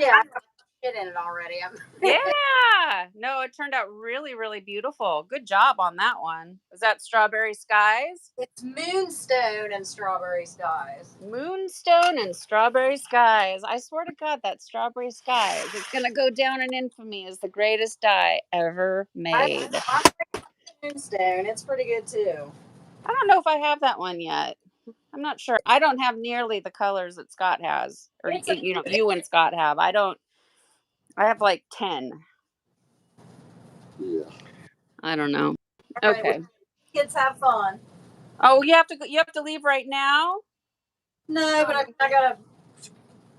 Yeah, I got shit in it already. Yeah. No, it turned out really, really beautiful. Good job on that one. Is that Strawberry Skies? It's Moonstone and Strawberry Skies. Moonstone and Strawberry Skies. I swear to God, that Strawberry Skies. It's going to go down in infamy as the greatest dye ever made. Moonstone. It's pretty good too. I don't know if I have that one yet. I'm not sure. I don't have nearly the colors that Scott has, or you and Scott have. I have like 10. Yeah. I don't know. Right, okay. Kids have fun. Oh, you have to leave right now? No, but I gotta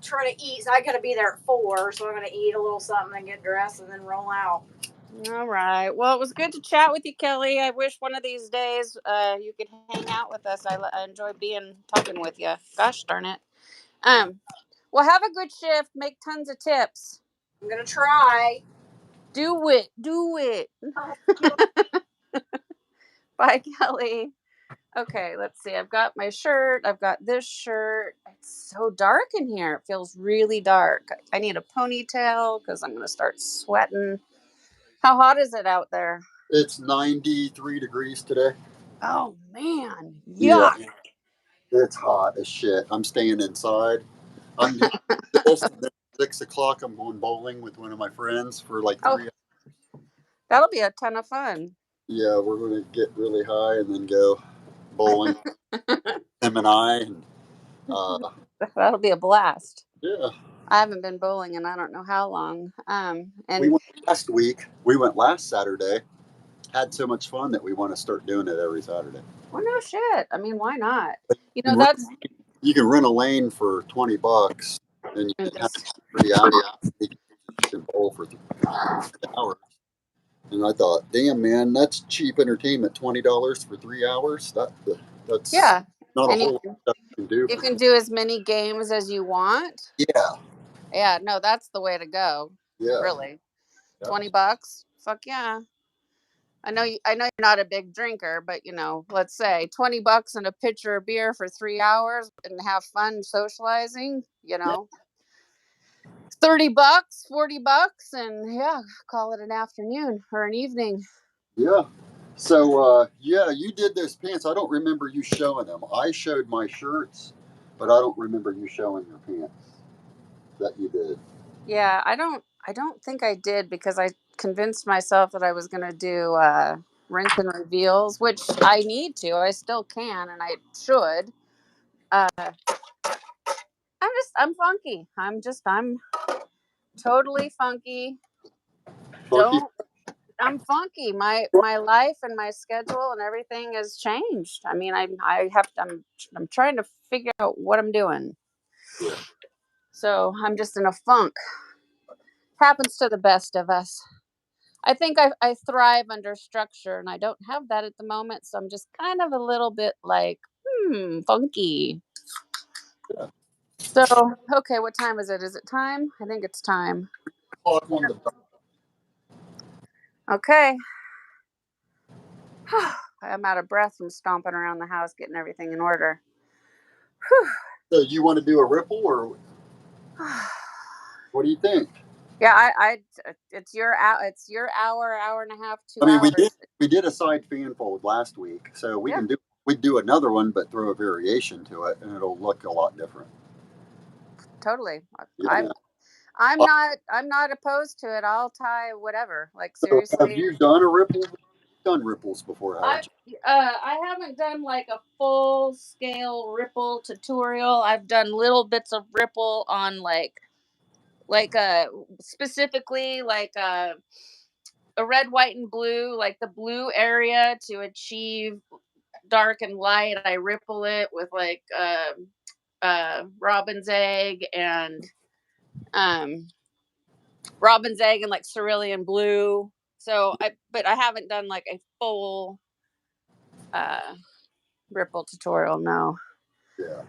try to eat. So I gotta be there at 4, so I'm gonna eat a little something and get dressed and then roll out. All right. Well, it was good to chat with you, Kelly. I wish one of these days you could hang out with us. I enjoy talking with you. Gosh darn it. Well, have a good shift. Make tons of tips. I'm gonna try. Do it. Bye, Kelly. Okay, let's see. I've got my shirt. I've got this shirt. It's so dark in here. It feels really dark. I need a ponytail because I'm going to start sweating. How hot is it out there? It's 93 degrees today. Oh, man. Yuck. Yeah. It's hot as shit. I'm staying inside. I'm doing this, and then at 6 o'clock, I'm going bowling with one of my friends for like 3 hours. That'll be a ton of fun. Yeah, we're going to get really high and then go bowling. Him and I. And, that'll be a blast. Yeah. I haven't been bowling in I don't know how long. And we went last week. We went last Saturday. Had so much fun that we want to start doing it every Saturday. Well, no shit. I mean, why not? You can rent a lane for $20 and you can have 3 hours. You can bowl for 3 hours. And I thought, damn man, that's cheap entertainment. $20 for 3 hours. That's not a whole lot of stuff you can do. You can do as many games as you want. Yeah. Yeah, no, that's the way to go. Yeah. Really. Yeah. $20? Fuck yeah. I know you're not a big drinker, but let's say $20 and a pitcher of beer for 3 hours and have fun socializing, $30, $40, and call it an afternoon or an evening. Yeah. So, you did those pants. I don't remember you showing them. I showed my shirts, but I don't remember you showing your pants that you did. Yeah, I don't think I did because I convinced myself that I was going to do rinse and reveals, which I need to. I still can, and I should. I'm funky. I'm totally funky. I'm funky. My life and my schedule and everything has changed. I mean, I'm trying to figure out what I'm doing. Yeah. So I'm just in a funk. Happens to the best of us. I think I thrive under structure, and I don't have that at the moment. So I'm just kind of a little bit like, funky. Yeah. So, okay, what time is it? Is it time? I think it's time. Okay. I'm out of breath from stomping around the house, getting everything in order. Whew. So you want to do a ripple, or what do you think? Yeah, it's your hour, hour and a half, 2 hours. I mean, we did a side fan fold last week, so we'd do another one, but throw a variation to it, and it'll look a lot different. Totally. Yeah. I'm not opposed to it. I'll tie whatever. Like, seriously. So have you done a ripple? Done ripples before, haven't you? I haven't done like a full scale ripple tutorial. I've done little bits of ripple on like specifically like a red, white, and blue, like the blue area to achieve dark and light. I ripple it with like robin's egg and like cerulean blue. So but I haven't done like a full ripple tutorial. No. Yeah.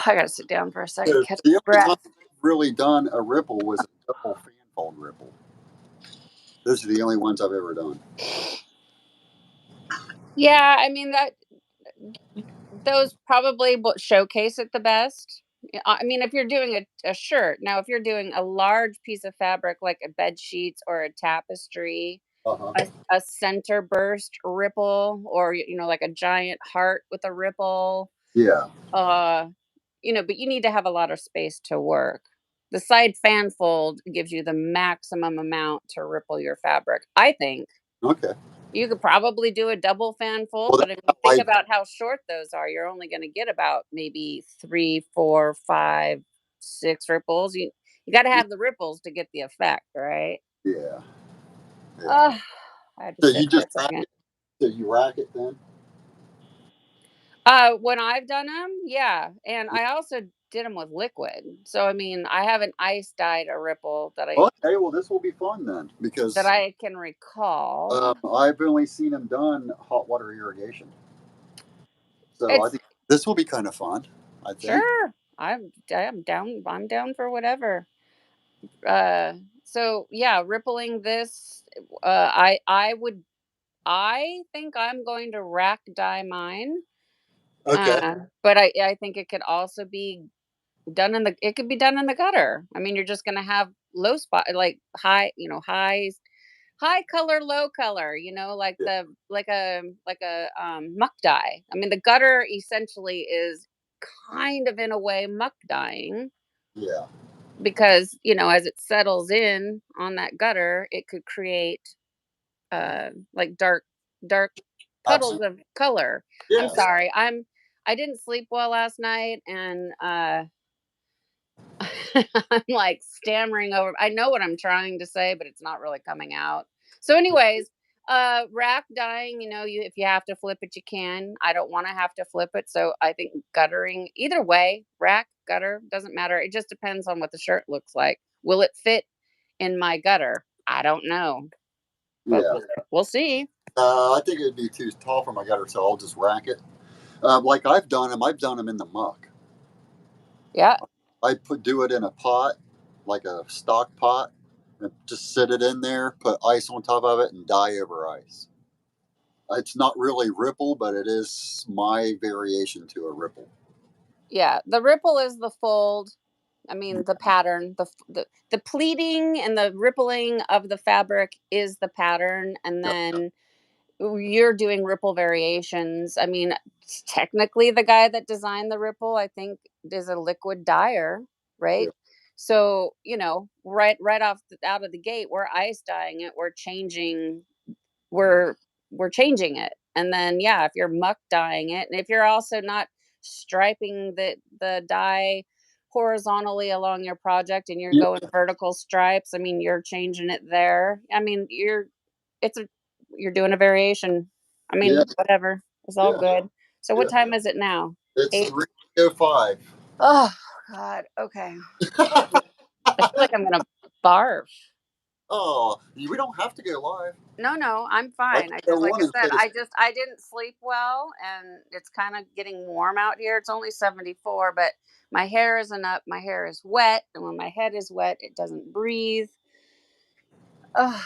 I gotta sit down for a second. Catch the only time I've really done a ripple was a double fan fold ripple. Those are the only ones I've ever done. Yeah, I mean those probably showcase it the best. I mean, if you're doing a shirt, now if you're doing a large piece of fabric like a bed sheets or a tapestry, Uh-huh. a center burst ripple, or like a giant heart with a ripple, Yeah. uh, but you need to have a lot of space to work. The side fan fold gives you the maximum amount to ripple your fabric. I think Okay. you could probably do a double fan fold, Well, but if you think about how short those are, you're only going to get about maybe 3, 4, 5, 6 ripples. You got to have the ripples to get the effect, right? yeah. Yeah. I had to So sit you for just a rack second. it? So you rack it then? When I've done them, yeah, and I also did them with liquid. So I mean, I haven't ice dyed a ripple Okay, well, this will be fun then, because I can recall. I've only seen them done hot water irrigation. So I It's think this will be kind of fun. I think. sure. I'm down. I'm down for whatever. Uh, so yeah, rippling this. I think I'm going to rack dye mine. Okay. But I think it could also be done in the. It could be done in the gutter. I mean, you're just gonna have low spot, like high, high color, low color. Like Yeah. like a muck dye. I mean, the gutter essentially is kind of in a way muck dyeing, Yeah. because as it settles in on that gutter, it could create like dark puddles Absolutely. of color. I'm Yes. sorry, I didn't sleep well last night, and I'm like stammering over. I know what I'm trying to say, but it's not really coming out. So, anyways, rack dyeing, if you have to flip it, you can. I don't want to have to flip it. So I think guttering, either way, rack, gutter, doesn't matter. It just depends on what the shirt looks like. Will it fit in my gutter? I don't know, but Yeah. we'll see. I think it'd be too tall for my gutter, so I'll just rack it. Like I've done them. I've done them in the muck. Yeah. Do it in a pot, like a stock pot, and just sit it in there, put ice on top of it, and dye over ice. It's not really ripple, but it is my variation to a ripple. Yeah. The ripple is the fold. I mean, the pattern, the pleating and the rippling of the fabric is the pattern, and Yep. then you're doing ripple variations. I mean, technically, the guy that designed the ripple, I think, is a liquid dyer, right? Yeah. So right off out of the gate, we're ice dyeing it. We're we're changing it, and then yeah, if you're muck dyeing it, and if you're also not striping the dye horizontally along your project, and you're Yeah. going vertical stripes, I mean, you're changing it there. I mean, it's a you're doing a variation. I Yeah. mean, whatever, it's all Yeah. good. So what Yeah. time is it now? It's 8. 3:05. Oh God. Okay. I feel like I'm gonna barf. Oh, we don't have to go live. No, I'm I fine. can I go just, like on I said, instead of. I didn't sleep well, and it's kind of getting warm out here. It's only 74, but my hair isn't up. My hair is wet, and when my head is wet, it doesn't breathe. Ugh.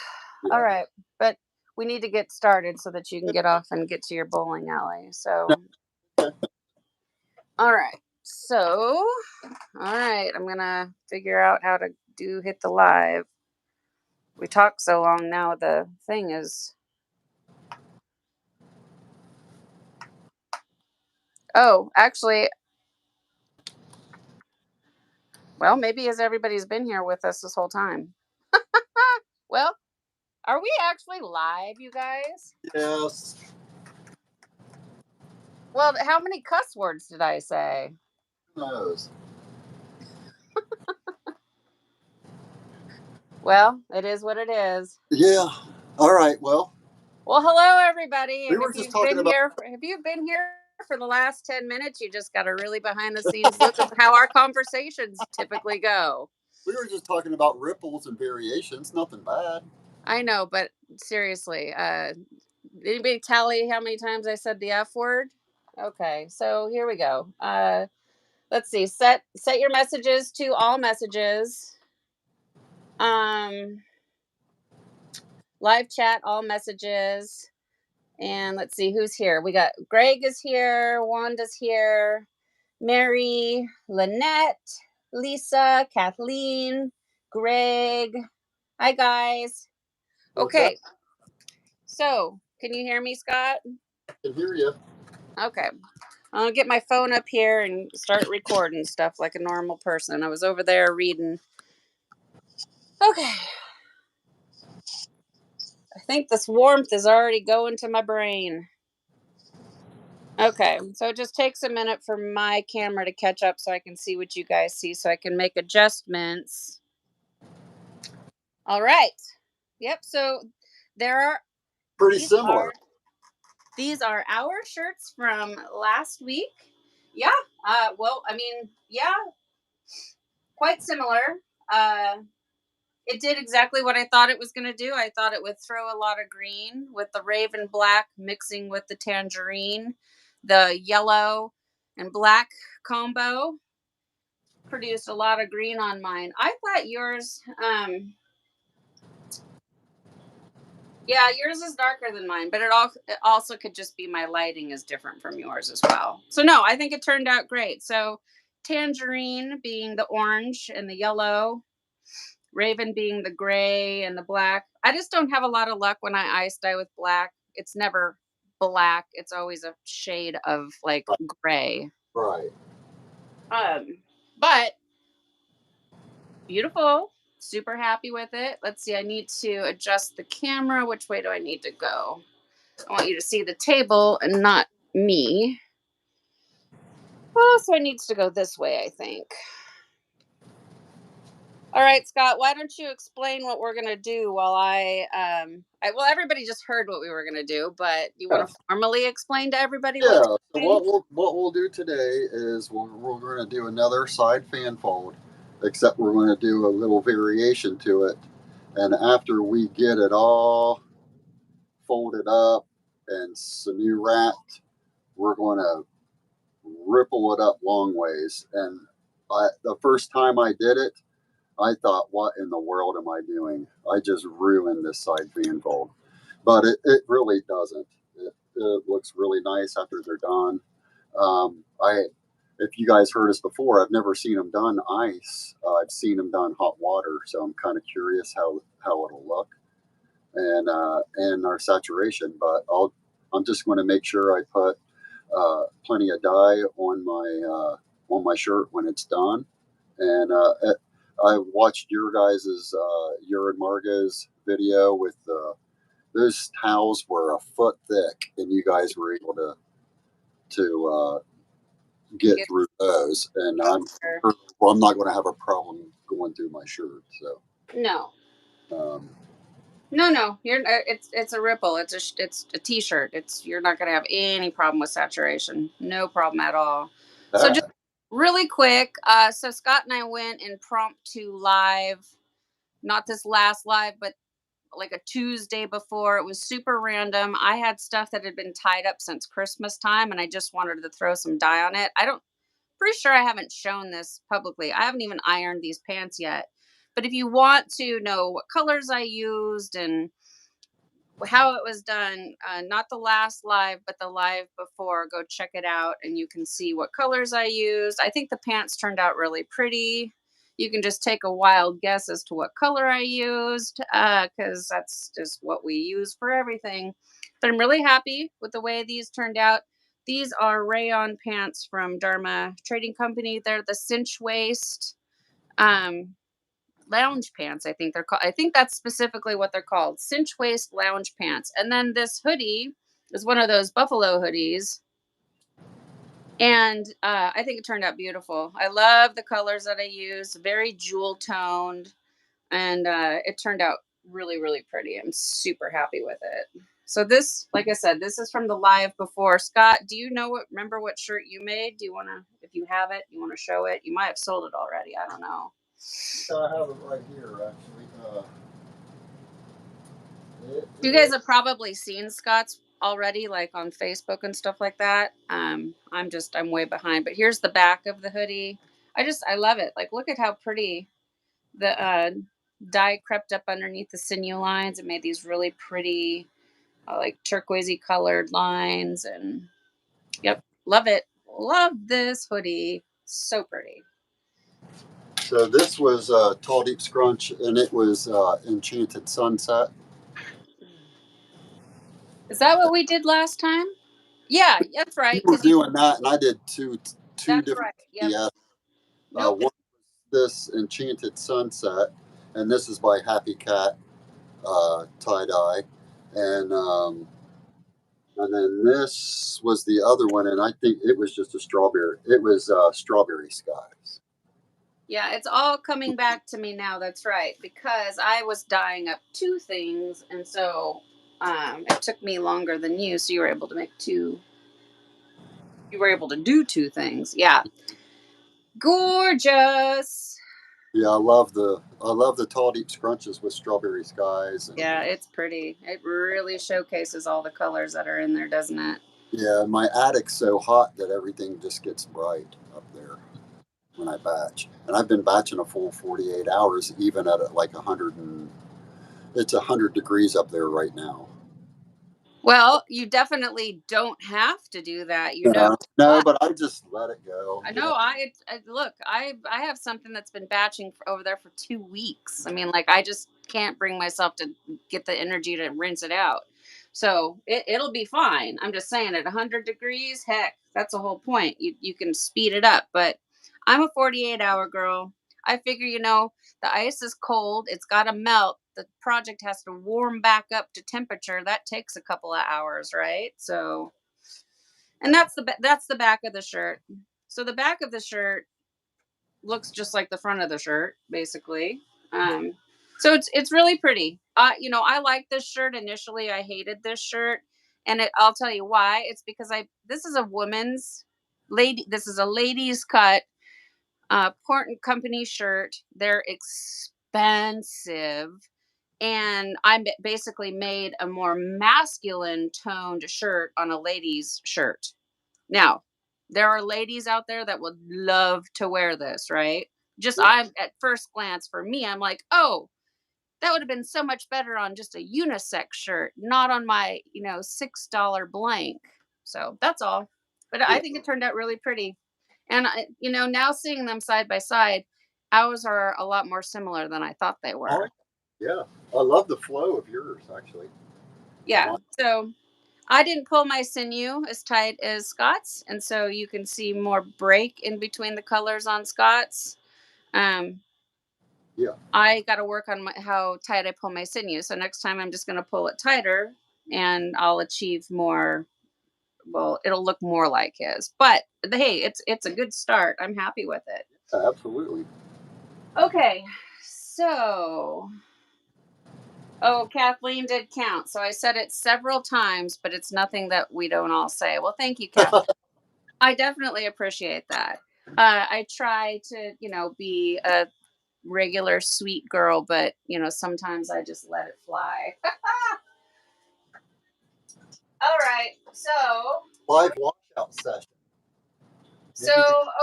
All Yeah. right, but we need to get started so that you can get off and get to your bowling alley. So, all right. So, all right, I'm gonna figure out how to hit the live. We talked so long now. The thing is. Oh, actually, well, maybe as everybody's been here with us this whole time. Well, are we actually live, you guys? Yes. Well, how many cuss words did I say? Who knows? Well, it is what it is. Yeah. All right. Well, Well, hello everybody, we and were just talking about. if you've been here for the last 10 minutes, you just got a really behind the scenes look of how our conversations typically go. We were just talking about ripples and variations. Nothing bad. I know, but seriously, anybody tally how many times I said the F word? Okay, so here we go. Let's see. Set your messages to all messages. Um, live chat, all messages. And let's see who's here. We got Greg is here, Wanda's here, Mary, Lynette, Lisa, Kathleen, Greg. Hi, guys. Okay. So, can you hear me, Scott? I can hear you. Okay. I'll get my phone up here and start recording stuff like a normal person. I was over there reading. Okay. I think this warmth is already going to my brain. Okay, so it just takes a minute for my camera to catch up so I can see what you guys see so I can make adjustments. All right. Yep, so there are pretty similar. These are our shirts from last week. Yeah. Well, I mean, yeah, quite similar. It did exactly what I thought it was going to do. I thought it would throw a lot of green with the raven black mixing with the tangerine. The yellow and black combo produced a lot of green on mine. I thought yours, yeah, yours is darker than mine, but it also could just be my lighting is different from yours as well. So no, I think it turned out great. So tangerine being the orange and the yellow, raven being the gray and the black. I just don't have a lot of luck when I ice dye with black. It's never black. It's always a shade of like gray. Right. But beautiful. Super happy with it. Let's see. I need to adjust the camera. Which way do I need to go? I want you to see the table and not me. Oh, so I need to go this way, I think. All right, Scott, why don't you explain what we're going to do while well, everybody just heard what we were going to do, but you want to formally explain to everybody Yeah, what so what we'll do today is we're going to do another side fan fold, except we're going to do a little variation to it. And after we get it all folded up and sinew wrapped, we're going to ripple it up long ways. And the first time I did it, I thought, what in the world am I doing? I just ruined this side fan fold. But it really doesn't. It looks really nice after they're done. If you guys heard us before, I've never seen them done ice. I've seen them done hot water, so I'm kind of curious how it'll look and our saturation. But I'm just going to make sure I put plenty of dye on my shirt when it's done. And I watched your guys's your and Margot's video with those towels were a foot thick, and you guys were able to get through those. And I'm not going to have a problem going through my shirt. So no. No, it's a ripple. It's a t-shirt. You're not going to have any problem with saturation. No problem at all. So just really quick, so Scott and I went impromptu live, not this last live, but like a Tuesday before. It was super random. I had stuff that had been tied up since Christmas time, and I just wanted to throw some dye on it. Pretty sure I haven't shown this publicly. I haven't even ironed these pants yet. But if you want to know what colors I used and how it was done, not the last live, but the live before, go check it out and you can see what colors I used. I think the pants turned out really pretty. You can just take a wild guess as to what color I used, because that's just what we use for everything. But I'm really happy with the way these turned out. These are rayon pants from Dharma Trading Company. They're the cinch waist lounge pants, I think they're called. I think that's specifically what they're called, cinch waist lounge pants. And then this hoodie is one of those buffalo hoodies. And I think it turned out beautiful. I love the colors that I used, very jewel toned. And it turned out really, really pretty. I'm super happy with it. So this, like I said, this is from the live before. Scott, do you remember what shirt you made? Do you want to, if you have it, you want to show it? You might have sold it already. I don't know. I have it right here, actually. You guys have probably seen Scott's already, like on Facebook and stuff like that. I'm way behind, but here's the back of the hoodie. I love it. Like, look at how pretty the dye crept up underneath the sinew lines and made these really pretty, like turquoisey colored lines. And yep, love it. Love this hoodie. So pretty. So this was Tall Deep Scrunch, and it was Enchanted Sunset. Is that what we did last time? Yeah, that's You right. were Because you. doing that, and I did two That's different right. Yep. PDFs. Nope. One was this Enchanted Sunset, and this is by Happy Cat Tie-Dye, and then this was the other one, and I think it was just a strawberry. It was Strawberry Skies. Yeah, it's all coming back to me now. That's right. Because I was dyeing up two things, and so it took me longer than you. So you were able to make two. You were able to do two things. Yeah. Gorgeous. Yeah, I love the Tall Deep Scrunches with Strawberry Skies. And, Yeah, it's pretty. It really showcases all the colors that are in there, doesn't it? yeah, my attic's so hot that everything just gets bright up there when I batch. And I've been batching a full 48 hours, even at like 100 and it's 100 degrees up there right now. Well, you definitely don't have to do that, No, but I just let it go. I know. Look. I have something that's been batching over there for 2 weeks. I mean, like I just can't bring myself to get the energy to rinse it out. So it'll be fine. I'm just saying, at 100 degrees, heck, that's the whole point. You can speed it up. But I'm a 48-hour girl. I figure, the ice is cold. It's got to melt. The project has to warm back up to temperature. That takes a couple of hours, right? So. And that's the back of the shirt. So the back of the shirt looks just like the front of the shirt, basically. Um, so it's really pretty. I like this shirt initially. I hated this shirt, and I'll tell you why. It's because this is a woman's lady. This is a ladies' cut Port and Company shirt. They're expensive. And I basically made a more masculine toned shirt on a lady's shirt. Now, there are ladies out there that would love to wear this, right? Just Yeah. I'm at first glance for me, I'm like, oh, that would have been so much better on just a unisex shirt, not on my, $6 blank. So that's all. But I Yeah. think it turned out really pretty. And now seeing them side by side, ours are a lot more similar than I thought they were. Oh, yeah. I love the flow of yours, actually. Yeah. So I didn't pull my sinew as tight as Scott's, and so you can see more break in between the colors on Scott's. Um, Yeah. I got to work on how tight I pull my sinew. So next time I'm just going to pull it tighter, and I'll achieve more. Well, it'll look more like his. But hey, it's a good start. I'm happy with it. Absolutely. Okay, so. Oh, Kathleen did count. So I said it several times, but it's nothing that we don't all say. Well, thank you, Kathleen. I definitely appreciate that. I try to, be a regular sweet girl, but sometimes I just let it fly. All right, so Live washout session.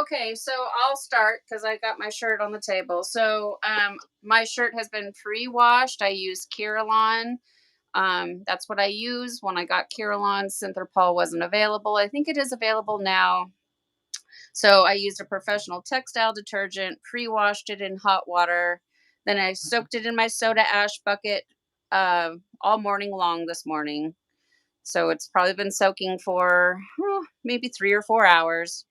okay, so I'll start because I got my shirt on the table. So my shirt has been pre-washed. I use Kirillon. That's what I use when I got Kirillon. Synthropol wasn't available. I think it is available now. So I used a professional textile detergent, pre-washed it in hot water. Then I soaked it in my soda ash bucket all morning long this morning. So it's probably been soaking for maybe 3 or 4 hours,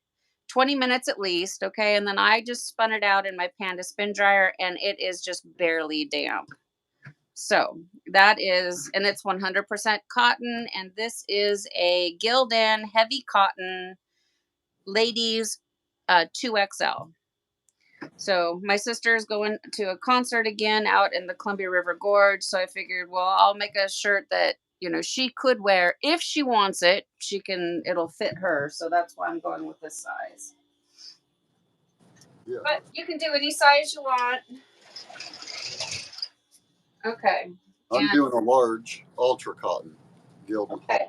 20 minutes at least. Okay. And then I just spun it out in my Panda spin dryer, and it is just barely damp. So that is, and it's 100% cotton. And this is a Gildan heavy cotton ladies 2XL. So my sister is going to a concert again out in the Columbia River Gorge. So I figured, well, I'll make a shirt that, she could wear if she wants it. It'll fit her. So that's why I'm going with this size. Yeah. But you can do any size you want. Okay. I'm doing a large ultra cotton. Gildan Okay.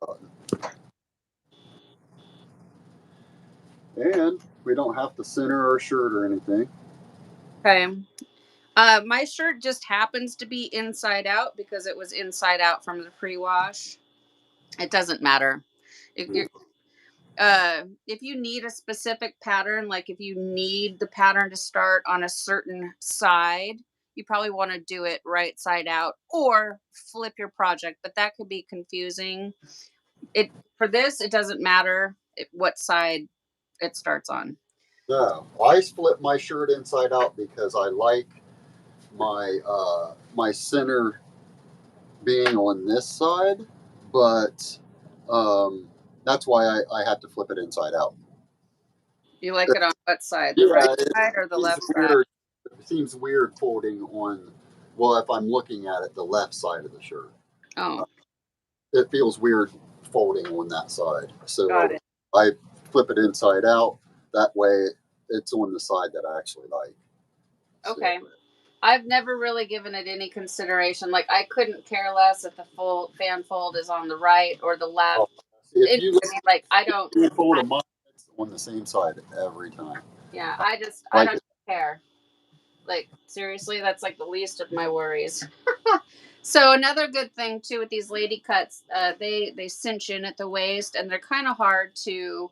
cotton. And we don't have to center our shirt or anything. Okay. My shirt just happens to be inside out because it was inside out from the pre-wash. It doesn't matter. if you need a specific pattern, like if you need the pattern to start on a certain side, you probably want to do it right side out or flip your project, but that could be confusing. For this, it doesn't matter what side it starts on. No, I split my shirt inside out because I like my my center being on this side, but that's why I had to flip it inside out. You like it on what side? The Yeah, right side or the left side? weird. It seems weird folding on. Well, if I'm looking at it, the left side of the shirt. Oh, It feels weird folding on that side. So got it. I flip it inside out. That way, it's on the side that I actually like. Okay. So, I've never really given it any consideration. Like I couldn't care less if the full fan fold is on the right or the left. if you look I mean, like I don't. at the fold of mine, it's on the same side every time. Yeah, I don't care. Like seriously, that's like the least of my worries. So another good thing too with these lady cuts, they cinch in at the waist and they're kind of hard to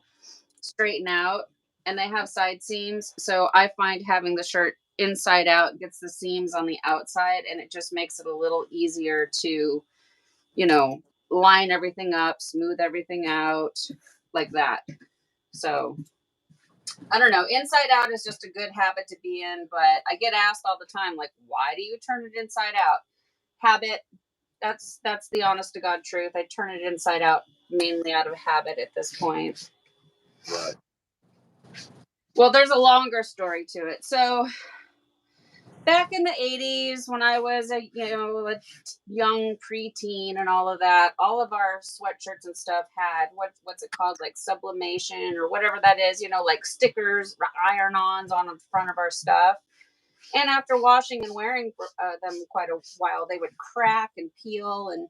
straighten out, and they have side seams. So I find having the shirt inside out gets the seams on the outside, and it just makes it a little easier to, line everything up, smooth everything out like that. So I don't know. Inside out is just a good habit to be in, but I get asked all the time, like, why do you turn it inside out? Habit. That's the honest to God truth. I turn it inside out mainly out of habit at this point. Right. Well, there's a longer story to it. So back in the 80s, when I was a young preteen and all of that, all of our sweatshirts and stuff had what's it called, like sublimation or whatever that is, like stickers, iron-ons on the front of our stuff. And after washing and wearing them quite a while, they would crack and peel. And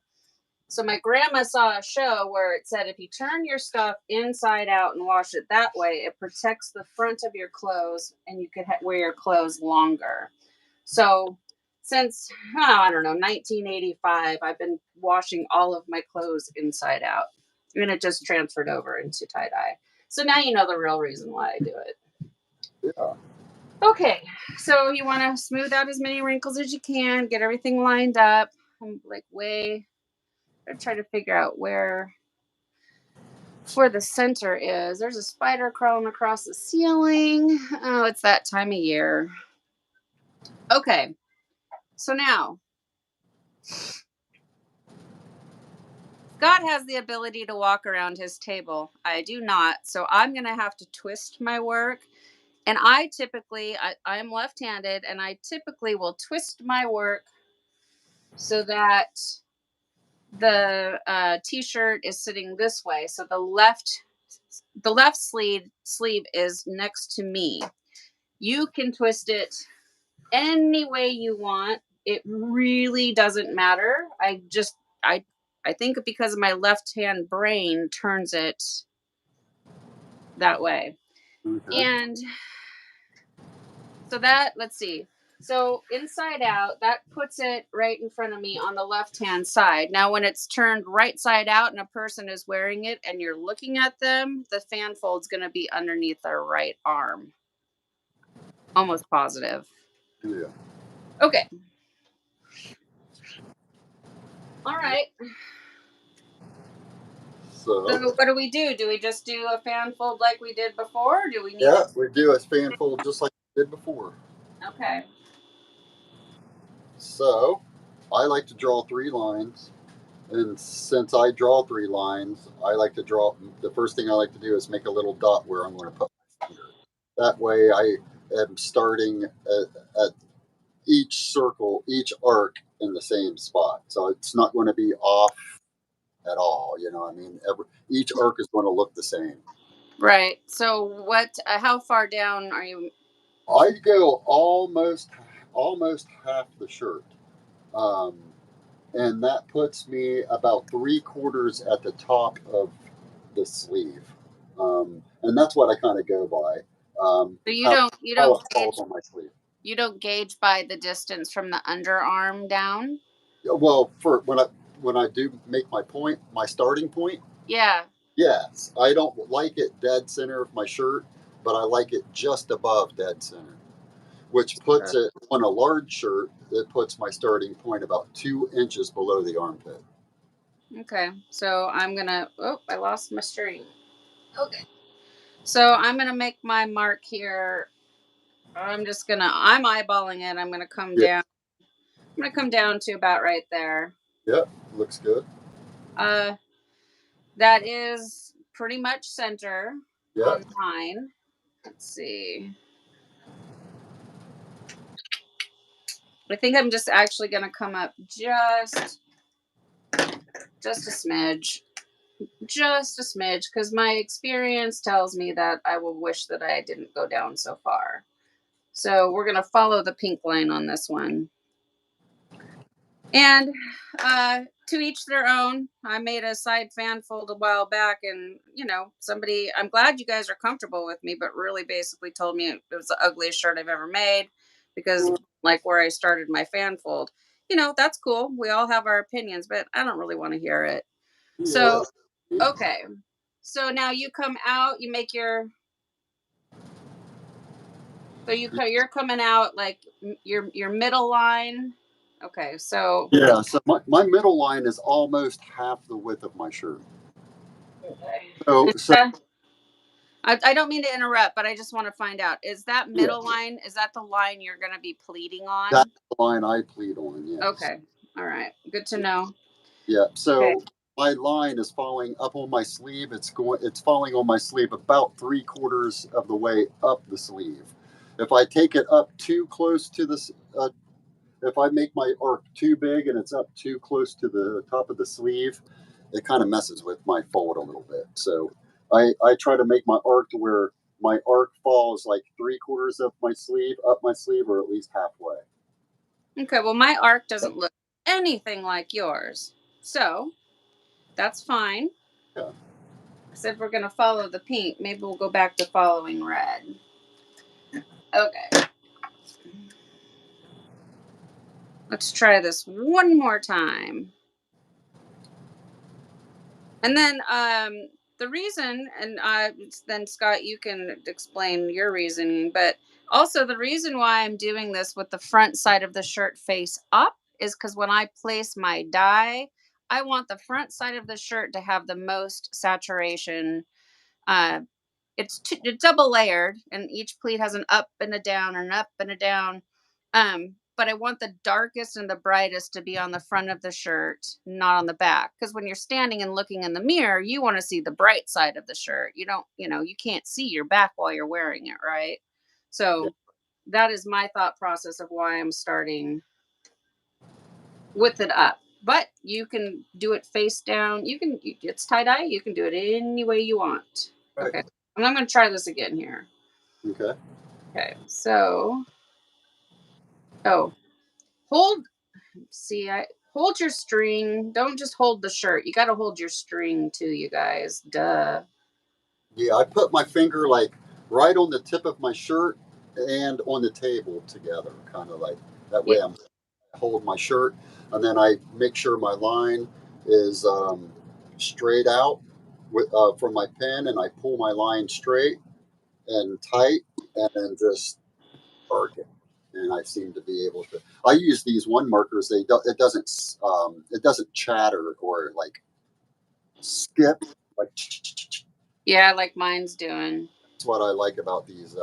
so my grandma saw a show where it said if you turn your stuff inside out and wash it that way, it protects the front of your clothes and you could wear your clothes longer. So since, I don't know, 1985, I've been washing all of my clothes inside out. And it just transferred over into tie-dye. So now you know the real reason why I do it. Yeah. Okay, so you want to smooth out as many wrinkles as you can, get everything lined up. I'm like I'm trying to figure out where the center is. There's a spider crawling across the ceiling. Oh, it's that time of year. Okay, so now Scott has the ability to walk around his table. I do not, so I'm going to have to twist my work. And I am left-handed, and I typically will twist my work so that the t-shirt is sitting this way. So the left sleeve is next to me. You can twist it any way you want. It really doesn't matter. I think because my left-hand brain turns it that way. Okay. And so let's see. So inside out, that puts it right in front of me on the left-hand side. Now, when it's turned right side out and a person is wearing it and you're looking at them, the fan fold's going to be underneath their right arm. Almost positive. Yeah. Okay. All right. So what do we do? Do we just do a fan fold like we did before? Or do we need we do a fan fold just like we did before. Okay. So I like to draw 3 lines. And since I draw 3 lines, the first thing I like to do is make a little dot where I'm going to put my finger. That way I am starting at each circle, each arc in the same spot. So it's not going to be off at all. You know what I mean? Each arc is going to look the same. Right. So how far down are you? I go almost half the shirt. And that puts me about 3/4 at the top of the sleeve. And that's what I kind of go by. So you don't falls on my sleeve. You don't gauge by the distance from the underarm down? Well, for when I do make my starting point. Yeah. Yes, I don't like it dead center of my shirt, but I like it just above dead center, which puts it on a large shirt. It puts my starting point about 2 inches below the armpit. Okay, so I'm gonna. Oh, I lost my string. Okay, so I'm gonna make my mark here. I'm eyeballing it. I'm gonna come Yeah, down. I'm gonna come down to about right there. yeah, looks good. Uh, that is pretty much center Yeah, on mine. Let's see. I think I'm just actually gonna come up just a smidge. Just a smidge, because my experience tells me that I will wish that I didn't go down so far. So we're going to follow the pink line on this one. And to each their own. I made a side fan fold a while back, and I'm glad you guys are comfortable with me, but really basically told me it was the ugliest shirt I've ever made because, like, where I started my fan fold. That's cool. We all have our opinions, but I don't really want to hear it. yeah. So, okay. So now you come out, you make you're coming out like your middle line. Okay, so Yeah, so my middle line is almost half the width of my shirt. okay. So Uh, I don't mean to interrupt, but I just want to find out, is that yeah, middle line, is that the line you're going to be pleating that's on? the line I plead on. Yes. Okay. All right. Good to know. Yeah. Okay. So my line is falling up on my sleeve. It's falling on my sleeve about 3/4 of the way up the sleeve. If I take it up too close to this, if I make my arc too big and it's up too close to the top of the sleeve, it kind of messes with my fold a little bit. So I try to make my arc to where my arc falls like 3/4 of my sleeve up my sleeve, or at least halfway. Okay. Well, my arc doesn't look anything like yours. So that's fine. Yeah. I said we're going to follow the pink. Maybe we'll go back to following red. Okay. Let's try this one more time. And then the reason, and then Scott, you can explain your reasoning, but also the reason why I'm doing this with the front side of the shirt face up is because when I place my dye, I want the front side of the shirt to have the most saturation. Uh, it's double layered, and each pleat has an up and a down, or an up and a down. But I want the darkest and the brightest to be on the front of the shirt, not on the back. Because when you're standing and looking in the mirror, you want to see the bright side of the shirt. You don't, you can't see your back while you're wearing it, right? Yeah. So that is my thought process of why I'm starting with it up. But you can do it face down. It's tie dye. You can do it any way you want. Right. Okay. And I'm going to try this again here. Okay. Okay. So, oh, hold. See, I hold your string. Don't just hold the shirt. You got to hold your string too, you guys. Duh. Yeah, I put my finger like right on the tip of my shirt and on the table together, kind of like that Yeah. way I'm hold my shirt, and then I make sure my line is straight out from my pen, and I pull my line straight and tight, and then just arc it. And I seem to be able to. I use these one markers. It doesn't chatter or like skip. Like Yeah, like mine's doing. that's what I like about these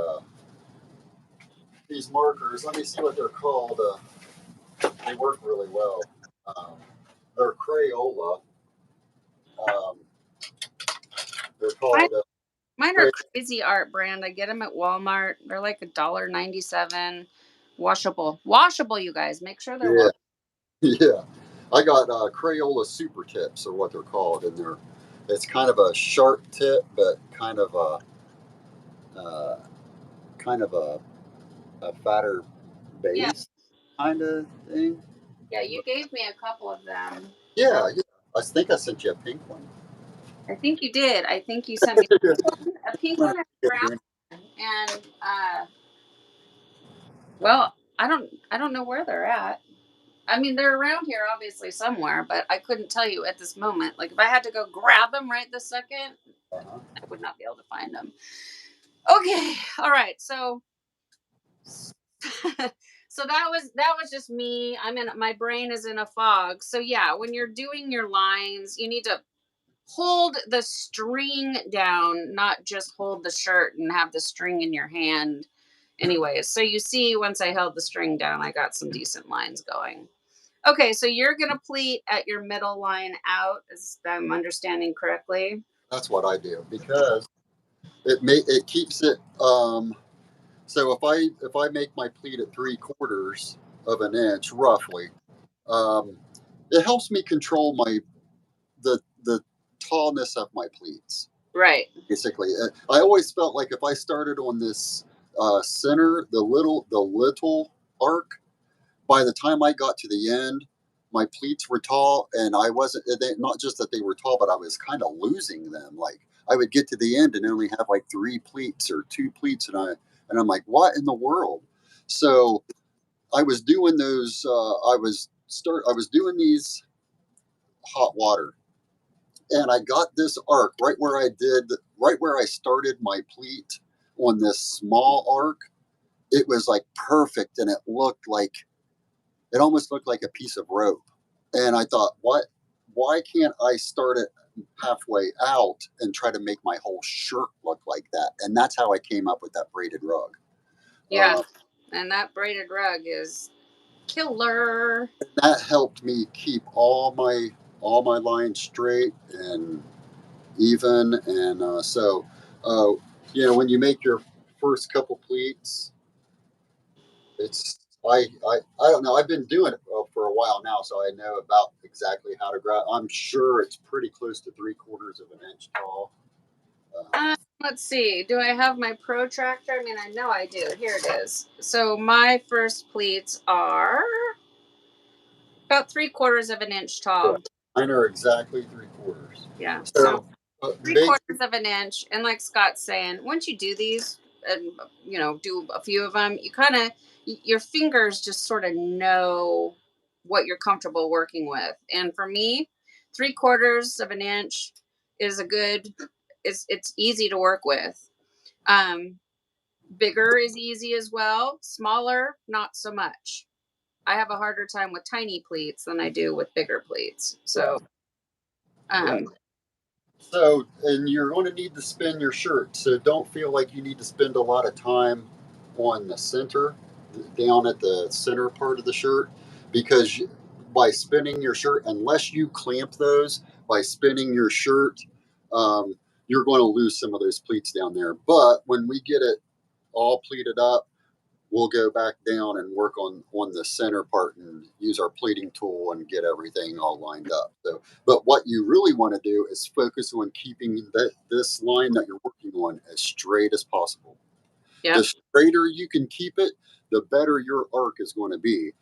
markers. Let me see what they're called. They work really well. Um, they're Crayola. Um, they're Mine, called mine are Cray- crazy art brand. I get them at Walmart. They're like $1.97. Washable. Washable, you guys. Make sure they're yeah, washable. yeah. I got Crayola Super Tips, or what they're called, and it's kind of a sharp tip, but uh, kind of a fatter Yeah. base kind of thing. Yeah, you gave me a couple of them. Yeah, yeah. I think I sent you a pink one. I think you did. I think you sent me a pink one and a brown one. And well, I don't know where they're at. I mean, they're around here, obviously, somewhere, but I couldn't tell you at this moment. Like, if I had to go grab them right this second, Uh-huh. I would not be able to find them. Okay, all right. So, so that was just me. My brain is in a fog. So yeah, when you're doing your lines, you need to hold the string down, not just hold the shirt and have the string in your hand. Anyways, so you see, once I held the string down, I got some decent lines going. Okay, so you're gonna pleat at your middle line out, as I'm understanding correctly. That's what I do because it keeps it. So if I make my pleat at 3/4 of an inch roughly, um, it helps me control the tallness of my pleats. Right. Basically, I always felt like if I started on this center, the little arc, by the time I got to the end, my pleats were tall, and I wasn't. Not just that they were tall, but I was kind of losing them. Like I would get to the end and only have like 3 pleats or 2 pleats, and I'm like, what in the world? So I was doing those. I was doing these hot water, and I got this arc right where I started my pleat on this small arc. It was like perfect, and it almost looked like a piece of rope. And I thought, what? Why can't I start it halfway out and try to make my whole shirt look like that? And that's how I came up with that braided rug. Yeah, and that braided rug is killer. That helped me keep all my lines straight and even, and uh, when you make your first couple pleats, it's I don't know. I've been doing it for a while now, so I know about exactly how to grab. I'm sure it's pretty close to 3/4 of an inch tall. Let's see. Do I have my protractor? I mean, I know I do. Here it is. So my first pleats are about 3/4 of an inch tall. Mine are exactly 3/4. Yeah. So So 3/4 of an inch. And like Scott's saying, once you do these and do a few of them, your fingers just sort of know what you're comfortable working with. And for me, 3/4 of an inch is a good. It's easy to work with. Bigger is easy as well. Smaller, not so much. I have a harder time with tiny pleats than I do with bigger pleats. So, yeah. So, and you're going to need to spin your shirt. So don't feel like you need to spend a lot of time on the center, down at the center part of the shirt, because by spinning your shirt, unless you clamp those, by spinning your shirt, you're going to lose some of those pleats down there. But when we get it all pleated up, we'll go back down and work on the center part and use our pleating tool and get everything all lined up. So, but what you really want to do is focus on keeping this line that you're working on as straight as possible. yeah. The straighter you can keep it, the better your arc is going to be.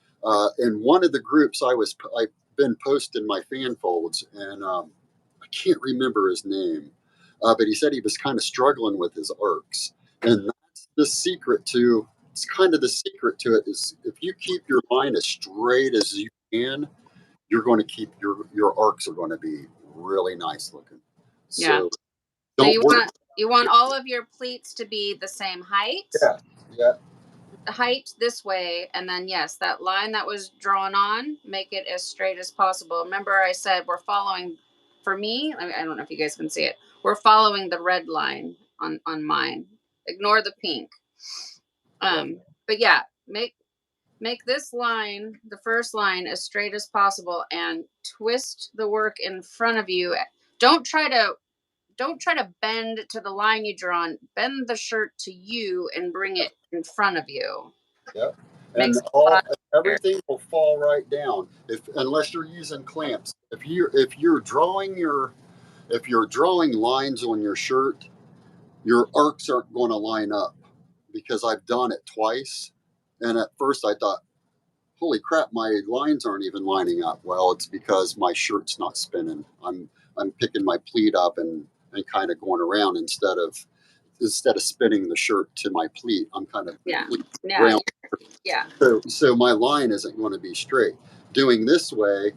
In one of the groups I've been posting my fan folds, and I can't remember his name, but he said he was kind of struggling with his arcs, and that's the secret to. It's kind of the secret to it is if you keep your line as straight as you can, you're going to keep your arcs are going to be really nice looking. Yeah. So So don't worry. you want all of your pleats to be the same height. Yeah, yeah. Height this way, and then yes, that line that was drawn on, make it as straight as possible. Remember, I said we're following. For me, I don't know if you guys can see it. We're following the red line on mine. Ignore the pink. But yeah, make this line, the first line, as straight as possible, and twist the work in front of you. Don't try to bend to the line you drawn. Bend the shirt to you and bring it in front of you. Yep. And Makes it a lot easier. everything will fall right down unless you're using clamps. If you're drawing lines on your shirt, your arcs aren't going to line up because I've done it twice. And at first I thought, holy crap, my lines aren't even lining up. Well, it's because my shirt's not spinning. I'm picking my pleat up and kind of going around instead of spinning the shirt to my pleat. I'm kind of Yeah. around Yeah. So my line isn't going to be straight. Doing this way,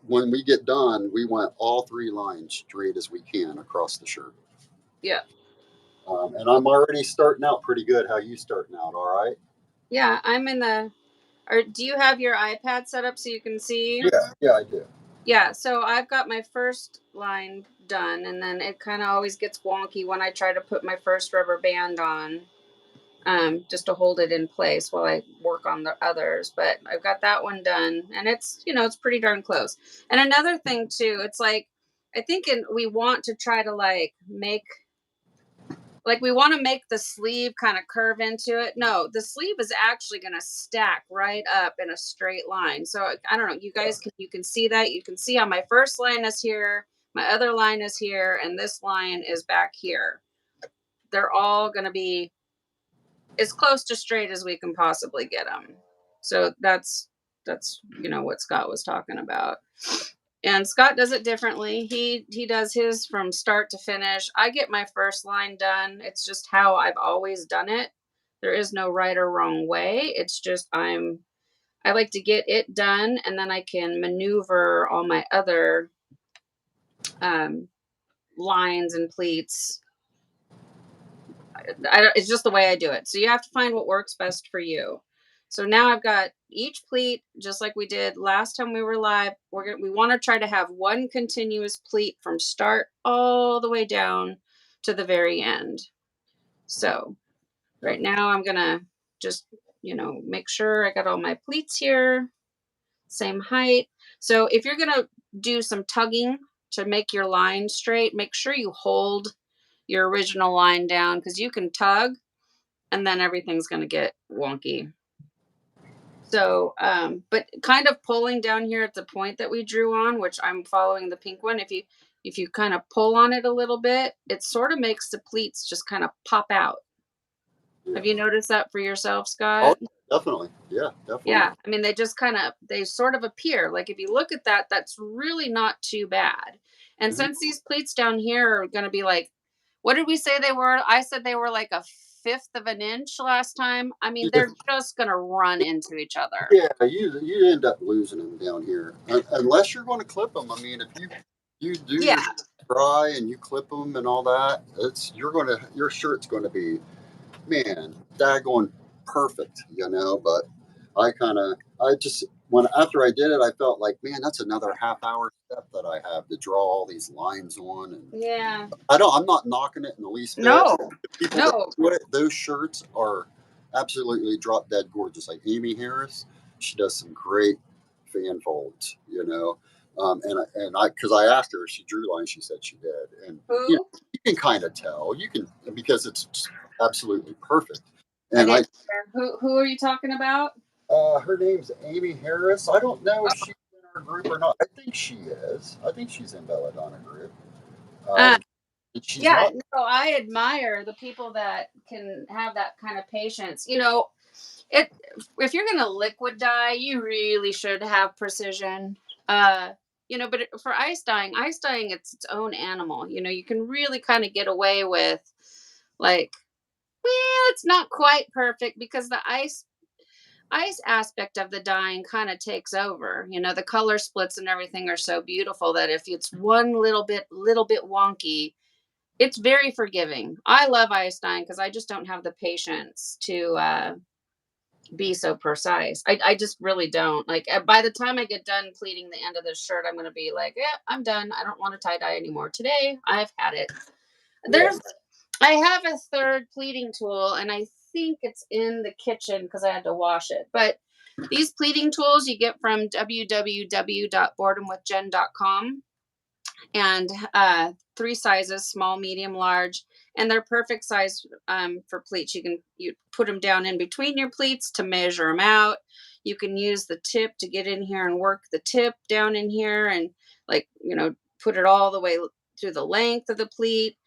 when we get done, we want all 3 lines straight as we can across the shirt. Yeah. And I'm already starting out pretty good. How you starting out? All right? Yeah, I'm in the. Or do you have your iPad set up so you can see? Yeah, I do. Yeah, so I've got my first line done, and then it kind of always gets wonky when I try to put my first rubber band on, just to hold it in place while I work on the others. But I've got that one done, and it's, it's pretty darn close. And another thing too, it's like, I think we want to try to we want to make the sleeve kind of curve into it. No, the sleeve is actually going to stack right up in a straight line. So I don't know, you can see that. You can see how my first line is here, my other line is here, and this line is back here. They're all going to be as close to straight as we can possibly get them. So that's what Scott was talking about. And Scott does it differently. He does his from start to finish. I get my first line done. It's just how I've always done it. There is no right or wrong way. It's just I like to get it done, and then I can maneuver all my other lines and pleats. It's just the way I do it. So you have to find what works best for you. So now I've got each pleat, just like we did last time we were live. We want to try to have one continuous pleat from start all the way down to the very end. So right now I'm going to just, make sure I got all my pleats here, same height. So if you're going to do some tugging to make your line straight, make sure you hold your original line down, because you can tug and then everything's going to get wonky. So, but kind of pulling down here at the point that we drew on, which I'm following the pink one. If you kind of pull on it a little bit, it sort of makes the pleats just kind of pop out. Yeah. Have you noticed that for yourself, Scott? Oh, definitely. Yeah, definitely. Yeah. I mean, they sort of appear. Like if you look at that, that's really not too bad. And since these pleats down here are going to be like, what did we say they were? I said they were like a 1/5 of an inch last time. I mean, they're just going to run into each other. Yeah, you end up losing them down here unless you're going to clip them. I mean, if you do your dry and you clip them and all that, your shirt's going to be, man, daggone perfect, But after I did it, I felt like, man, that's another half-hour step that I have to draw all these lines on. And Yeah. I'm not knocking it in the least bit. No. The people that do it, those shirts are absolutely drop dead gorgeous. Like Amy Harris, she does some great fan folds, because I asked her if she drew lines, she said she did, and Who? you can kind of tell, because it's absolutely perfect. I And didn't who are you talking about? her name's Amy Harris. I don't know if she's in our group or not. I think she is. I think she's in Belladonna group. She's not. No, I admire the people that can have that kind of patience. If you're gonna liquid dye, you really should have precision. But for ice dyeing, it's its own animal. You can really kind of get away with, like, well, it's not quite perfect because the ice aspect of the dyeing kind of takes over. The color splits and everything are so beautiful that if it's one little bit wonky, it's very forgiving. I love ice dyeing because I just don't have the patience to be so precise. I just really don't. Like, by the time I get done pleating the end of this shirt, I'm going to be like, yeah, I'm done. I don't want to tie dye anymore. Today, I've had it. I have a third pleating tool, and I think it's in the kitchen because I had to wash it. But these pleating tools you get from www.boredomwithjen.com, and 3 sizes: small, medium, large, and they're perfect size for pleats. You put them down in between your pleats to measure them out. You can use the tip to get in here and work the tip down in here, and put it all the way through the length of the pleat.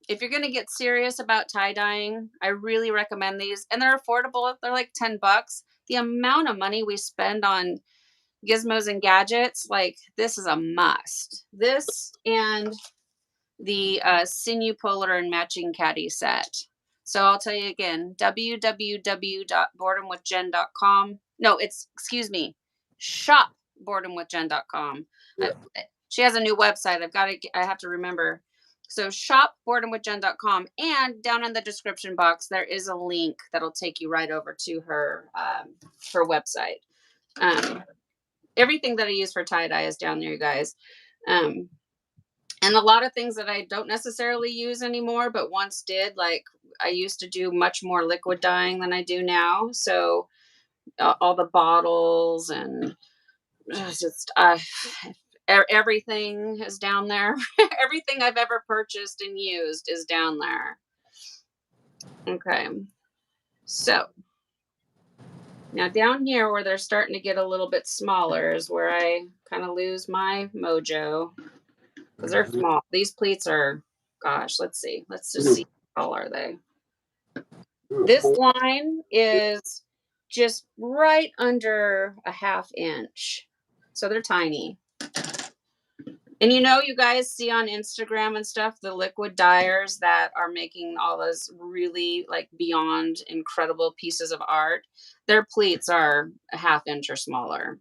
If you're going to get serious about tie dyeing, I really recommend these, and they're affordable. They're like $10. The amount of money we spend on gizmos and gadgets, like, this is a must. This and the sinew puller and matching caddy set. So I'll tell you again, www.boredomwithjen.com. No, excuse me, shopboredomwithjen.com. Yeah. She has a new website. I have to remember. So shopboredomwithjen.com, and down in the description box, there is a link that'll take you right over to her website. Everything that I use for tie-dye is down there, you guys. And a lot of things that I don't necessarily use anymore, but once did, like I used to do much more liquid dyeing than I do now. So all the bottles and just everything is down there. Everything I've ever purchased and used is down there. Okay. So now down here where they're starting to get a little bit smaller is where I kind of lose my mojo. Because they're small. These pleats are, gosh, let's see. Let's just see how tall are they. This line is just right under a 1/2 inch. So they're tiny. And you guys see on Instagram and stuff, the liquid dyers that are making all those really like beyond incredible pieces of art. Their pleats are a 1/2 inch or smaller.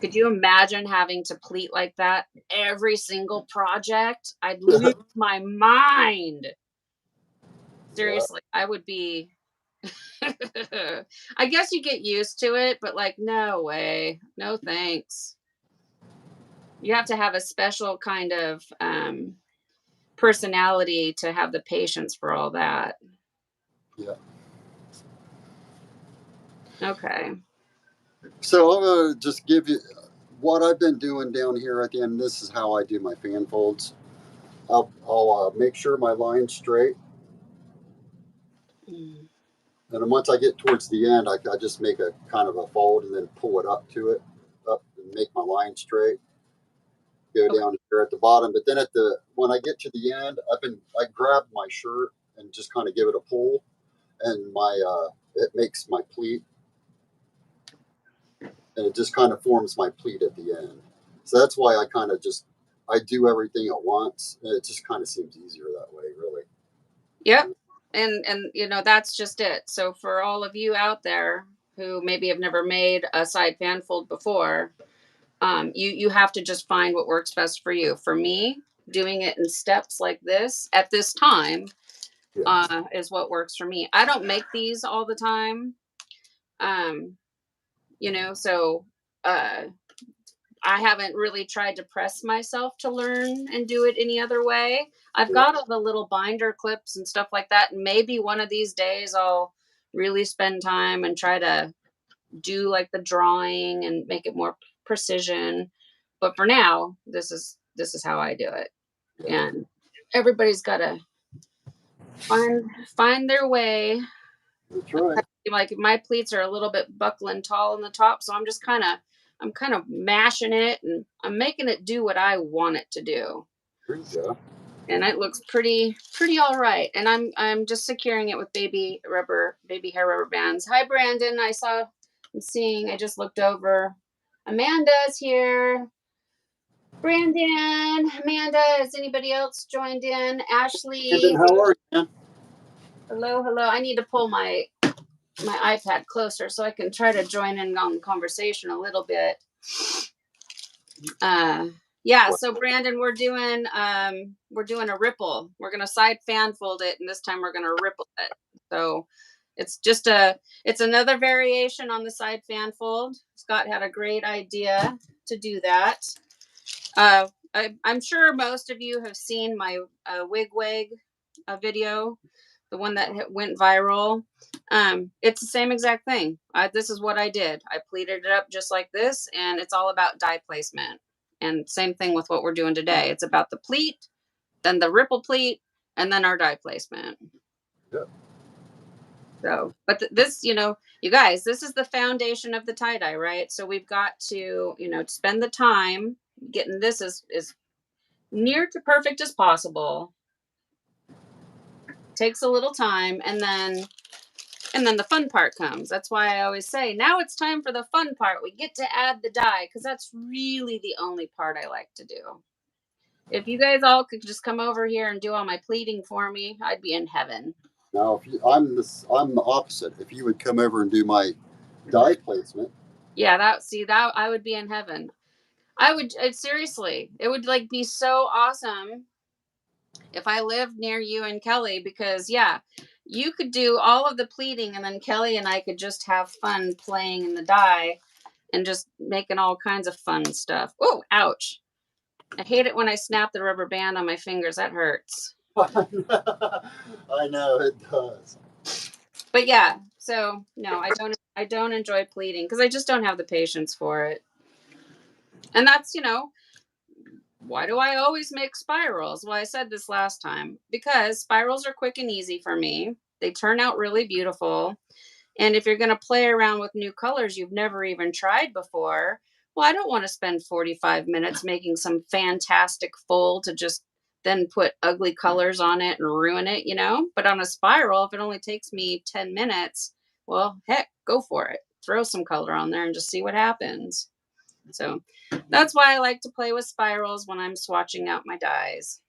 Could you imagine having to pleat like that every single project? I'd lose my mind. Seriously, I would be. I guess you get used to it, but like, no way. No thanks. You have to have a special kind of personality to have the patience for all that. Yeah. Okay. So I'm going to just give you what I've been doing down here at the end. This is how I do my fan folds. I'll make sure my line's straight. And then once I get towards the end, I just make a kind of a fold and then pull it up and make my line straight. Go down here at the bottom, but then when I get to the end, I grab my shirt and just kind of give it a pull, and it makes my pleat, and it just kind of forms my pleat at the end. So that's why I do everything at once, and it just kind of seems easier that way, really. Yep. And that's just it. So for all of you out there who maybe have never made a side fan fold before, you have to just find what works best for you. For me, doing it in steps like this at this time is what works for me. I don't make these all the time. So I haven't really tried to press myself to learn and do it any other way. I've got all the little binder clips and stuff like that. And maybe one of these days I'll really spend time and try to do like the drawing and make it more precision. But for now, this is how I do it. And everybody's got to find their way. That's right. Like my pleats are a little bit buckling tall on the top, so I'm kind of mashing it and I'm making it do what I want it to do. There you go. And it looks pretty all right. And I'm just securing it with baby hair rubber bands. Hi Brandon, I just looked over. Amanda's here. Brandon, Amanda, has anybody else joined in? Ashley. Brandon, how are you, man? Hello. I need to pull my iPad closer so I can try to join in on the conversation a little bit. So Brandon, we're doing a ripple. We're gonna side fan fold it, and this time we're gonna ripple it. So it's another variation on the side fan fold. Scott had a great idea to do that. I'm sure most of you have seen my wig video, the one that went viral. It's the same exact thing. This is what I did. I pleated it up just like this, and it's all about dye placement. And same thing with what we're doing today. It's about the pleat, then the ripple pleat, and then our dye placement. Yep. So, but this, you guys, this is the foundation of the tie-dye, right? So we've got to, spend the time getting this as near to perfect as possible. Takes a little time, and then the fun part comes. That's why I always say, now it's time for the fun part. We get to add the dye, because that's really the only part I like to do. If you guys all could just come over here and do all my pleating for me, I'd be in heaven. Now, if you, I'm the opposite. If you would come over and do my dye placement, Yeah, that I would be in heaven. I would seriously. It would like be so awesome if I lived near you and Kelly, because yeah, you could do all of the pleating and then Kelly and I could just have fun playing in the dye and just making all kinds of fun stuff. Oh, ouch. I hate it when I snap the rubber band on my fingers. That hurts. I know it does. But yeah, so no, I don't enjoy pleating because I just don't have the patience for it. And that's, why do I always make spirals? Well, I said this last time because spirals are quick and easy for me. They turn out really beautiful. And if you're going to play around with new colors you've never even tried before, well, I don't want to spend 45 minutes making some fantastic full to just then put ugly colors on it and ruin it, But on a spiral, if it only takes me 10 minutes, well, heck, go for it. Throw some color on there and just see what happens. So that's why I like to play with spirals when I'm swatching out my dyes.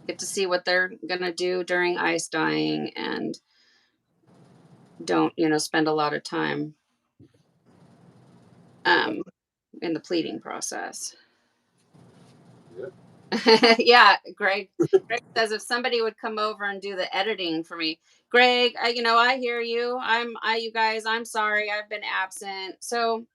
Get to see what they're going to do during ice dyeing and don't, spend a lot of time in the pleating process. Yeah. Yeah, Greg says if somebody would come over and do the editing for me. Greg, I hear you. You guys, I'm sorry. I've been absent. So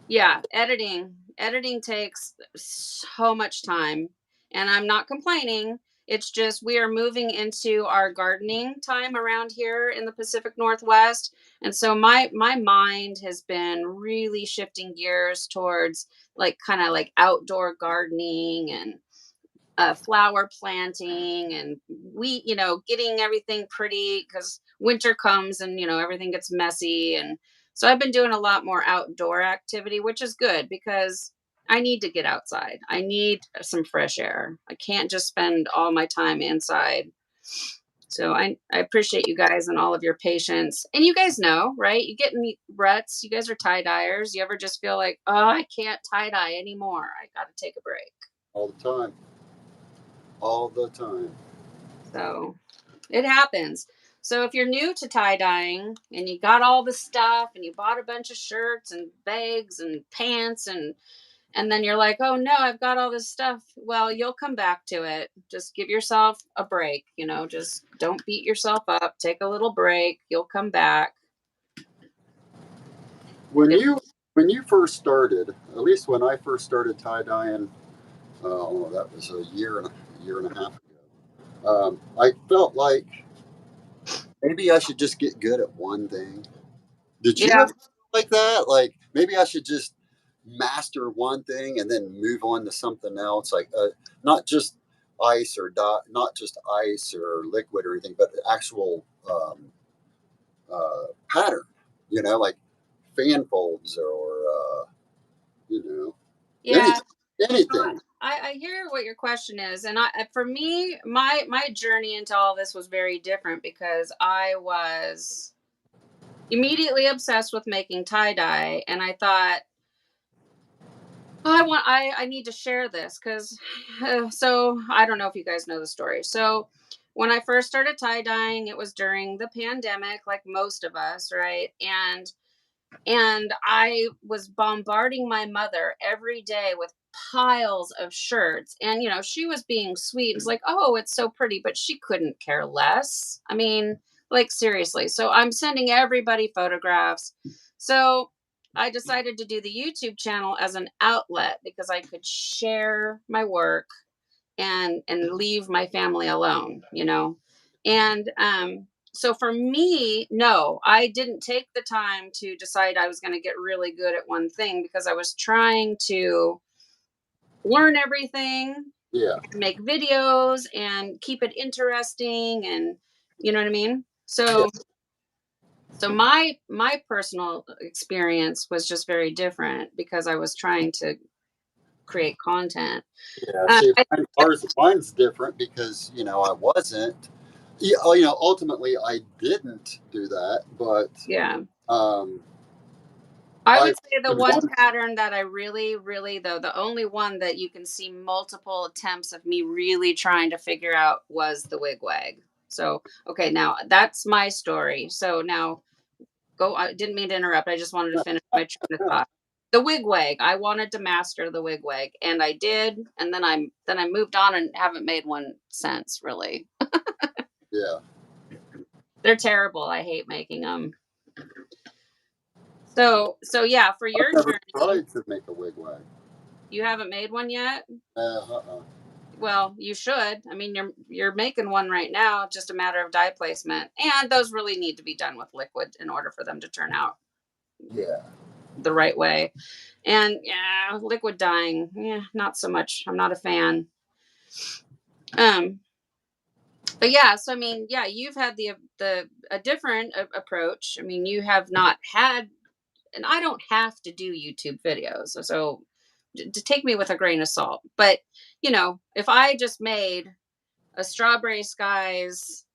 yeah, editing takes so much time, and I'm not complaining. It's just we are moving into our gardening time around here in the Pacific Northwest, and so my mind has been really shifting gears towards like kind of like outdoor gardening and flower planting and getting everything pretty because winter comes and everything gets messy. And so I've been doing a lot more outdoor activity, which is good because I need to get outside. I need some fresh air. I can't just spend all my time inside. So I appreciate you guys and all of your patience. And you guys know, right? You get in the ruts. You guys are tie-dyers. You ever just feel like, oh, I can't tie-dye anymore. I got to take a break. All the time. All the time. So it happens. So if you're new to tie-dyeing and you got all the stuff and you bought a bunch of shirts and bags and pants and then you're like, oh no, I've got all this stuff. Well, you'll come back to it. Just give yourself a break, just don't beat yourself up. Take a little break. You'll come back. When you first started, at least when I first started tie dyeing, that was a year and a half ago. I felt like maybe I should just get good at one thing. Did you Yeah. ever feel like that? Like maybe I should just master one thing and then move on to something else, like not just ice or not just ice or liquid or anything, but the actual pattern. Like fan folds or Yeah. anything. I hear what your question is, and for me, my journey into all this was very different because I was immediately obsessed with making tie-dye, and I thought, oh, I need to share this because so I don't know if you guys know the story. So when I first started tie-dyeing, it was during the pandemic, like most of us, right? And I was bombarding my mother every day with piles of shirts. And, she was being sweet. It's like, oh, it's so pretty, but she couldn't care less. I mean, like, seriously. So I'm sending everybody photographs. So I decided to do the YouTube channel as an outlet because I could share my work and leave my family alone, And so for me, no, I didn't take the time to decide I was going to get really good at one thing because I was trying to learn everything, Yeah. make videos and keep it interesting, and you know what I mean? So my personal experience was just very different because I was trying to create content. Yeah, see, mine's different because I wasn't. Yeah, ultimately, I didn't do that, but Yeah. um, I would say the one pattern that I really, though, the only one that you can see multiple attempts of me really trying to figure out was the wig wag. So, okay, now that's my story. So now go. I didn't mean to interrupt. I just wanted to finish my train of thought. The wig wag. I wanted to master the wig wag, and I did. And then I moved on and haven't made one since. Really. Yeah. They're terrible. I hate making them. So yeah, for your I've never journey, tried to make a wig wag. you haven't made one yet. Uh-uh. Well, you should. I mean, you're making one right now. Just a matter of dye placement, and those really need to be done with liquid in order for them to turn out Yeah. the right way. And yeah, liquid dyeing, not so much. I'm not a fan. But yeah, so I mean, yeah, you've had a different approach. I mean, you have not had, and I don't have to do YouTube videos, so to take me with a grain of salt. But if I just made a Strawberry Skies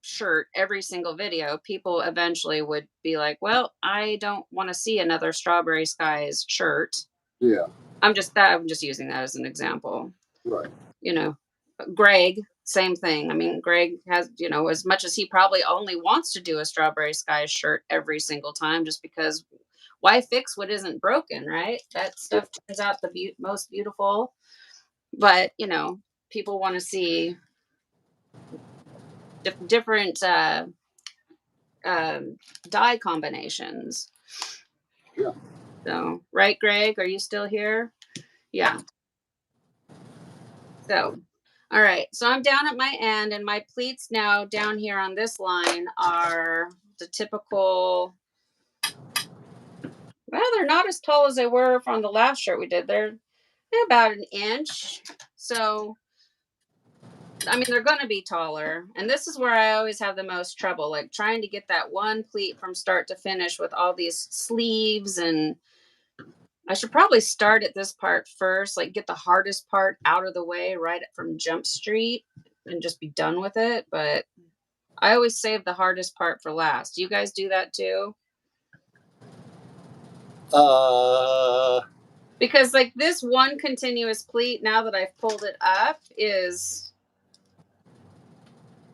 shirt every single video, people eventually would be like, well, I don't want to see another Strawberry Skies shirt. Yeah. I'm just using that as an example. Right. Greg, same thing. I mean, Greg has, as much as he probably only wants to do a Strawberry Skies shirt every single time, just because why fix what isn't broken, right? That stuff turns out the most beautiful. But, people want to see different dye combinations. Yeah. So, right, Greg, are you still here? Yeah. So, all right. So I'm down at my end, and my pleats now down here on this line are the typical. Well, they're not as tall as they were from the last shirt we did. They're about an inch. So, I mean, they're going to be taller. And this is where I always have the most trouble, like trying to get that one pleat from start to finish with all these sleeves. And I should probably start at this part first, like get the hardest part out of the way right from Jump Street and just be done with it. But I always save the hardest part for last. Do you guys do that too? Because like this one continuous pleat, now that I've pulled it up, is,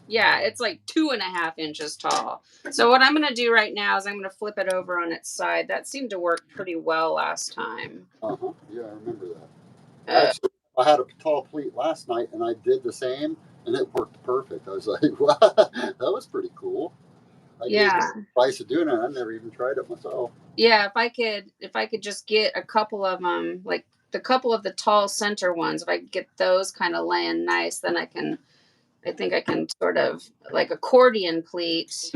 yeah, it's like 2.5 inches tall. So what I'm going to do right now is I'm going to flip it over on its side. That seemed to work pretty well last time. Uh-huh. Yeah, I remember that. Actually, I had a tall pleat last night, and I did the same, and it worked perfect. I was like, wow, that was pretty cool. I gave the advice of doing it. I never even tried it myself. Yeah, if I could just get a couple of them, like the couple of the tall center ones, if I could get those kind of laying nice, then I think I can sort of like accordion pleat.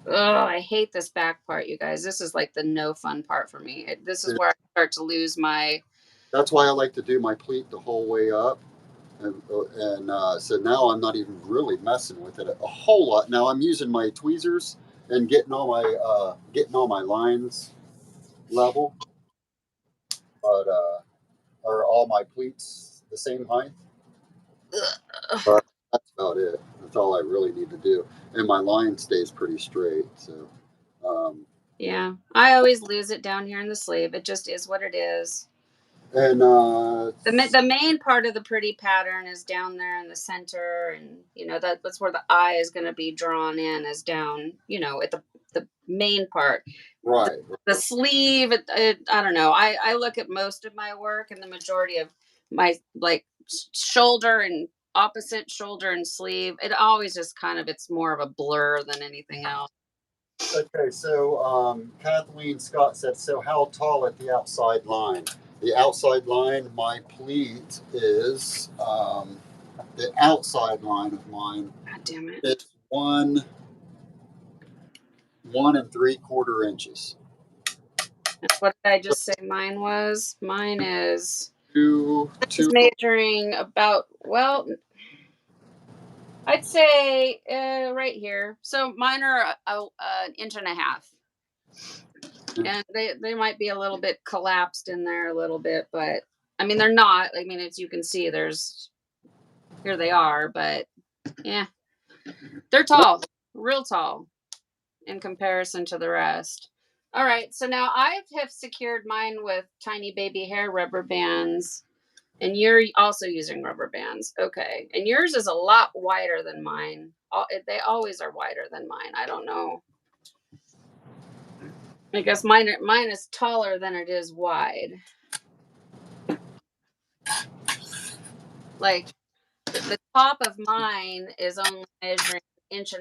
Oh, I hate this back part, you guys. This is like the no fun part for me. This is where I start to lose my. That's why I like to do my pleat the whole way up. And so now I'm not even really messing with it a whole lot. Now I'm using my tweezers and getting all my lines level. But are all my pleats the same height? But that's about it. That's all I really need to do, and my line stays pretty straight. So. Yeah, I always lose it down here in the sleeve. It just is what it is. And the main part of the pretty pattern is down there in the center, and that's where the eye is going to be drawn in, is down, at the main part. Right. The sleeve, I don't know. I look at most of my work, and the majority of my like shoulder and opposite shoulder and sleeve, it always just it's more of a blur than anything else. Okay, so Kathleen Scott said, so how tall at the outside line? The outside line, my pleat is, the outside line of mine. God damn it. It's 1 3/4 inches. What did I just say mine was? Mine is Two. Measuring about, well, I'd say right here. So mine are an inch and a half. And they might be a little bit collapsed in there a little bit, but I mean, they're not. I mean, as you can see, here they are, but yeah, they're tall, real tall in comparison to the rest. All right, so now I have secured mine with tiny baby hair rubber bands, and you're also using rubber bands. Okay, and yours is a lot wider than mine. They always are wider than mine. I don't know. I guess mine is taller than it is wide. Like the top of mine is only measuring 1.5 inches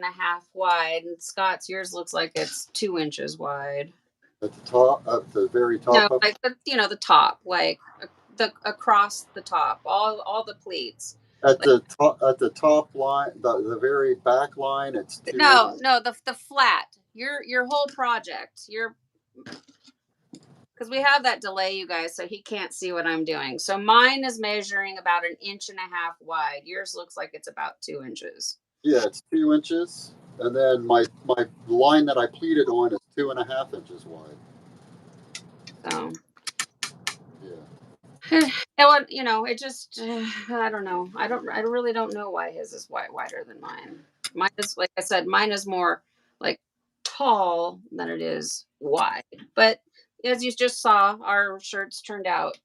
wide, and Scott's, yours looks like it's 2 inches wide. At the top, at the very top. No, of like the top, like the across the top, all the pleats. At Like, the top line, the very back line, it's 2 no, inches. no, the flat. Your whole project. Because we have that delay, you guys, so he can't see what I'm doing. So mine is measuring about 1.5 inches wide. Yours looks like it's about 2 inches. Yeah, it's 2 inches, and then my line that I pleated on is 2.5 inches wide. So. Yeah. Well, it just I don't know. I really don't know why his is wider than mine. Mine is, like I said, mine is more like tall than it is wide. But as you just saw, our shirts turned out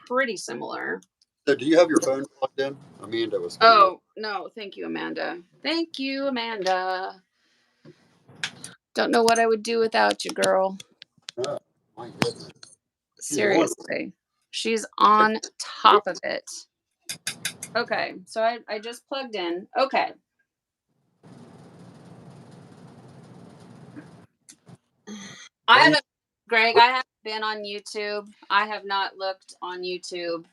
pretty similar. So, do you have your phone plugged in? Amanda was. Oh, no, thank you, Amanda. Thank you, Amanda. Don't know what I would do without you, girl. Oh, my goodness. Seriously. She's on top of it. Okay, so I just plugged in. Okay. I haven't, Greg, I haven't been on YouTube. I have not looked on YouTube.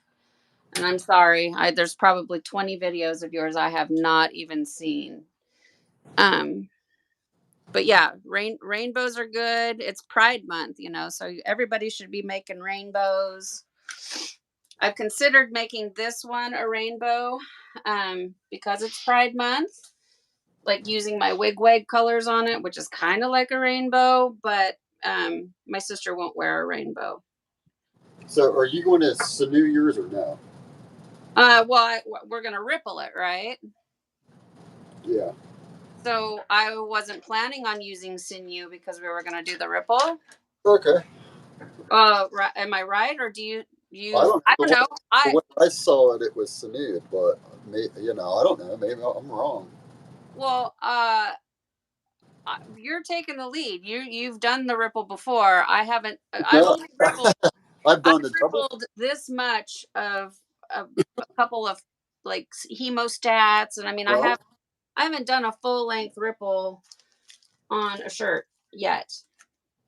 And I'm sorry. There's probably 20 videos of yours I have not even seen. But yeah, rainbows are good. It's Pride Month, so everybody should be making rainbows. I've considered making this one a rainbow because it's Pride Month, like using my wig colors on it, which is kind of like a rainbow, but my sister won't wear a rainbow. So, are you going to sinew yours or no? Well, we're gonna ripple it, right? Yeah. So I wasn't planning on using sinew because we were gonna do the ripple. Okay. Am I right, or do you? I don't know. The way I saw it, it was sinewed, but I don't know. Maybe I'm wrong. Well, you're taking the lead. You've done the ripple before. I haven't. I've only rippled. I've done the double. Rippled this much of a couple of like hemostats, and I mean, I haven't done a full length ripple on a shirt yet.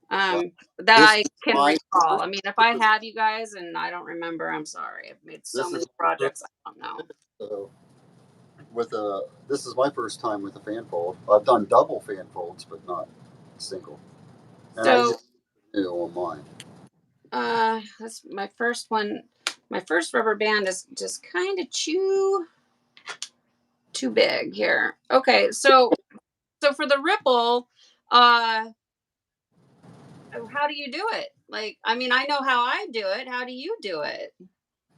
That I can recall. I mean, if I have, you guys, and I don't remember, I'm sorry. I've made so many projects, I don't know. So this is my first time with a fan fold. I've done double fan folds, but not single. And so, I just on mine. That's my first one. My first rubber band is just kind of too big here. Okay, so for the ripple, how do you do it? Like, I mean, I know how I do it. How do you do it?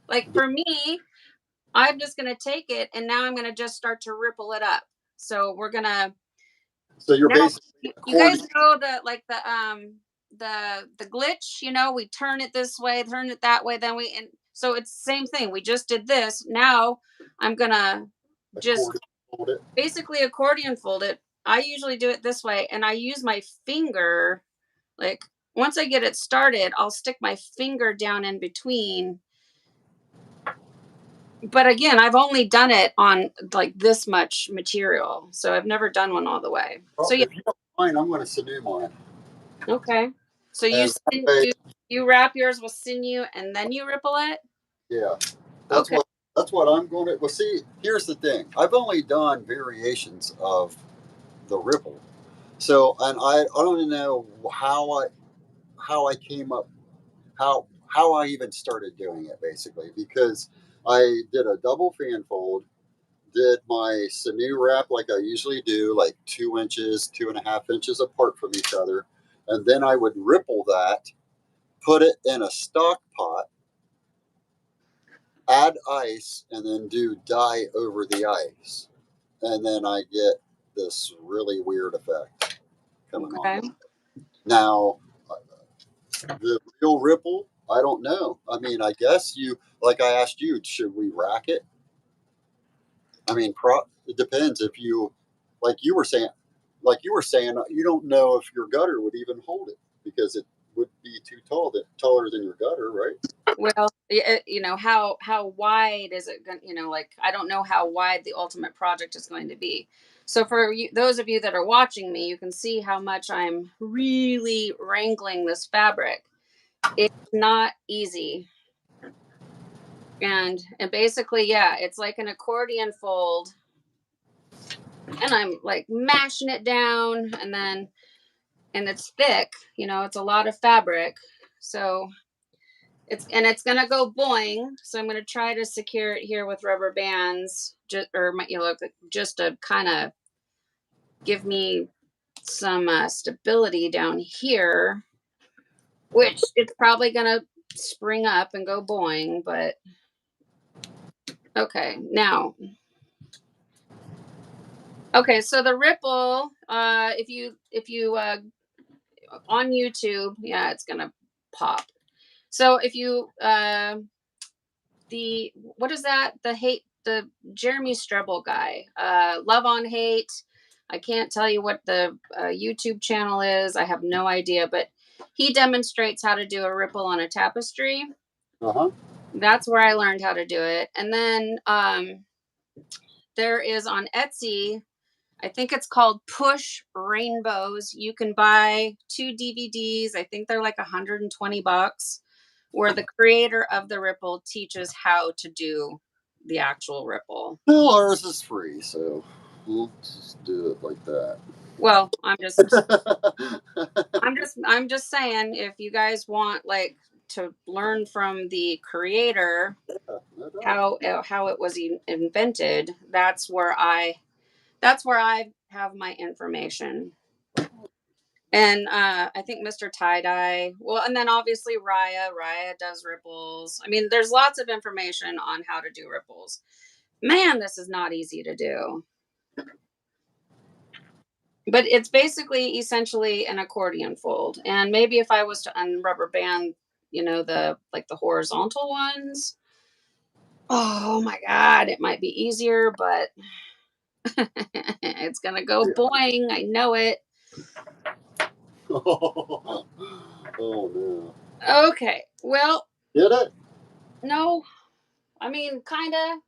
Like, for me, I'm just going to take it, and now I'm going to just start to ripple it up. So we're going to. So you're basically. You guys know the glitch, we turn it this way, turn it that way, then so it's the same thing. We just did this. Now I'm going to just basically accordion fold it. I usually do it this way, and I use my finger. Like, once I get it started, I'll stick my finger down in between. But again, I've only done it on like this much material, so I've never done one all the way. So yeah, if you don't mind, I'm going to sinew mine. Okay. So you wrap yours with sinew and then you ripple it? Yeah. That's what I'm going to. Well, see, here's the thing. I've only done variations of the ripple. So, and I don't know how I came up, how I even started doing it, basically, because I did a double fan fold, did my sinew wrap like I usually do, like 2 inches, 2.5 inches apart from each other, and then I would ripple that, put it in a stock pot, add ice, and then do dye over the ice, and then I get this really weird effect coming on. Now, the real ripple, I don't know. I mean, I guess like I asked you, should we rack it? I mean, it depends if like you were saying, you don't know if your gutter would even hold it because it would be too taller than your gutter, right? Well, you know, how wide is it going? You know, like I don't know how wide the ultimate project is going to be. So for you, those of you that are watching me, you can see how much I'm really wrangling this fabric. It's not easy. And basically, yeah, it's like an accordion fold. And I'm like mashing it down and it's thick, you know, it's a lot of fabric. So it's gonna go boing. So I'm gonna try to secure it here with rubber bands, just to kind of give me some stability down here, which it's probably gonna spring up and go boing, but okay, now. Okay, so the ripple, if you on YouTube, yeah, it's gonna pop. So if you what is that? The Jeremy Strebel guy, Love on Hate. I can't tell you what the YouTube channel is. I have no idea, but he demonstrates how to do a ripple on a tapestry. That's where I learned how to do it. And then there is on Etsy, I think it's called Push Rainbows. You can buy 2 DVDs. I think they're like $120, where the creator of the ripple teaches how to do the actual ripple. Well, ours is free, so we'll just do it like that. Well, I'm just saying, if you guys want like to learn from the creator how it was invented, that's where I have my information. And I think Mr. Tiedye. Well, and then obviously Raya does ripples. I mean, there's lots of information on how to do ripples. Man, this is not easy to do. But it's basically essentially an accordion fold. And maybe if I was to unrubber band, you know, the horizontal ones, oh my God, it might be easier, but it's gonna go boing. I know it. Oh no. Okay. Well, Did it? no. I mean, kind of.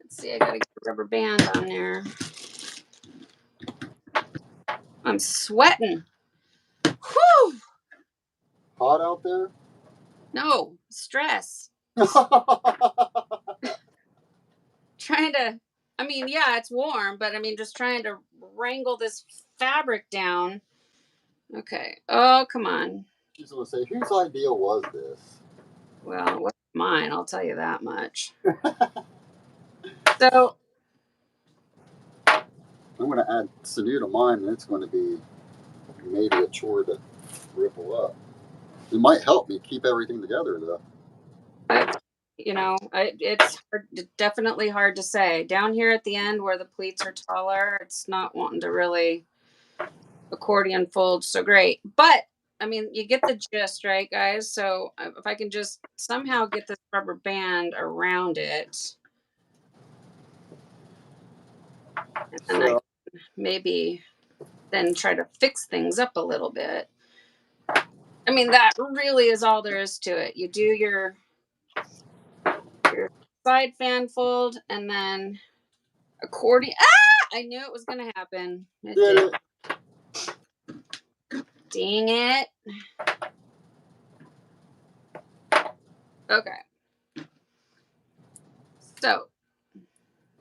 Let's see. I gotta get a rubber band on there. I'm sweating. Whew. Hot out there? No, stress. Trying to, I mean, yeah, it's warm, but I mean, just trying to wrangle this fabric down. Okay. Oh, come on. She's gonna say, whose idea was this? Well, what's mine? I'll tell you that much. So I'm going to add sinew to mine, and it's going to be maybe a chore to ripple up. It might help me keep everything together, though. It's definitely hard to say. Down here at the end where the pleats are taller, it's not wanting to really accordion fold so great. But I mean, you get the gist, right, guys? So if I can just somehow get this rubber band around it, and then I maybe then try to fix things up a little bit. I mean, that really is all there is to it. You do your side fan fold and then accordion. I knew it was going to happen. It did. Dang it. Okay. So,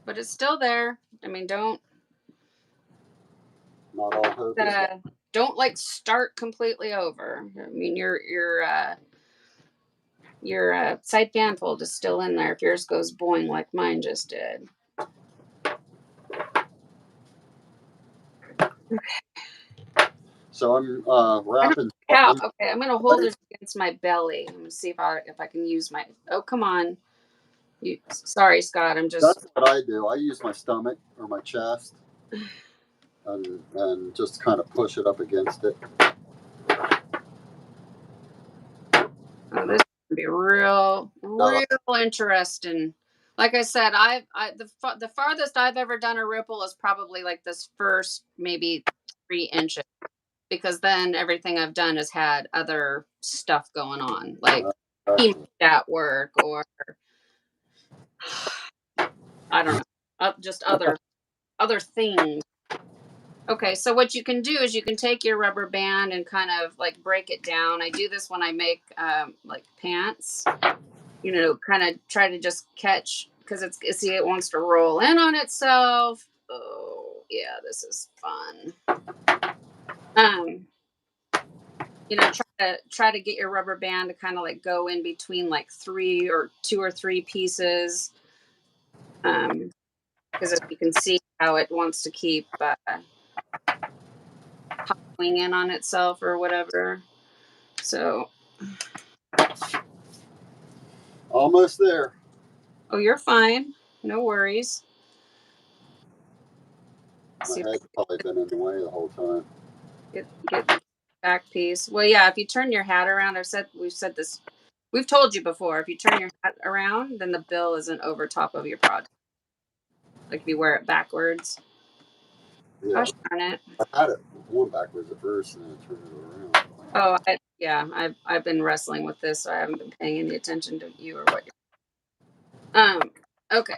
but it's still there. I mean, don't like start completely over. I mean, your side fan fold is still in there if yours goes boing like mine just did. So I'm wrapping. Okay, I'm gonna hold it against my belly. I'm gonna see if I can use my. Oh, come on. Sorry, Scott. That's what I do. I use my stomach or my chest, and just kind of push it up against it. real interesting. Like I said, the farthest I've ever done a ripple is probably like this first maybe 3 inches, because then everything I've done has had other stuff going on, like at work, or I don't know, just other things. Okay, so what you can do is you can take your rubber band and kind of like break it down. I do this when I make like pants. You know, kind of try to just catch, because see, it wants to roll in on itself. Oh yeah, this is fun. You know, try to get your rubber band to kind of like go in between like 2 or 3 pieces. Because if you can see how it wants to keep popping in on itself or whatever. So Almost there. oh, you're fine. No worries. My head's probably been in the way the whole time. Get the back piece. Well, yeah, if you turn your hat around, we've said this. We've told you before, if you turn your hat around, then the bill isn't over top of your project. Like if you wear it backwards. Yeah. Gosh darn it. I had it going backwards at first and then I turned it around. Oh, I've been wrestling with this, so I haven't been paying any attention to you or what you're. Okay.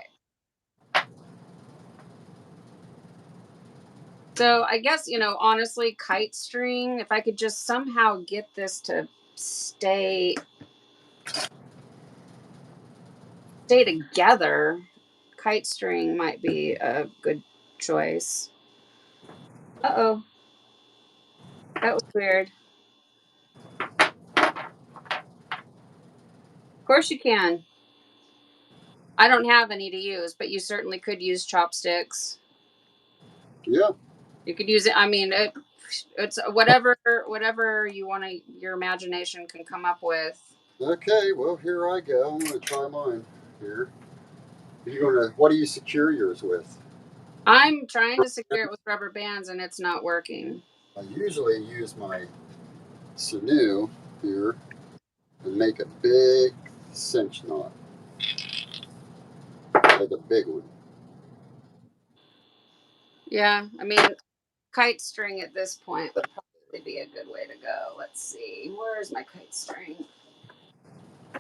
So I guess, honestly, kite string, if I could just somehow get this to stay together, kite string might be a good choice. Uh-oh. That was weird. Of course you can. I don't have any to use, but you certainly could use chopsticks. Yeah. You could use it. I mean, it's whatever you want to, your imagination can come up with. Okay, well, here I go. I'm going to try mine here. What do you secure yours with? I'm trying to secure it with rubber bands, and it's not working. I usually use my sinew here and make a big cinch knot. Like a big one. Yeah, I mean, kite string at this point would probably be a good way to go. Let's see. Where's my kite string?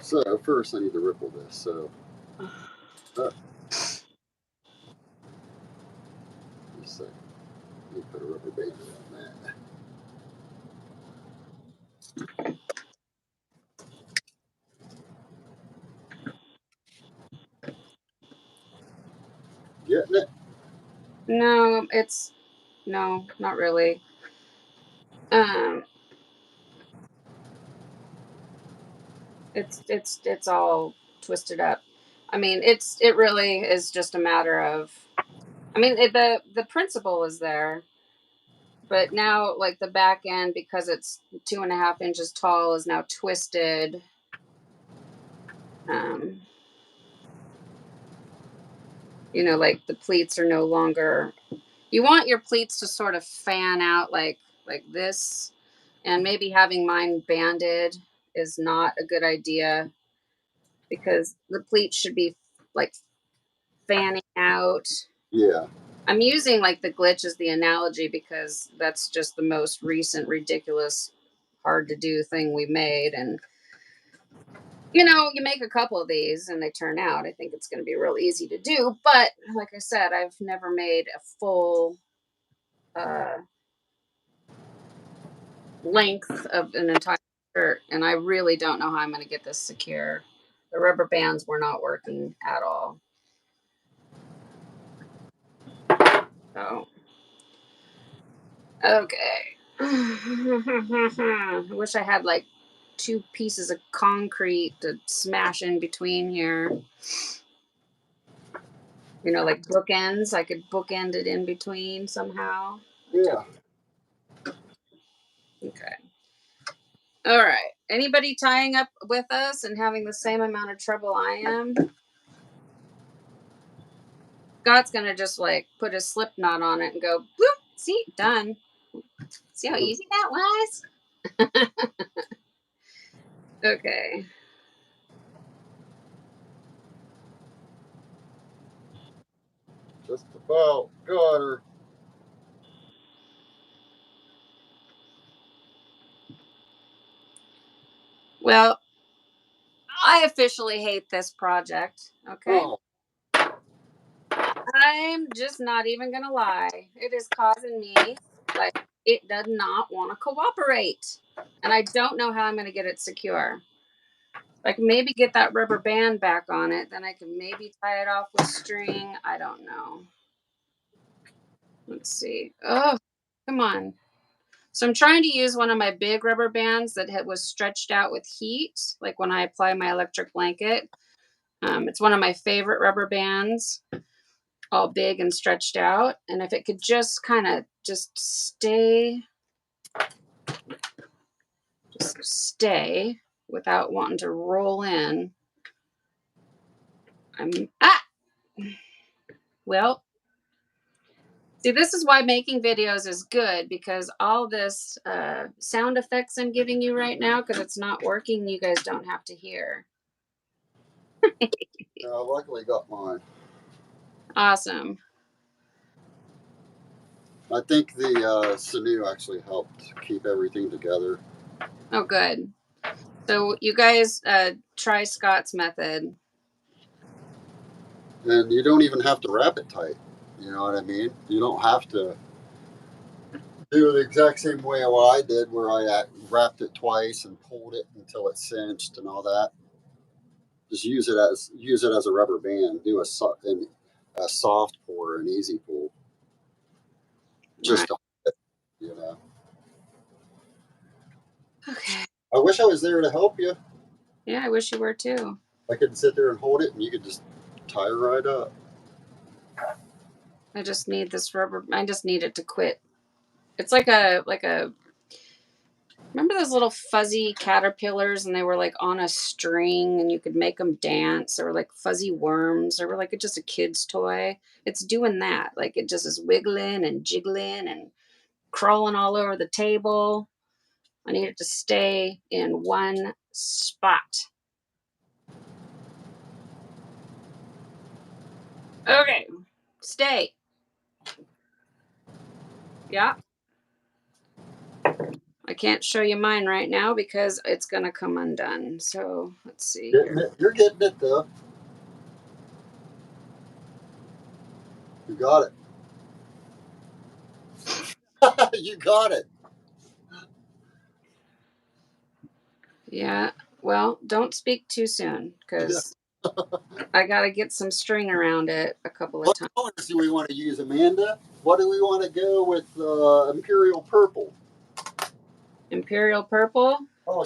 So first I need to ripple this. So just a second. Let me put a rubber band on that. Getting it? No, not really. It's all twisted up. I mean, it really is just a matter of. I mean, the principle is there, but now like the back end, because it's 2.5 inches tall, is now twisted. Like the pleats are no longer. You want your pleats to sort of fan out like this, and maybe having mine banded is not a good idea, because the pleats should be like fanning out. Yeah. I'm using like the glitch as the analogy because that's just the most recent ridiculous hard to do thing we made, and you make a couple of these and they turn out. I think it's going to be real easy to do, but like I said, I've never made a full length of an entire shirt, and I really don't know how I'm going to get this secure. The rubber bands were not working at all. So, okay. I wish I had like 2 pieces of concrete to smash in between here. Like bookends. I could bookend it in between somehow. Yeah. Okay. All right. Anybody tying up with us and having the same amount of trouble I am? Scott's gonna just like put a slip knot on it and go, bloop, see, done. See how easy that was? Okay. Just about got her. Well, I officially hate this project. Okay. Oh, I'm just not even gonna lie. It is causing me like it does not want to cooperate. And I don't know how I'm gonna get it secure. Like maybe get that rubber band back on it, then I can maybe tie it off with string. I don't know. Let's see. Oh, come on. So I'm trying to use one of my big rubber bands that was stretched out with heat, like when I apply my electric blanket. It's one of my favorite rubber bands, all big and stretched out. And if it could just kind of just stay without wanting to roll in. Well, see, this is why making videos is good, because all this sound effects I'm giving you right now, because it's not working, you guys don't have to hear. yeah, I luckily got mine. Awesome. I think the sinew actually helped keep everything together. Oh, good. So you guys try Scott's method. And you don't even have to wrap it tight. You know what I mean? You don't have to do it the exact same way what I did, where I wrapped it twice and pulled it until it cinched and all that. Just use it as a rubber band. Do a soft pour, an easy pull, just Right. to hold it, you know. Okay. I wish I was there to help you. Yeah, I wish you were too. I could sit there and hold it, and you could just tie her right up. I just need this rubber. I just need it to quit. It's like a remember those little fuzzy caterpillars, and they were like on a string and you could make them dance, or like fuzzy worms, or like just a kid's toy. It's doing that. Like it just is wiggling and jiggling and crawling all over the table. I need it to stay in one spot. Okay. Stay. Yeah. I can't show you mine right now because it's going to come undone. So let's see here. You're getting it though. You got it. You got it. Yeah. Well, don't speak too soon, Yeah. because I got to get some string around it a couple of What times. colors do we want to use, Amanda? What do we want to go with? Imperial purple. Imperial purple. Oh,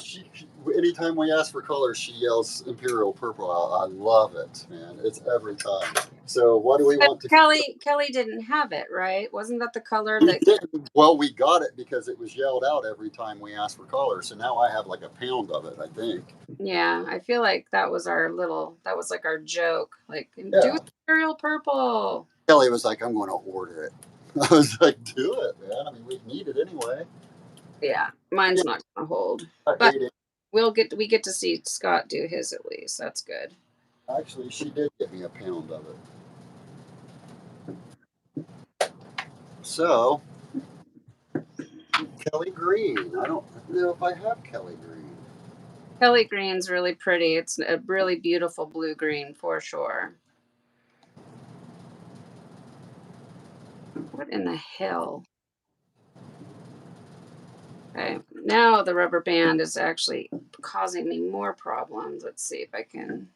anytime we ask for colors, she yells Imperial purple out. I love it, man. It's every time. So what do we But want to? Kelly didn't have it, right? Wasn't that the color We that? didn't. Well, we got it because it was yelled out every time we asked for colors. So now I have like a pound of it, I think. Yeah, I feel like that was like our joke. Like, do Yeah. Imperial purple. Kelly was like, I'm going to order it. I was like, do it, man. I mean, we need it anyway. Yeah, mine's not gonna hold, I but hate it. we get to see Scott do his at least. That's good. Actually, she did get me a pound of it. So, Kelly Green. I don't know if I have Kelly Green. Kelly green's really pretty. It's a really beautiful blue green for sure. What in the hell? Okay, now the rubber band is actually causing me more problems. Let's see if I can.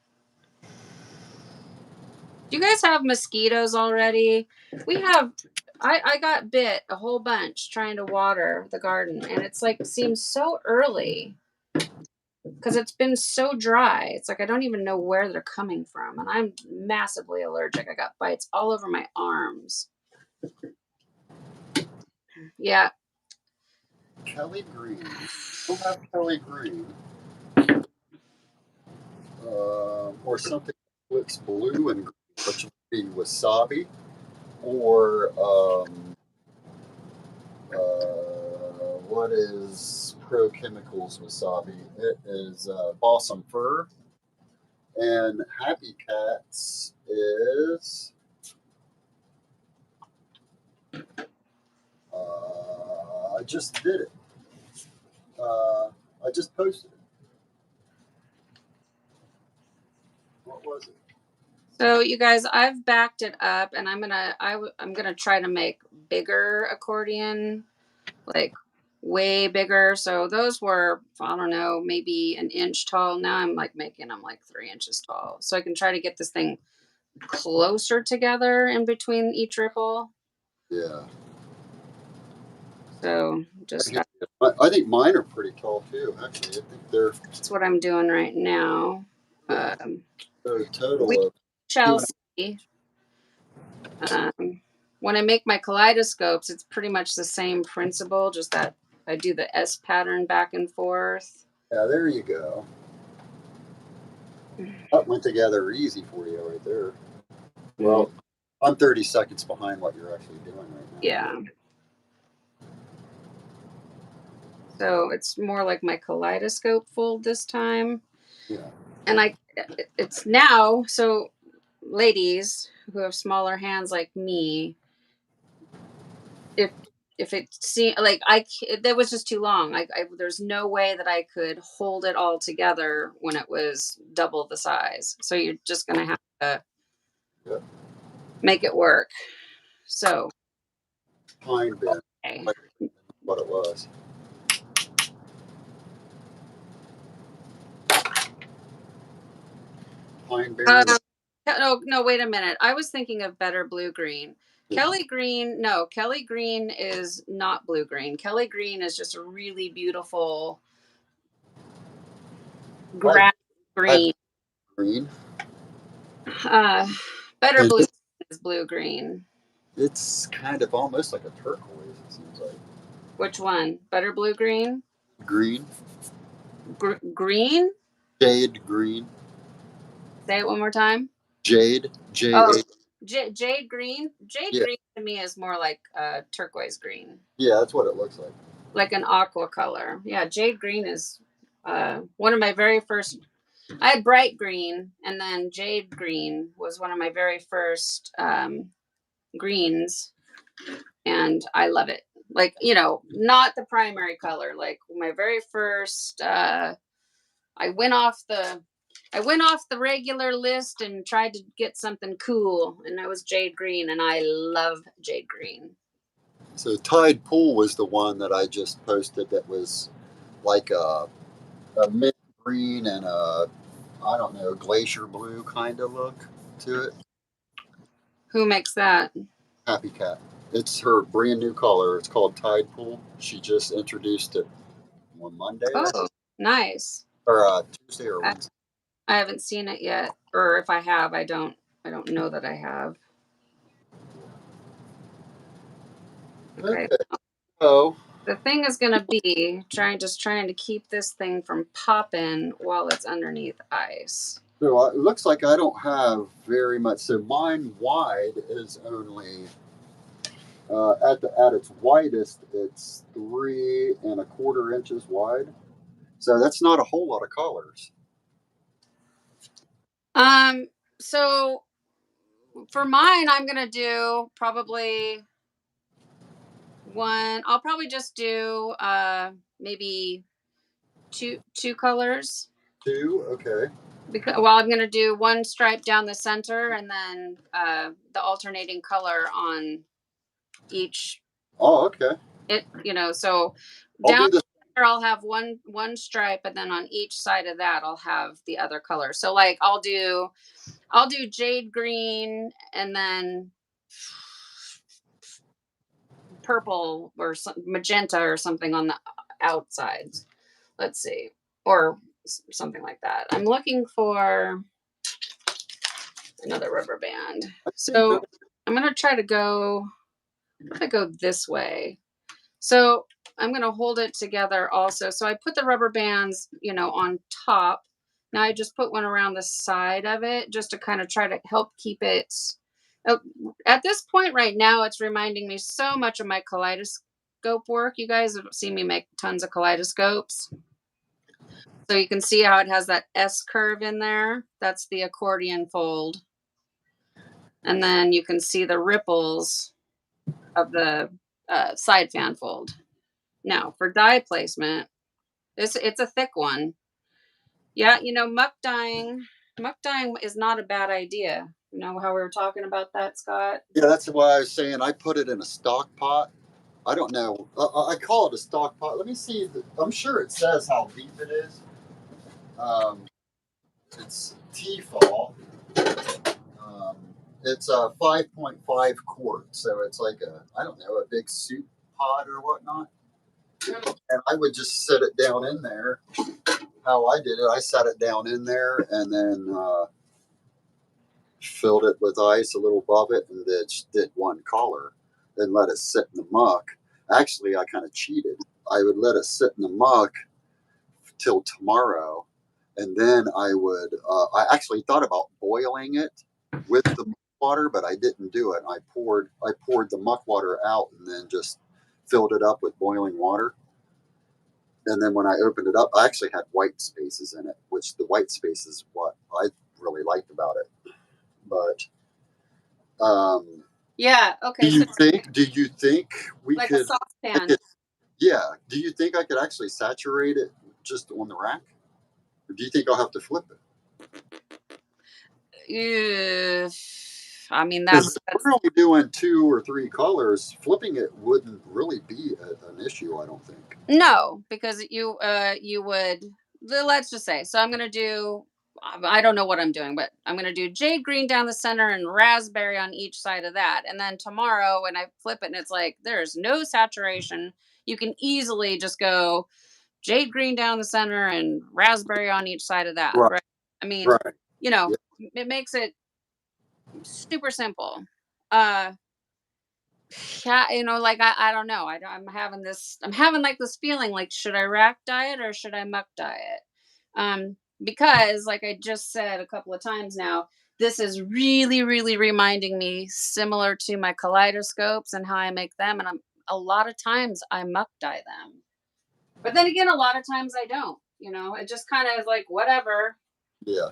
Do you guys have mosquitoes already? We have. I got bit a whole bunch trying to water the garden, and it's like seems so early because it's been so dry. It's like I don't even know where they're coming from, and I'm massively allergic. I got bites all over my arms. Yeah. Kelly Green. Don't have Kelly Green. Or something that's blue and green, which would be wasabi, or what is Pro Chemicals wasabi? It is balsam fir, and Happy Cats is I just did it. I just posted it. What was it? So you guys, I've backed it up, and I'm gonna try to make bigger accordion, like way bigger. So those were, I don't know, maybe an inch tall. Now I'm like making them like 3 inches tall, so I can try to get this thing closer together in between each ripple. Yeah. So just I think mine are pretty tall too. Actually, I think they're. that's what I'm doing right now. They're a We total of. shall see. When I make my kaleidoscopes, it's pretty much the same principle, just that I do the S pattern back and forth. Yeah, there you go. That went together easy for you right there. Well, I'm 30 seconds behind what you're actually doing right now. Yeah. So it's more like my kaleidoscope fold this time. Yeah. And it's now, so ladies who have smaller hands like me, if it seemed like that was just too long. There's no way that I could hold it all together when it was double the size. So you're just gonna have to make it work. So Pine bend. okay. Like what it was. Pine berry. No, wait a minute. I was thinking of better blue green. Yeah. Kelly green is not blue green. Kelly green is just a really beautiful grass green. Green. Better And blue is blue green. it's kind of almost like a turquoise, it seems like. Which one? Better blue green? Green. Green? Jade green. Say it one more time. Jade. Jade. Oh, jade green. Jade Yeah. green to me is more like turquoise green. Yeah, that's what it looks like. Like an aqua color. Yeah, jade green is one of my very first. I had bright green, and then jade green was one of my very first greens, and I love it. Like, not the primary color. Like my very first. I went off the regular list and tried to get something cool, and that was jade green, and I love jade green. So Tide Pool was the one that I just posted that was like a mint green and a, I don't know, glacier blue kind of look to it. Who makes that? Happy Cat. It's her brand new color. It's called Tide Pool. She just introduced it on Monday. Oh, nice. Or Tuesday or Wednesday. I haven't seen it yet, or if I have, I don't know that I have. Okay. So The thing is going to be trying to keep this thing from popping while it's underneath ice. So it looks like I don't have very much. So mine wide is only at its widest, it's 3¼ inches wide. So that's not a whole lot of colors. So for mine, I'm gonna do probably one. I'll probably just do maybe two colors. Two, okay. Because I'm gonna do one stripe down the center, and then the alternating color on each. Oh, okay. So down there I'll have one stripe, and then on each side of that I'll have the other color. So like I'll do jade green, and then purple or magenta or something on the outsides. Let's see, or something like that. I'm looking for another rubber band. So I'm gonna try to go this way. So I'm gonna hold it together also. So I put the rubber bands, on top. Now I just put one around the side of it just to kind of try to help keep it. At this point right now, it's reminding me so much of my kaleidoscope work. You guys have seen me make tons of kaleidoscopes. So you can see how it has that S curve in there. That's the accordion fold. And then you can see the ripples of the side fan fold. Now for dye placement, it's a thick one. Yeah, muck dyeing is not a bad idea. You know how we were talking about that, Scott? Yeah, that's why I was saying I put it in a stock pot. I don't know. I call it a stock pot. Let me see. I'm sure it says how deep it is. It's T-fall. Um, it's a 5.5 quart, so it's like I don't know, a big soup pot or whatnot. And I would just set it down in there. How I did it, I set it down in there and then filled it with ice a little above it, and then just did one color and let it sit in the muck. Actually, I kind of cheated. I would let it sit in the muck till tomorrow, and then I would. I actually thought about boiling it with the muck water, but I didn't do it. I poured the muck water out and then just filled it up with boiling water. And then when I opened it up, I actually had white spaces in it, which the white space is what I really liked about it. But Yeah. Okay. do you think we like could? a saucepan. Yeah. Do you think I could actually saturate it just on the rack? Or do you think I'll have to flip it? I mean, Because if we're only doing 2 or 3 colors, flipping it wouldn't really be an issue, I don't think. no, because you would, let's just say, so I'm gonna do, I don't know what I'm doing, but I'm gonna do jade green down the center and raspberry on each side of that, and then tomorrow when I flip it and it's like there's no saturation, you can easily just go jade green down the center and raspberry on each side of that, right? I mean, Right. Yeah. it makes it super simple. Yeah, like I don't know. I'm having like this feeling like, should I rack diet or should I muck diet? Because like I just said a couple of times now, this is really, really reminding me similar to my kaleidoscopes and how I make them. And a lot of times I muck dye them. But then again, a lot of times I don't. It just kind of is like whatever. Yeah.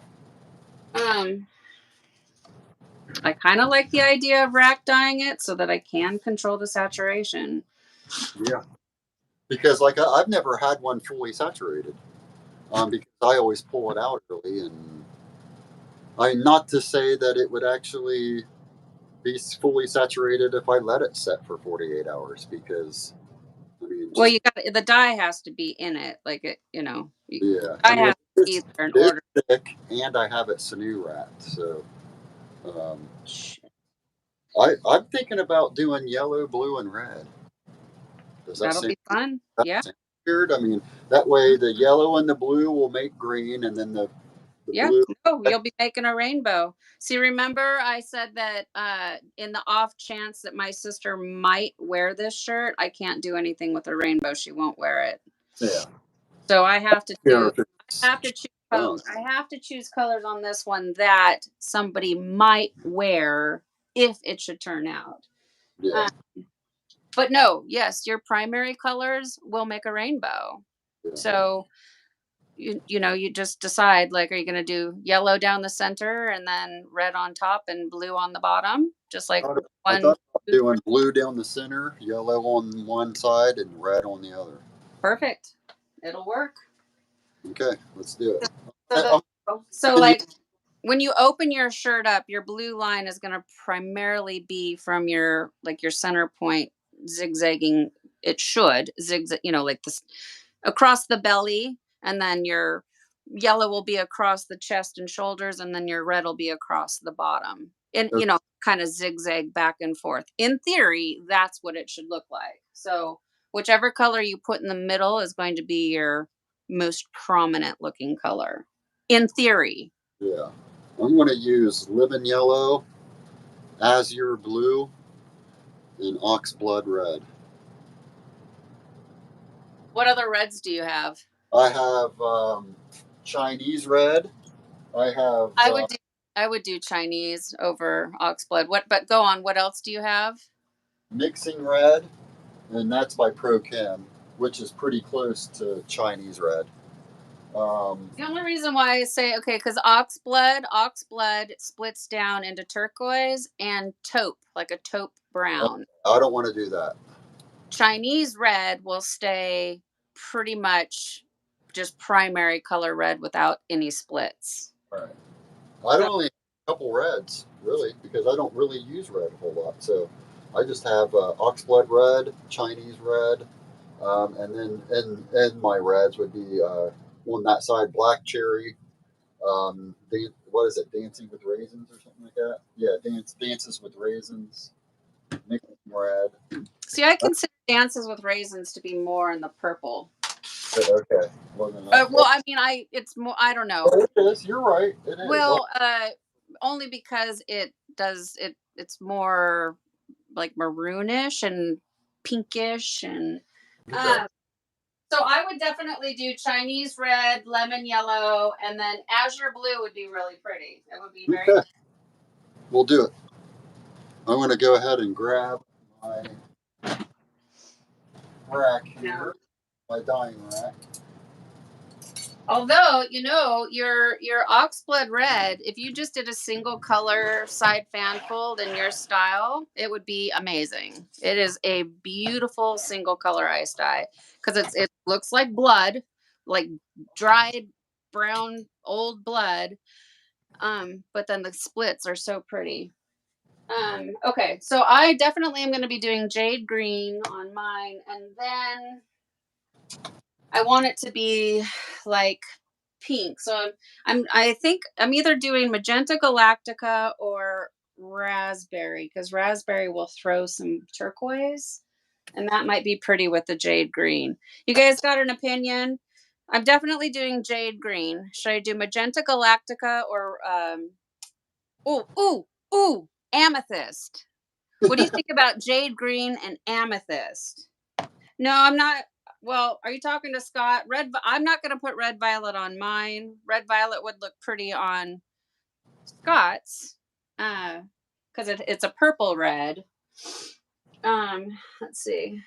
I kind of like the idea of rack dyeing it so that I can control the saturation. Yeah. Because like I've never had one fully saturated. Because I always pull it out early, and not to say that it would actually be fully saturated if I let it set for 48 hours, because I mean, Well, you got the dye has to be in it, like it. yeah, Dye I mean, has to be there in it's order. thick, and I have it sinew wrapped, so um, Shit, I'm thinking about doing yellow, blue, and red. Does that that'll seem, be fun. that Yeah, seem weird? I mean, that way the yellow and the blue will make green, and then the yeah. blue. No, you'll be making a rainbow. See, remember I said that in the off chance that my sister might wear this shirt, I can't do anything with a rainbow. She won't wear it. Yeah. So I have to Care do. if I it's have to choose. I have to choose colors on this one that somebody might wear if it should turn out. yeah. But no, yes, your primary colors will make a rainbow. Yeah. So you just decide, like, are you going to do yellow down the center and then red on top and blue on the bottom, just like I one. thought about doing blue down the center, yellow on one side, and red on the other. Perfect. It'll work. Okay, let's do it. So, so Can you- like when you open your shirt up, your blue line is going to primarily be from your center point, zigzagging. It should zigzag, like this across the belly, and then your yellow will be across the chest and shoulders, and then your red will be across the bottom, and kind of zigzag back and forth. In theory, that's what it should look like. So whichever color you put in the middle is going to be your most prominent looking color, in theory. Yeah, I'm going to use Living Yellow, Azure Blue, and Oxblood Red. What other reds do you have? I have Chinese Red. I have. I would do Chinese over oxblood. But go on. What else do you have? Mixing Red, and that's by Pro Chem, which is pretty close to Chinese Red. The only reason why I say okay, because oxblood splits down into turquoise and taupe, like a taupe brown. I don't want to do that. Chinese red will stay pretty much just primary color red without any splits. Right. I don't only have a couple reds, really, because I don't really use red a whole lot. So I just have oxblood red, Chinese red, and then and my reds would be on that side black cherry. What is it? Dancing with raisins or something like that? Yeah, dances with raisins. Mixed red. See, I consider dances with raisins to be more in the purple. Okay. Well, I mean, it's more. I don't know. It is. You're right. It is. Well, only because it's more like maroonish and pinkish and. Okay. So I would definitely do Chinese red, lemon yellow, and then azure blue would be really pretty. It would be very. Okay. We'll do it. I'm going to go ahead and grab my rack here, my dyeing rack. Although, your oxblood red, if you just did a single color side fan fold in your style, it would be amazing. It is a beautiful single color ice dye because it looks like blood, like dried brown old blood. But then the splits are so pretty. Okay, so I definitely am going to be doing jade green on mine, and then I want it to be like pink. So I think I'm either doing magenta galactica or raspberry, because raspberry will throw some turquoise, and that might be pretty with the jade green. You guys got an opinion? I'm definitely doing jade green. Should I do magenta galactica or amethyst? What do you think about jade green and amethyst? No, I'm not. Well, are you talking to Scott? I'm not going to put red violet on mine. Red violet would look pretty on Scott's, because it's a purple red. Let's see.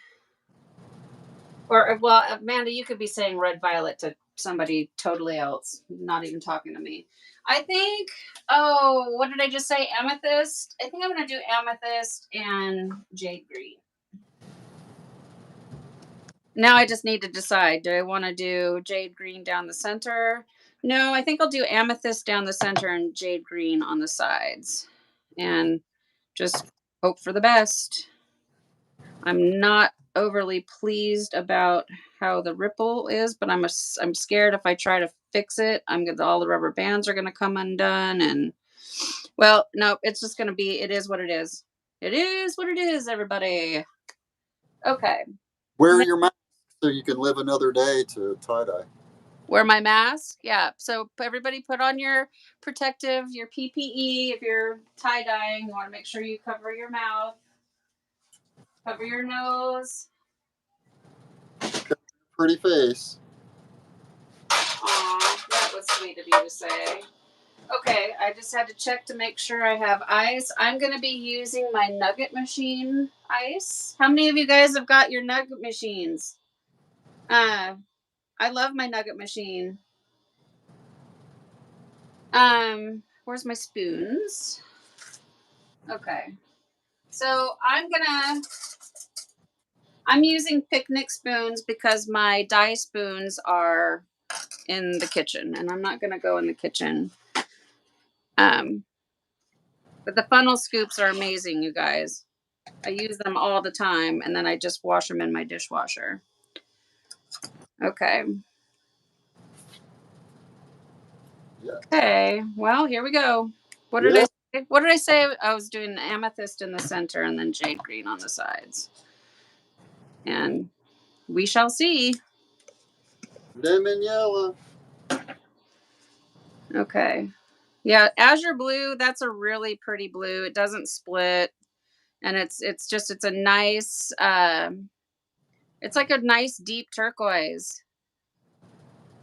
Or well, Amanda, you could be saying red violet to somebody totally else, not even talking to me. I think. Oh, what did I just say? Amethyst. I think I'm going to do amethyst and jade green. Now I just need to decide. Do I want to do jade green down the center? No, I think I'll do amethyst down the center and jade green on the sides. And just hope for the best. I'm not overly pleased about how the ripple is, but I'm scared if I try to fix it, all the rubber bands are going to come undone. And well, no, it's just going to be, it is what it is. It is what it is, everybody. Okay. Wear your mask so you can live another day to tie-dye. Wear my mask. Yeah. So everybody put on your your PPE. If you're tie-dyeing, you want to make sure you cover your mouth, cover your nose. Pretty face. Aw, that was sweet of you to say. Okay, I just had to check to make sure I have ice. I'm going to be using my nugget machine ice. How many of you guys have got your nugget machines? I love my nugget machine. Where's my spoons? Okay. So I'm using picnic spoons because my dye spoons are in the kitchen, and I'm not gonna go in the kitchen. But the funnel scoops are amazing, you guys. I use them all the time, and then I just wash them in my dishwasher. Okay. Yeah. Okay. Well, here we go. What did I say? What did I say? I was doing amethyst in the center and then jade green on the sides. And we shall see. Lemon yellow. Okay. Yeah, azure blue, that's a really pretty blue. It doesn't split. And it's a nice it's like a nice deep turquoise.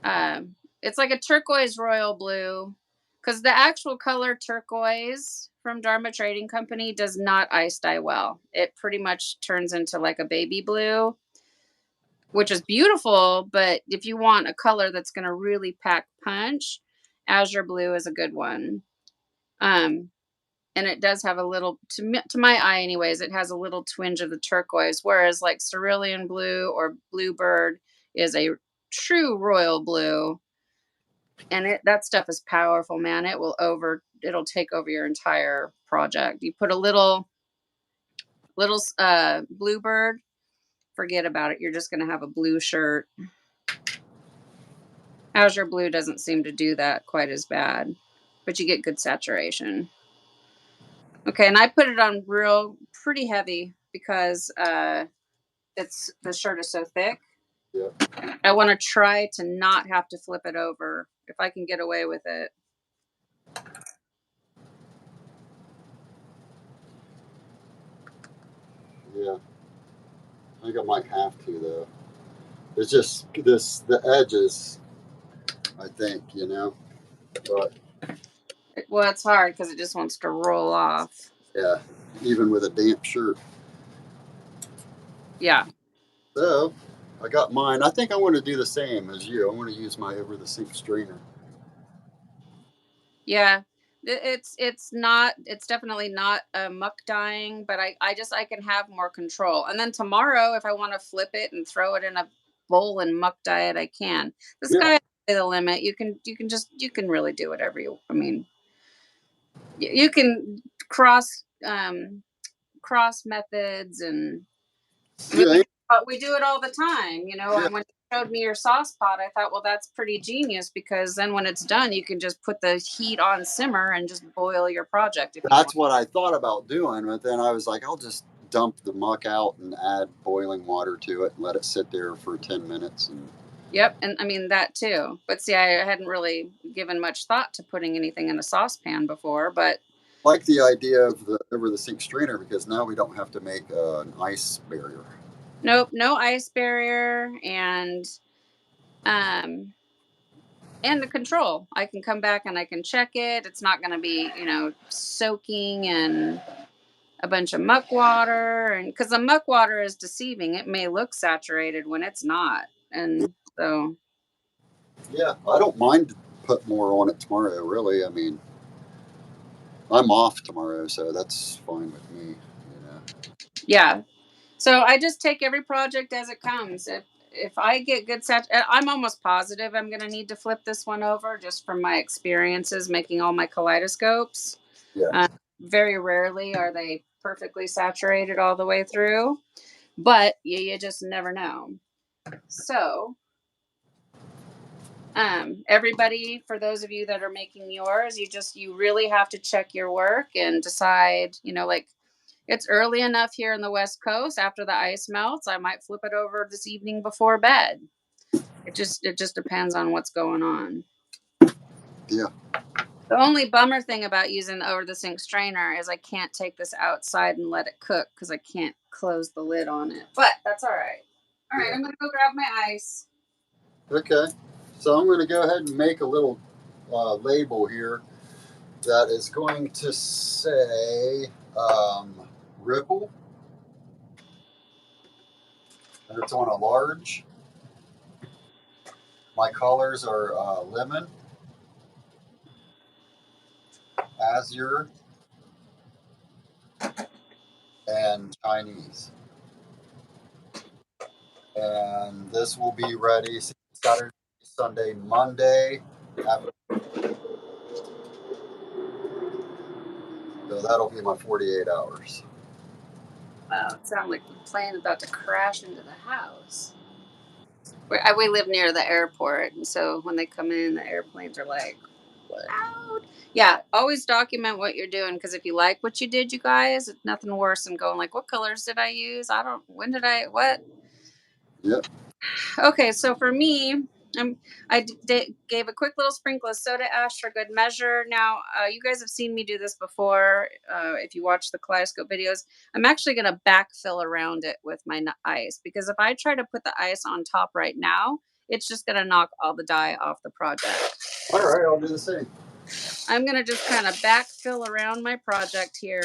It's like a turquoise royal blue, because the actual color turquoise from Dharma Trading Company does not ice dye well. It pretty much turns into like a baby blue, which is beautiful, but if you want a color that's going to really pack punch, azure blue is a good one. And it does have a little, to my eye anyways, it has a little twinge of the turquoise, whereas like cerulean blue or bluebird is a true royal blue. And that stuff is powerful, man. It'll take over your entire project. You put a little bluebird, forget about it. You're just going to have a blue shirt. Azure blue doesn't seem to do that quite as bad, but you get good saturation. Okay, and I put it on pretty heavy because the shirt is so thick. Yeah. I want to try to not have to flip it over if I can get away with it. Yeah. I think I might have to though. It's just the edges, I think, But Well, it's hard because it just wants to roll off. yeah, even with a damp shirt. Yeah. So I got mine. I think I want to do the same as you. I want to use my over the sink strainer. Yeah. It's definitely not muck dyeing, but I can have more control. And then tomorrow, if I want to flip it and throw it in a bowl and muck dye it, I can. The sky is the limit. You can really do whatever I mean, you can cross methods, and I mean, Yeah. we do it all the time, Yeah. And when you showed me your sauce pot, I thought, well, that's pretty genius, because then when it's done, you can just put the heat on simmer and just boil your project. That's what I thought about doing, but then I was like, I'll just dump the muck out and add boiling water to it and let it sit there for 10 minutes. Yep, and I mean that too. But see, I hadn't really given much thought to putting anything in a saucepan before, but Like the idea of the over the sink strainer, because now we don't have to make an ice barrier. nope, no ice barrier, and the control. I can come back and I can check it. It's not going to be, soaking in a bunch of muck water, and because the muck water is deceiving, it may look saturated when it's not, and so Yeah, I don't mind to put more on it tomorrow. Really, I mean, I'm off tomorrow, so that's fine with me. yeah. So I just take every project as it comes. If I get good I'm almost positive I'm going to need to flip this one over, just from my experiences making all my kaleidoscopes. Yeah. Very rarely are they perfectly saturated all the way through, but you just never know. So everybody, for those of you that are making yours, you really have to check your work and decide, like, it's early enough here in the West Coast. After the ice melts, I might flip it over this evening before bed. It just depends on what's going on. Yeah. The only bummer thing about using the over the sink strainer is I can't take this outside and let it cook because I can't close the lid on it. But that's all right. All right, I'm gonna go grab my ice. Okay. So I'm going to go ahead and make a little label here that is going to say Ripple, and it's on a large. My colors are lemon, azure, and Chinese. And this will be ready Saturday, Sunday, Monday. So that'll be my 48 hours. Wow, it sounds like the plane about to crash into the house. We live near the airport, and so when they come in, the airplanes are like loud. Yeah, always document what you're doing, because if you like what you did, you guys, it's nothing worse than going like, what colors did I use? What? Yep. Okay, so for me, I gave a quick little sprinkle of soda ash for good measure. Now, you guys have seen me do this before. If you watch the kaleidoscope videos, I'm actually going to backfill around it with my ice, because if I try to put the ice on top right now, it's just going to knock all the dye off the project. All right, I'll do the same. I'm going to just kind of backfill around my project here.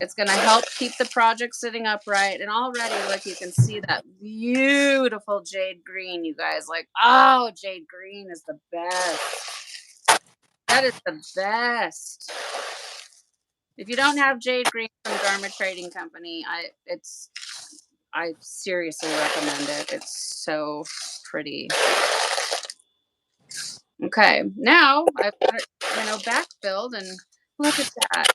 It's going to help keep the project sitting upright. And already, like, you can see that beautiful jade green, you guys. Like, oh, jade green is the best. That is the best. If you don't have jade green from Dharma Trading Company, I seriously recommend it. It's so pretty. Okay, now I've got it, backfilled, and look at that.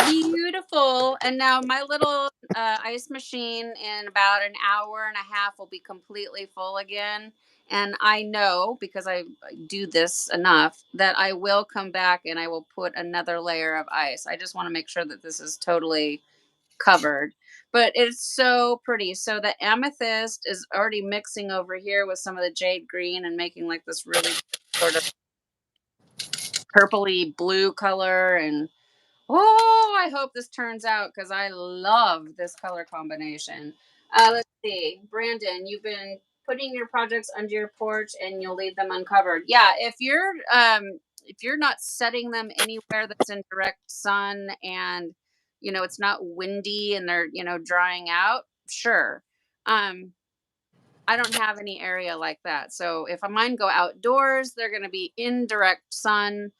Beautiful. And now my little ice machine in about an hour and a half will be completely full again. And I know, because I do this enough, that I will come back and I will put another layer of ice. I just want to make sure that this is totally covered. But it's so pretty. So the amethyst is already mixing over here with some of the jade green and making like this really sort of purpley blue color. And oh, I hope this turns out because I love this color combination. Let's see. Brandon, you've been putting your projects under your porch and you'll leave them uncovered. Yeah, if you're not setting them anywhere that's in direct sun and it's not windy and they're drying out, sure. I don't have any area like that. So if mine go outdoors, they're going to be in direct sun.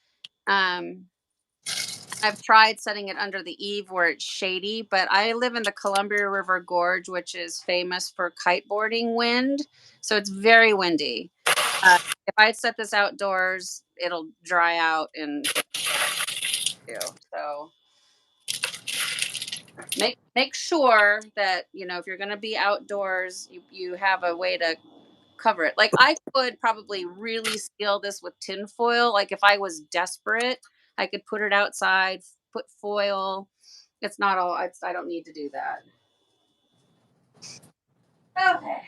I've tried setting it under the eave where it's shady, but I live in the Columbia River Gorge, which is famous for kiteboarding wind. So it's very windy. If I set this outdoors, it'll dry out and so make sure that if you're going to be outdoors, you have a way to cover it. Like I could probably really seal this with tin foil. Like if I was desperate, I could put it outside, put foil. It's not all. I don't need to do that. Okay.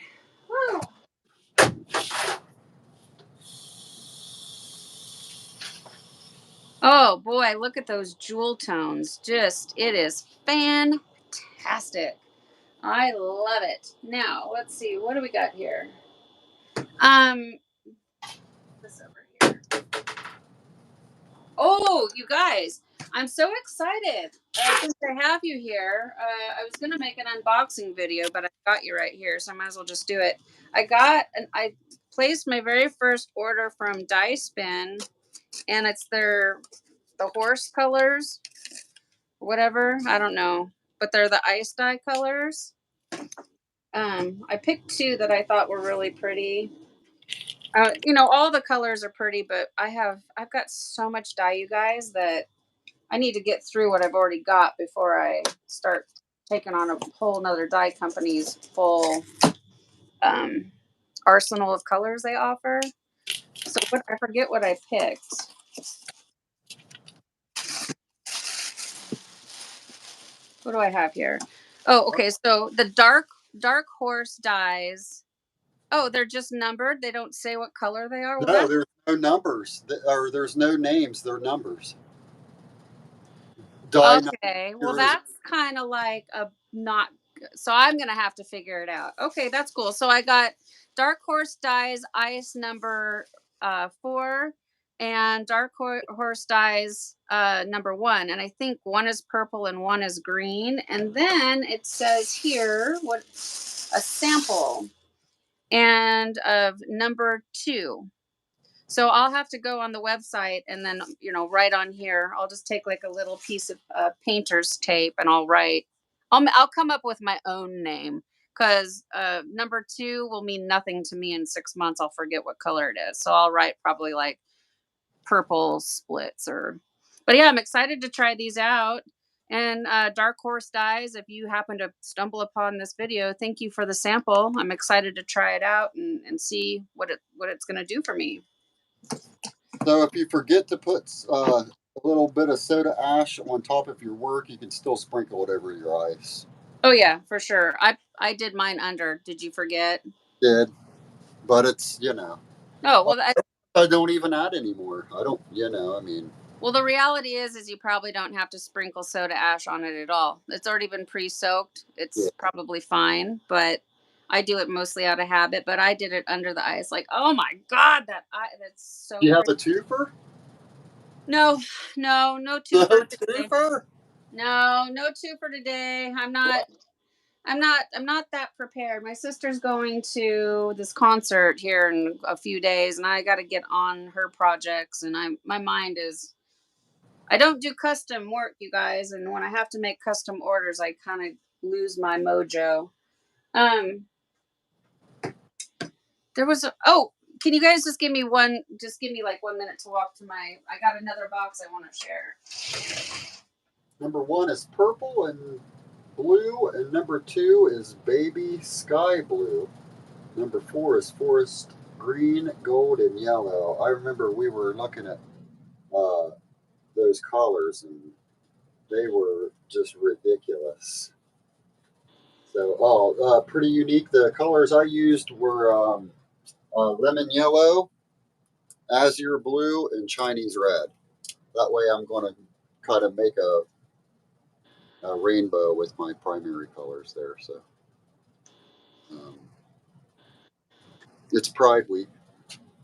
Woo. Oh boy, look at those jewel tones. It is fantastic. I love it. Now let's see. What do we got here? This over here. Oh, you guys, I'm so excited. Since I have you here, I was going to make an unboxing video, but I got you right here, so I might as well just do it. I placed my very first order from Dye Spin, and it's the horse colors, whatever, I don't know, but they're the ice dye colors. I picked two that I thought were really pretty. All the colors are pretty, but I've got so much dye, you guys, that I need to get through what I've already got before I start taking on a whole nother dye company's full arsenal of colors they offer. So I forget what I picked. What do I have here? Oh, okay. So the dark horse dyes. Oh, they're just numbered. They don't say what color they are. No, there's no numbers, or there's no names. They're numbers. Dye okay. Well, that's kind of like a not. So I'm gonna have to figure it out. Okay, that's cool. So I got dark horse dyes ice number 4 and dark horse dyes number 1, and I think one is purple and one is green. And then it says here what a sample and of number 2. So I'll have to go on the website and then, right on here, I'll just take like a little piece of painter's tape and I'll write. I'll come up with my own name because number 2 will mean nothing to me in 6 months. I'll forget what color it is. So I'll write probably like purple splits but yeah, I'm excited to try these out. And Dark Horse Dyes, if you happen to stumble upon this video, thank you for the sample. I'm excited to try it out and see what it's going to do for me. So if you forget to put a little bit of soda ash on top of your work, you can still sprinkle it over your ice. Oh yeah, for sure. I did mine under. Did you forget? Did, but it's Oh well, I don't even add anymore. I don't. I mean. Well, the reality is you probably don't have to sprinkle soda ash on it at all. It's already been pre-soaked. It's probably fine, but I do it mostly out of habit. But I did it under the ice. Like, oh my god, that's so. You have a twofer? No twofer. No twofer? No twofer today. I'm not. I'm not that prepared. My sister's going to this concert here in a few days, and I got to get on her projects. And my mind is, I don't do custom work, you guys, and when I have to make custom orders, I kind of lose my mojo. There was oh, can you guys just give me like 1 minute to walk to I got another box I want to share. Number 1 is purple and blue, and number 2 is baby sky blue. Number 4 is forest green, gold, and yellow. I remember we were looking at those colors, and they were just ridiculous. So, pretty unique. The colors I used were lemon yellow, azure blue, and Chinese red. That way I'm going to kind of make a rainbow with my primary colors there. So it's Pride Week,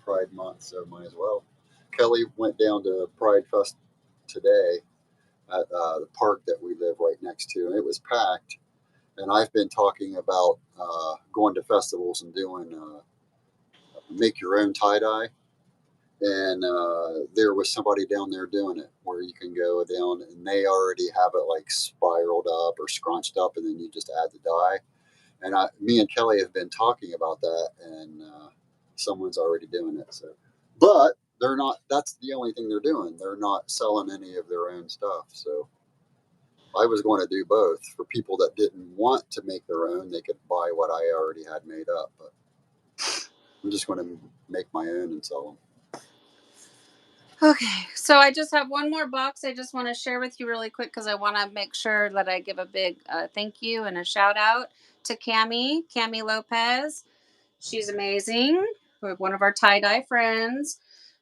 Pride Month, so might as well. Kelly went down to Pride Fest today at the park that we live right next to, and it was packed. And I've been talking about going to festivals and doing make your own tie-dye. And there was somebody down there doing it where you can go down and they already have it like spiraled up or scrunched up, and then you just add the dye. And me and Kelly have been talking about that, and someone's already doing it. So, but they're not. That's the only thing they're doing. They're not selling any of their own stuff. So I was going to do both. For people that didn't want to make their own, they could buy what I already had made up. But I'm just going to make my own and sell them. Okay, so I just have one more box I just want to share with you really quick because I want to make sure that I give a big thank you and a shout out to Cami Lopez. She's amazing. One of our tie-dye friends.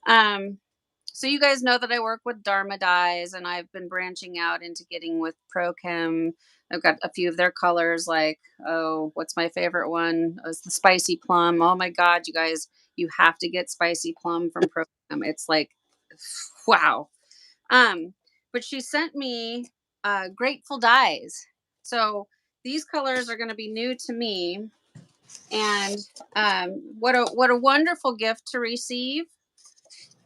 So you guys know that I work with Dharma dyes, and I've been branching out into getting with ProChem. I've got a few of their colors, like, oh, what's my favorite one? It's the spicy plum. Oh my God, you guys, you have to get spicy plum from ProChem. It's like, wow. But she sent me Grateful dyes. So these colors are going to be new to me, and what a wonderful gift to receive.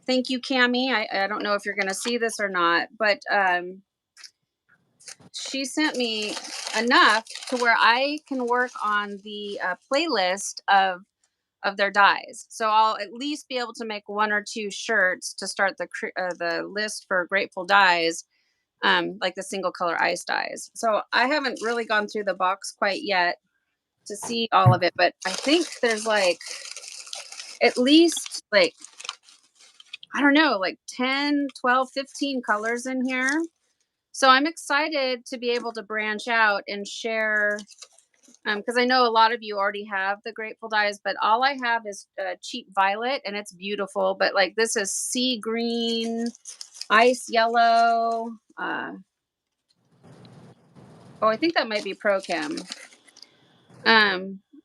Thank you, Cami. I don't know if you're going to see this or not, but she sent me enough to where I can work on the playlist of their dyes. So I'll at least be able to make 1 or 2 shirts to start the list for Grateful dyes, like the single color ice dyes. So I haven't really gone through the box quite yet to see all of it, but I think there's like at least like, I don't know, like 10, 12, 15 colors in here. So I'm excited to be able to branch out and share, because I know a lot of you already have the Grateful dyes, but all I have is cheap violet, and it's beautiful. But like this is sea green, ice yellow. Oh, I think that might be ProChem.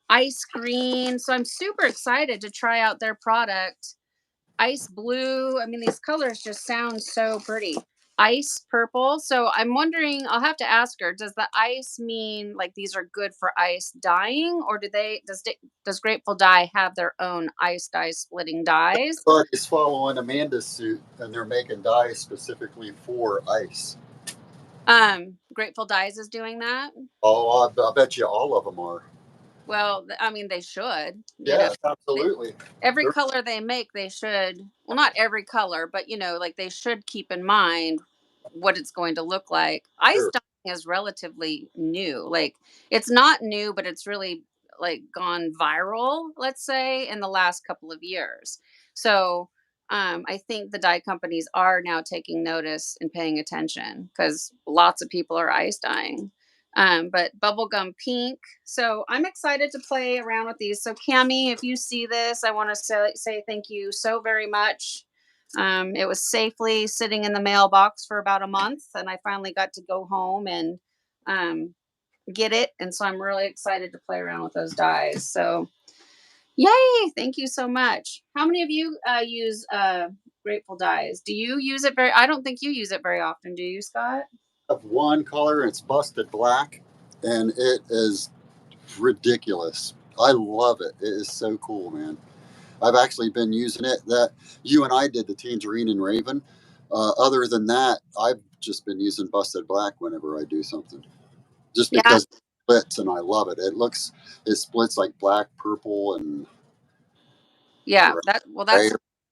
Ice green. So I'm super excited to try out their product. Ice blue. I mean, these colors just sound so pretty. Ice purple. So I'm wondering, I'll have to ask her, does the ice mean like these are good for ice dyeing, or does Grateful Dye have their own ice dye splitting dyes? Everybody's following Amanda's suit, and they're making dyes specifically for ice. Grateful Dyes is doing that. Oh, I bet you all of them are. Well, I mean, they should. Yes, absolutely. Every color they make, they should. Well, not every color, but like they should keep in mind what it's going to look like. Ice Sure. dyeing is relatively new. Like it's not new, but it's really like gone viral, let's say, in the last couple of years. So I think the dye companies are now taking notice and paying attention because lots of people are ice dyeing. But bubblegum pink. So I'm excited to play around with these. So Cami, if you see this, I want to say thank you so very much. It was safely sitting in the mailbox for about a month, and I finally got to go home and get it. And so I'm really excited to play around with those dyes. So yay! Thank you so much. How many of you use Grateful dyes? Do you use it I don't think you use it very often. Do you, Scott? I have one color, and it's busted black, and it is ridiculous. I love it. It is so cool, man. I've actually been using it. That you and I did the tangerine and raven. Other than that, I've just been using busted black whenever I do something, just Yeah. because it splits and I love it. It splits like black, purple, and Yeah, gray,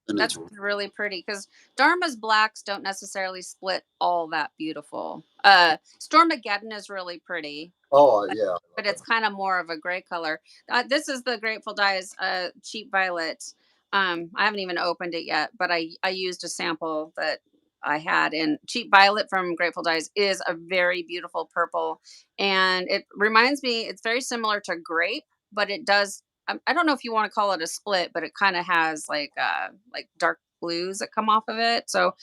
and that's it's really pretty because Dharma's blacks don't necessarily split all that beautiful. Stormageddon is really pretty, oh yeah, but it's kind of more of a gray color. This is the Grateful Dye's cheap violet. I haven't even opened it yet, but I used a sample that I had, and cheap violet from Grateful Dyes is a very beautiful purple, and it reminds me. It's very similar to grape, but it does. I don't know if you want to call it a split, but it kind of has like dark blues that come off of it. So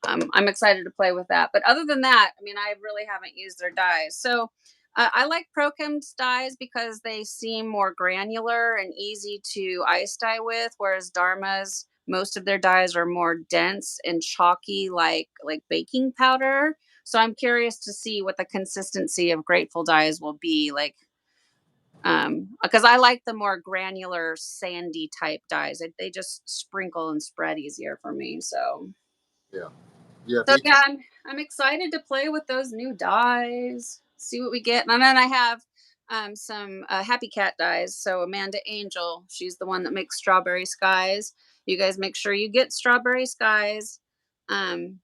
I'm excited to play with that. But other than that, I mean, I really haven't used their dyes. So I like Prochem's dyes because they seem more granular and easy to ice dye with, whereas Dharma's most of their dyes are more dense and chalky, like baking powder. So I'm curious to see what the consistency of Grateful dyes will be like. Because I like the more granular, sandy type dyes. They just sprinkle and spread easier for me. So yeah, yeah. so yeah, I'm excited to play with those new dyes. See what we get. And then I have some Happy Cat dyes. So Amanda Angel, she's the one that makes Strawberry Skies. You guys make sure you get Strawberry Skies. And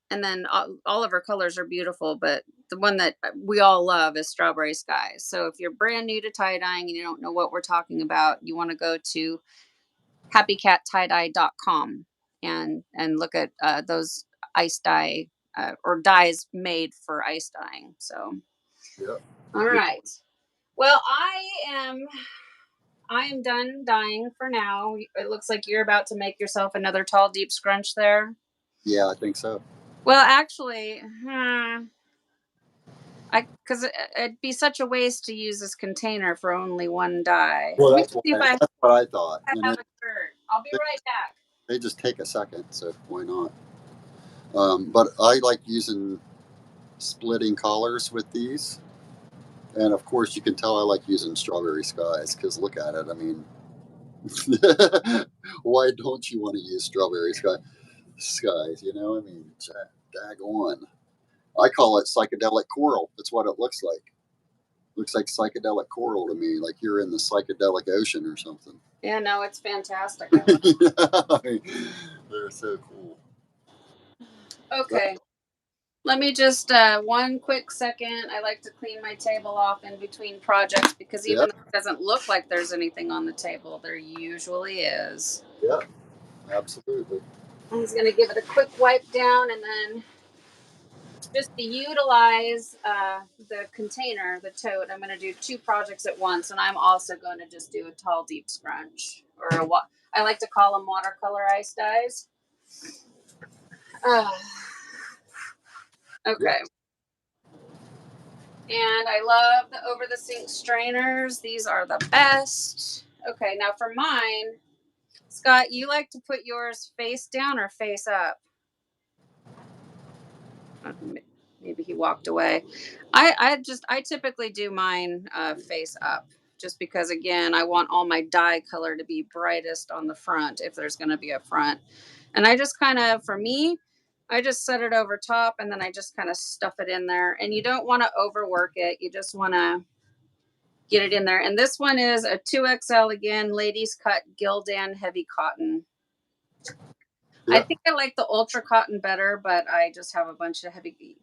then all of her colors are beautiful, but the one that we all love is Strawberry Skies. So if you're brand new to tie dyeing and you don't know what we're talking about, you want to go to happycattiedye.com and look at those ice dye or dyes made for ice dyeing. So Yeah. all right, well, I am done dyeing for now. It looks like you're about to make yourself another tall deep scrunch there. Yeah, I think so. Well, actually, because it'd be such a waste to use this container for only one dye. Well, Let me that's see if I what I thought. have a shirt. I'll be right back. They just take a second, so why not? But I like using splitting collars with these. And of course, you can tell I like using Strawberry Skies because look at it. I mean, why don't you want to use skies? You know, I mean, daggone. I call it psychedelic coral. That's what it looks like. Looks like psychedelic coral to me, like you're in the psychedelic ocean or something. Yeah, no, it's fantastic. I mean, they're so cool. Okay. Let me just one quick second. I like to clean my table off in between projects because even though it doesn't look like there's anything on the table, there usually is. Yeah, absolutely. I'm just going to give it a quick wipe down and then just to utilize the container, the tote, I'm going to do two projects at once. And I'm also going to just do a tall, deep scrunch or I like to call them watercolor ice dyes. Okay. And I love the over the sink strainers. These are the best. Okay, now for mine, Scott, you like to put yours face down or face up? Maybe he walked away. I typically do mine face up just because again, I want all my dye color to be brightest on the front if there's going to be a front. And I just kind of, for me, I just set it over top and then I just kind of stuff it in there. And you don't want to overwork it. You just want to get it in there. And this one is a 2XL again, ladies cut Gildan heavy cotton. Yeah. I think I like the ultra cotton better, but I just have a bunch of heavy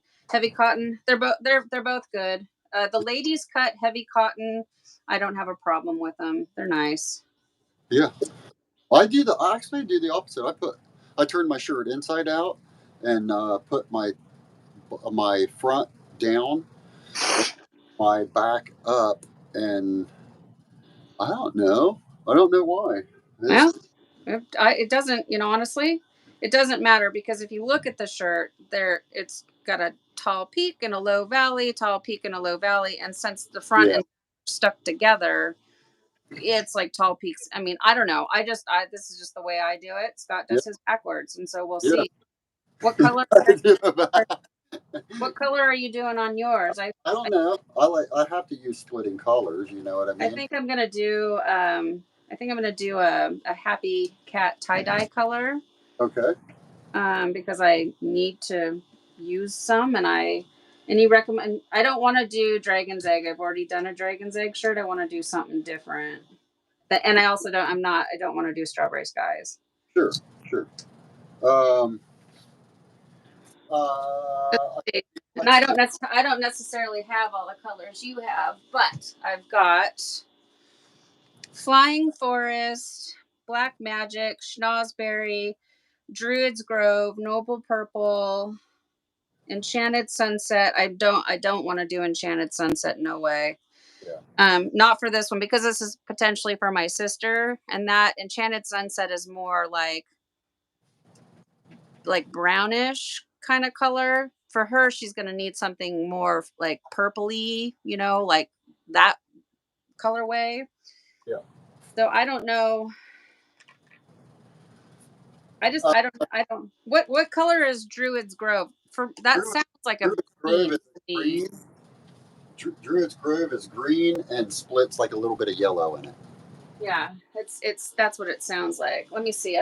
cotton. They're both good. The ladies cut heavy cotton, I don't have a problem with them. They're nice. Yeah. I actually do the opposite. I turn my shirt inside out and put my front down, my back up, and I don't know why. Well, it doesn't, honestly, it doesn't matter because if you look at the shirt, it's got a tall peak and a low valley, tall peak and a low valley, and since the front and stuck together, it's like tall peaks. I mean, I don't know. This is just the way I do it. Scott does his backwards, and so we'll see what color. What color are you doing on yours? I don't know. I have to use splitting colors. You know what I I mean? think I'm gonna do a happy cat tie-dye color. Okay. Because I need to use some, and you recommend. I don't want to do dragon's egg. I've already done a dragon's egg shirt. I want to do something different. And I also don't. I don't want to do strawberry skies. Sure. Sure. Um. And I don't necessarily have all the colors you have, but I've got Flying Forest, Black Magic, Schnozberry, Druid's Grove, Noble Purple, Enchanted Sunset. I don't want to do Enchanted Sunset. No way. Yeah. Not for this one, because this is potentially for my sister, and that Enchanted Sunset is more like brownish kind of color. For her, she's gonna need something more like purpley, like that colorway. Yeah. So I don't know. I don't. What color is Druid's Grove? For that sounds like a Druid's Grove green is to me. green. Druid's Grove is green and splits like a little bit of yellow in it. Yeah, that's what it sounds like. Let me see.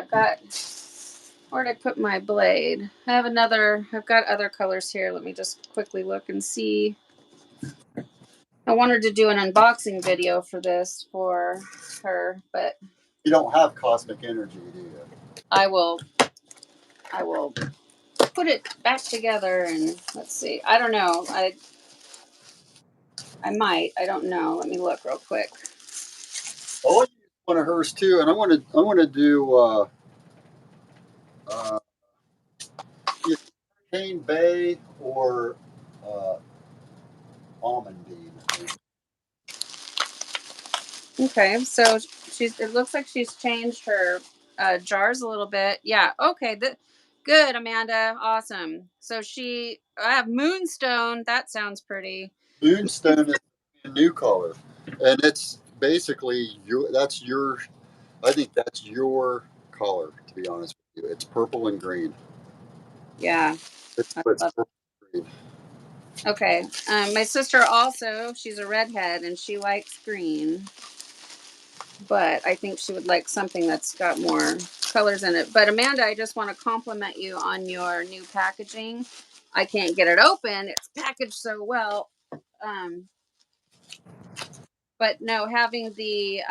Where'd I put my blade? I've got other colors here. Let me just quickly look and see. I wanted to do an unboxing video for this for her, but You don't have cosmic energy, do you? I will put it back together, and let's see. I don't know. I might. I don't know. Let me look real quick. I'll use one of hers too, and I want to do either Hurricane Bay or uh, Almond Bean. I think. Okay, so it looks like she's changed her jars a little bit. Yeah. Okay. Good, Amanda. Awesome. So I have Moonstone. That sounds pretty. Moonstone is a new color, and it's basically that's your. I think that's your color. To be honest with you, it's purple and green. Yeah. It's I love purple and green. Okay. My sister also, she's a redhead and she likes green, but I think she would like something that's got more colors in it. But Amanda, I just want to compliment you on your new packaging. I can't get it open. It's packaged so well. Um, but no, having the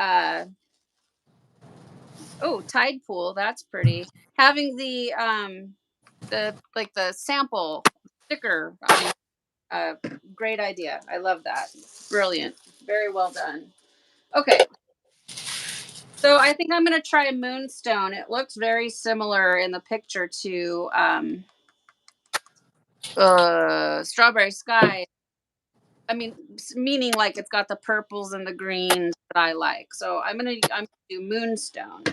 tide pool, that's pretty. Having the sample sticker. Great idea. I love that. Brilliant. Very well done. Okay. So I think I'm going to try Moonstone. It looks very similar in the picture to Strawberry Sky. I mean, meaning like it's got the purples and the greens that I like. So I'm gonna do Moonstone.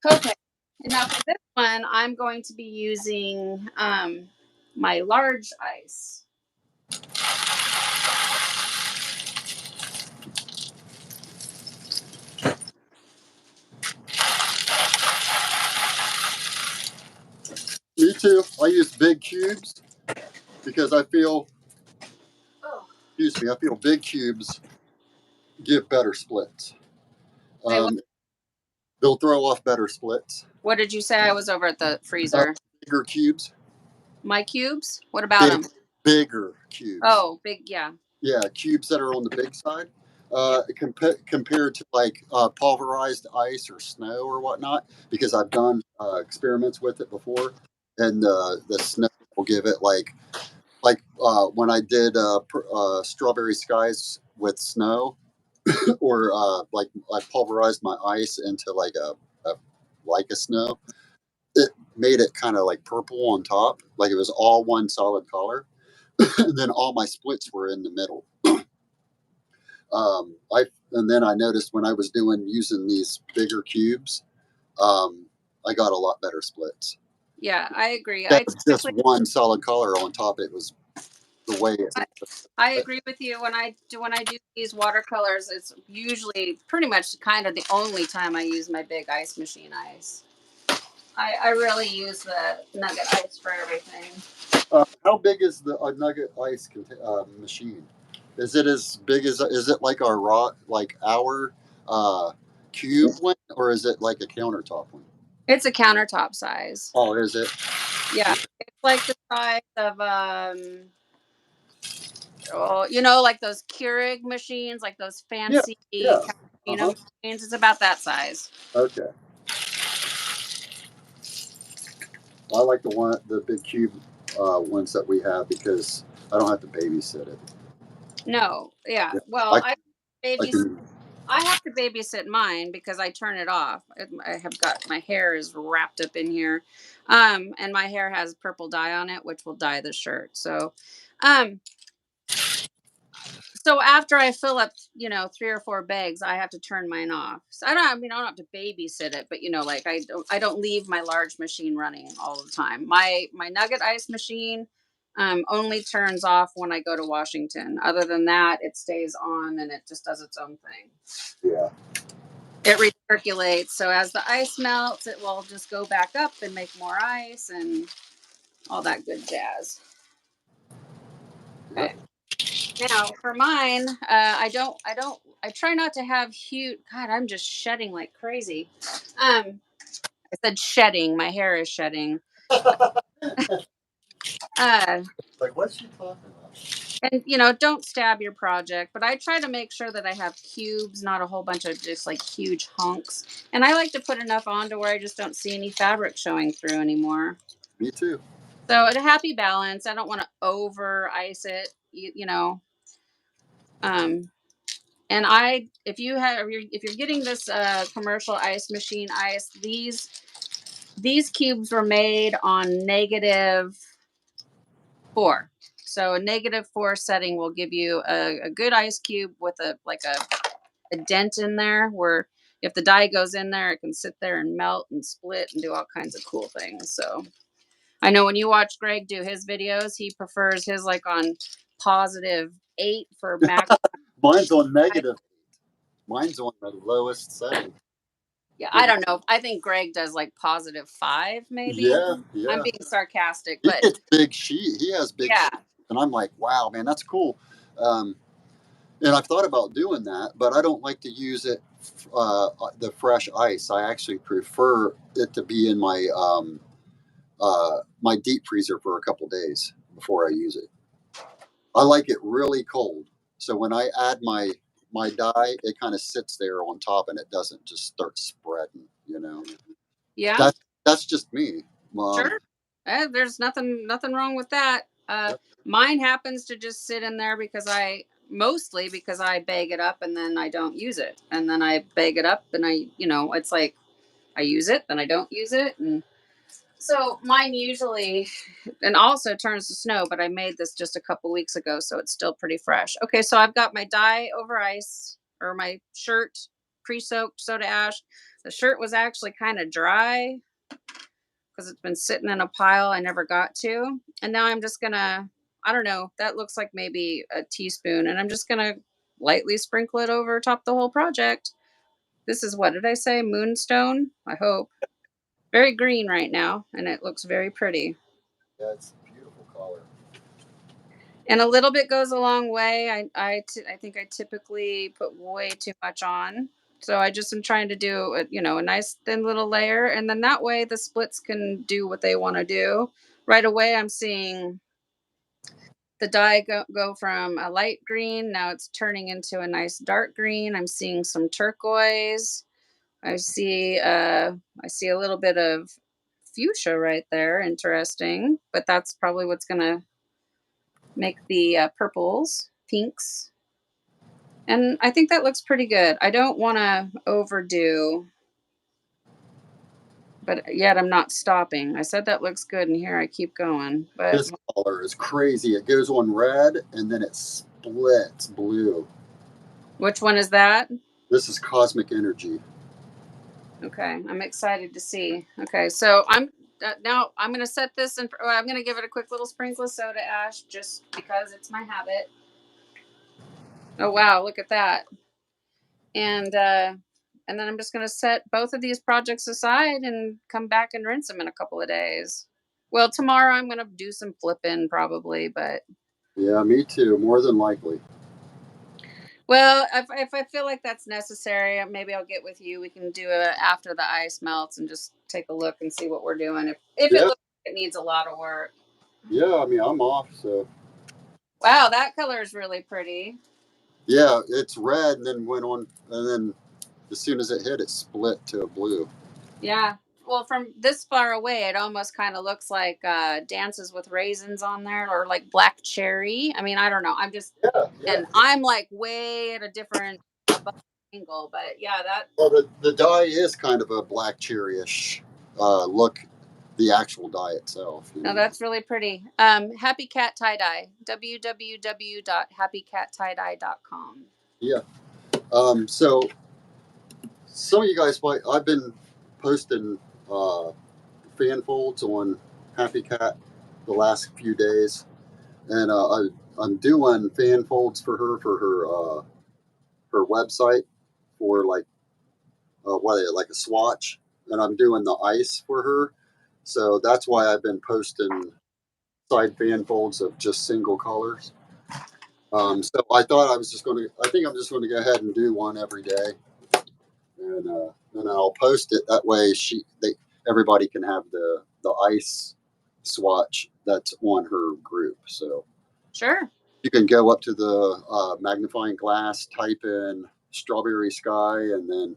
Okay. And now for this one, I'm going to be using my large ice. Me too. I use big cubes because I feel. Excuse me. I feel big cubes give better splits. They'll throw off better splits. What did you say? I was over at the freezer. Bigger cubes. My cubes? What about them? Bigger cubes. Oh, big, yeah. Yeah, cubes that are on the big side. Compared to like pulverized ice or snow or whatnot, because I've done experiments with it before, and the snow will give it like when I did strawberry skies with snow, or like I pulverized my ice into like a snow. It made it kind of like purple on top, like it was all one solid color. And then all my splits were in the middle. And then I noticed when I was using these bigger cubes, I got a lot better splits. Yeah, I agree. That was just one solid color on top. It was the way it. I agree with you. When I do these watercolors, it's usually pretty much kind of the only time I use my big ice machine ice. I really use the nugget ice for everything. How big is the nugget ice machine? Is it as big as? Is it like our cube one, or is it like a countertop one? It's a countertop size. Oh, is it? Yeah, it's like the size of like those Keurig machines, like those Yeah, fancy yeah. cappuccino machines. It's about that size. Okay. I like the big cube ones that we have because I don't have to babysit it. No, yeah. Yeah. Well, I can. I have to babysit mine because I turn it off. I have got my hair is wrapped up in here, and my hair has purple dye on it, which will dye the shirt. Um, so after I fill up, 3 or 4 bags, I have to turn mine off. So I don't have to babysit it, but like I don't leave my large machine running all the time. My nugget ice machine only turns off when I go to Washington. Other than that, it stays on and it just does its own thing. Yeah. It recirculates. So as the ice melts, it will just go back up and make more ice and all that good jazz. Okay. Now for mine, I try not to have huge. God, I'm just shedding like crazy. I said shedding. My hair is shedding. Like, what's she talking about? And don't stab your project. But I try to make sure that I have cubes, not a whole bunch of just like huge hunks. And I like to put enough on to where I just don't see any fabric showing through anymore. Me too. So at a happy balance. I don't want to over ice it. And if you're getting this commercial ice machine ice, these cubes were made on -4. So a -4 setting will give you a good ice cube with a dent in there where if the dye goes in there, it can sit there and melt and split and do all kinds of cool things. So I know when you watch Greg do his videos, he prefers his like on +8 for max. Mine's on -8. Mine's on the lowest setting. Yeah, I don't know. I think Greg does like +5, maybe. Yeah, I'm yeah. being sarcastic, He but gets big sheet. He has big yeah. sheet, and I'm like, wow, man, that's cool. And I've thought about doing that, but I don't like to use it the fresh ice. I actually prefer it to be in my deep freezer for a couple days before I use it. I like it really cold, so when I add my dye, it kind of sits there on top and it doesn't just start spreading. Yeah, That's just me. sure. There's nothing wrong with that. Mine happens to just sit in there mostly because I bag it up and then I don't use it. And then I bag it up and it's like I use it, then I don't use it. And so mine usually, and also turns to snow, but I made this just a couple weeks ago, so it's still pretty fresh. Okay, so I've got my dye over ice or my shirt pre-soaked soda ash. The shirt was actually kind of dry because it's been sitting in a pile I never got to. And now I'm just gonna, I don't know, that looks like maybe a teaspoon, and I'm just gonna lightly sprinkle it over top the whole project. This is what did I say? Moonstone, I hope. Very green right now, and it looks very pretty. Yeah, it's a beautiful color. And a little bit goes a long way. I think I typically put way too much on. So I just am trying to do a nice thin little layer, and then that way the splits can do what they want to do. Right away, I'm seeing the dye go from a light green. Now it's turning into a nice dark green. I'm seeing some turquoise. I see a little bit of fuchsia right there. Interesting, but that's probably what's gonna make the purples, pinks. And I think that looks pretty good. I don't want to overdo, but yet I'm not stopping. I said that looks good, and here I keep going. But This color is crazy. It goes on red and then it splits blue. which one is that? This is cosmic energy. Okay, I'm excited to see. Okay, so now I'm going to set this and I'm going to give it a quick little sprinkle of soda ash just because it's my habit. Oh wow, look at that. And and then I'm just going to set both of these projects aside and come back and rinse them in a couple of days. Well, tomorrow I'm going to do some flipping probably, but Yeah, me too. More than likely. well, if I feel like that's necessary, maybe I'll get with you. We can do it after the ice melts and just take a look and see what we're doing. If it Yeah. looks like it needs a lot of work. Yeah, I mean, I'm off, so. Wow, that color is really pretty. Yeah, it's red and then went on, and then as soon as it hit, it split to a blue. Yeah. Well, from this far away, it almost kind of looks like Dances with Raisins on there, or like Black Cherry. I mean, I don't know. I'm just, Yeah, yeah. and I'm like way at a different angle, but yeah, that. Well, the dye is kind of a black cherry-ish look, the actual dye itself. No, that's really pretty. Happy Cat Tie-Dye, www.happycattieDye.com. Yeah. So some of you guys might, I've been posting fan folds on Happy Cat the last few days, and I'm doing fan folds for her website for like like a swatch, and I'm doing the ice for her. So that's why I've been posting side fan folds of just single colors. So I thought I was just going to. I think I'm just going to go ahead and do one every day, and then I'll post it. That way, everybody can have the ice swatch that's on her group. So Sure. you can go up to the magnifying glass, type in strawberry sky, and then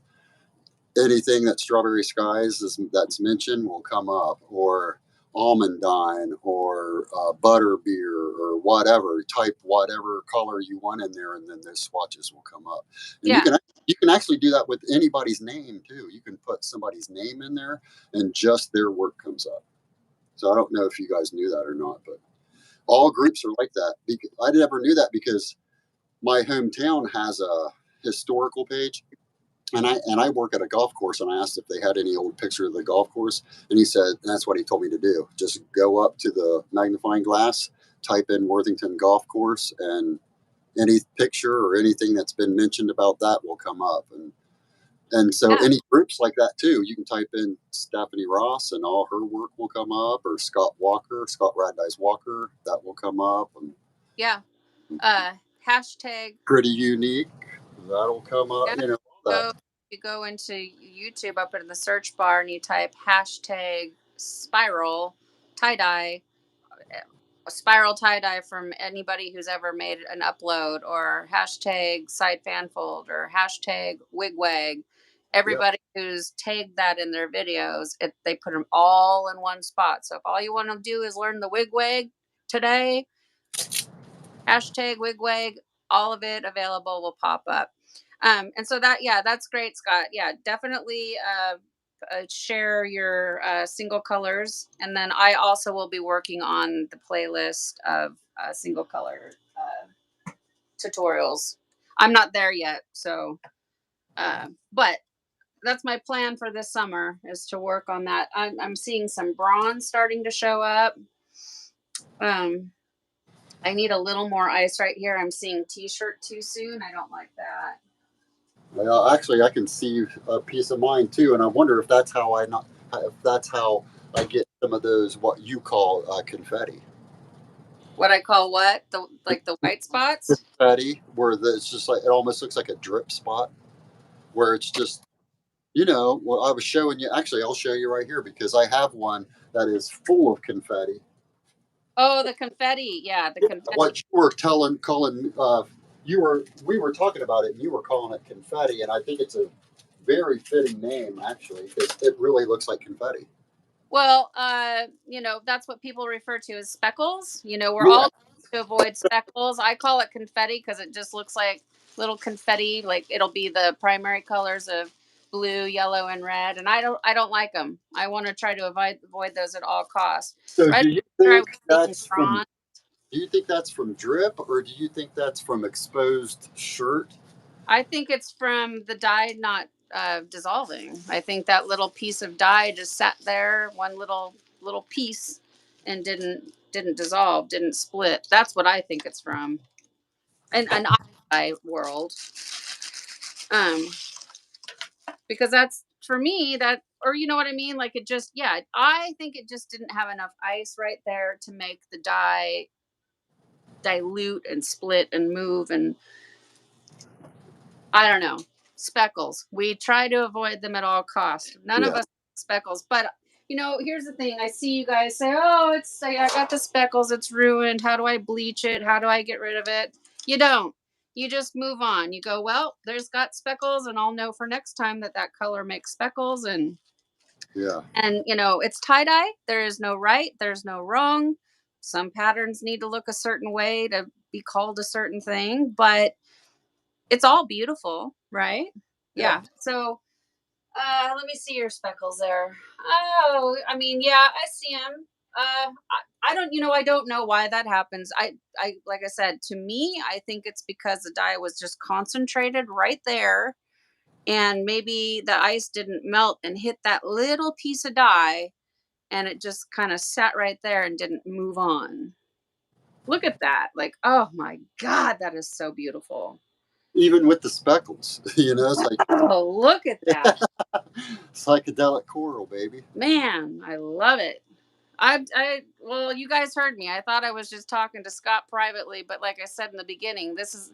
anything that strawberry skies that's mentioned will come up, or almondine, or butter beer, or whatever. Type whatever color you want in there, and then those swatches will come up. And Yeah. you can actually do that with anybody's name too. You can put somebody's name in there, and just their work comes up. So I don't know if you guys knew that or not, but all groups are like that. I never knew that because my hometown has a historical page, and I work at a golf course, and I asked if they had any old picture of the golf course, and he said that's what he told me to do. Just go up to the magnifying glass, type in Worthington Golf Course, and any picture or anything that's been mentioned about that will come up. And so Yeah. any groups like that too, you can type in Stephanie Ross, and all her work will come up, or Scott Raddice Walker, that will come up, and Yeah. Hashtag. Pretty Unique, that'll come up. Yeah. You know all that. You go into YouTube, up in the search bar, and you type hashtag spiral tie-dye, a spiral tie-dye from anybody who's ever made an upload, or hashtag side fanfold, or hashtag wigwag. Everybody who's tagged that in their videos, they put them all in one spot. So if all you want to do is learn the wigwag today, hashtag wigwag, all of it available will pop up. And so that's great, Scott. Yeah, definitely share your single colors. And then I also will be working on the playlist of single color tutorials. I'm not there yet. So, but that's my plan for this summer, is to work on that. I'm seeing some bronze starting to show up. I need a little more ice right here. I'm seeing t-shirt too soon. I don't like that. Well, actually, I can see a piece of mine too, and I wonder if that's how I get some of those what you call confetti. What I call what? The white spots? Confetti, where it's just like it almost looks like a drip spot, where it's just well, I was showing you. Actually, I'll show you right here because I have one that is full of confetti. Oh, the confetti. Yeah, the confetti. What you were calling, we were talking about it, and you were calling it confetti, and I think it's a very fitting name actually because it really looks like confetti. Well, that's what people refer to as speckles. We're Yeah. all to avoid speckles. I call it confetti because it just looks like little confetti. Like, it'll be the primary colors of blue, yellow, and red, and I don't like them. I want to try to avoid those at all costs. So Right do you after I was think thinking that's from? bronze. Do you think that's from drip, or do you think that's from exposed shirt? I think it's from the dye not dissolving. I think that little piece of dye just sat there, one little piece, and didn't dissolve, didn't split. That's what I think it's from. And an dye world. Um, because that's for me that, or you know what I mean? Like it just, yeah, I think it just didn't have enough ice right there to make the dye dilute and split and move. And I don't know, speckles. We try to avoid them at all costs. None of Yeah. us like speckles, but you know, here's the thing. I see you guys say, "Oh, I got the speckles. It's ruined. How do I bleach it? How do I get rid of it?" You don't. You just move on. You go, "Well, there's got speckles, and I'll know for next time that that color makes speckles." Yeah. And you know, it's tie dye. There is no right. There's no wrong. Some patterns need to look a certain way to be called a certain thing, but it's all beautiful, right? Yeah. Yeah. So, let me see your speckles there. Oh, I mean, yeah, I see them. I don't, you know, I don't know why that happens. Like I said, to me, I think it's because the dye was just concentrated right there, and maybe the ice didn't melt and hit that little piece of dye, and it just kind of sat right there and didn't move on. Look at that. Like, oh my God, that is so beautiful. Even with the speckles, it's like Oh, look at that. psychedelic coral, baby. Man, I love it. Well, you guys heard me. I thought I was just talking to Scott privately, but like I said in the beginning, this is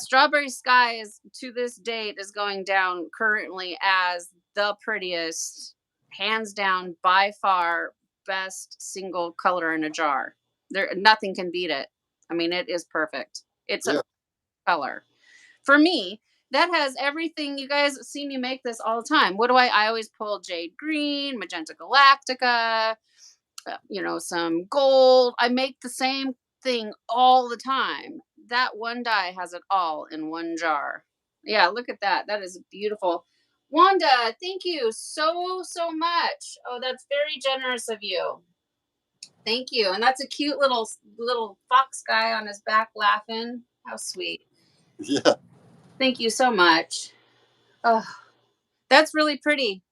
Strawberry Skies to this date is going down currently as the prettiest, hands down, by far best single color in a jar. There, nothing can beat it. I mean, it is perfect. It's a Yeah. color for me that has everything. You guys see me make this all the time. What do I always pull jade green, magenta galactica, some gold. I make the same thing all the time. That one dye has it all in one jar. Yeah, look at that. That is beautiful. Wanda, thank you so much. Oh, that's very generous of you. Thank you. And that's a cute little fox guy on his back laughing. How sweet. Yeah. Thank you so much. Oh, that's really pretty.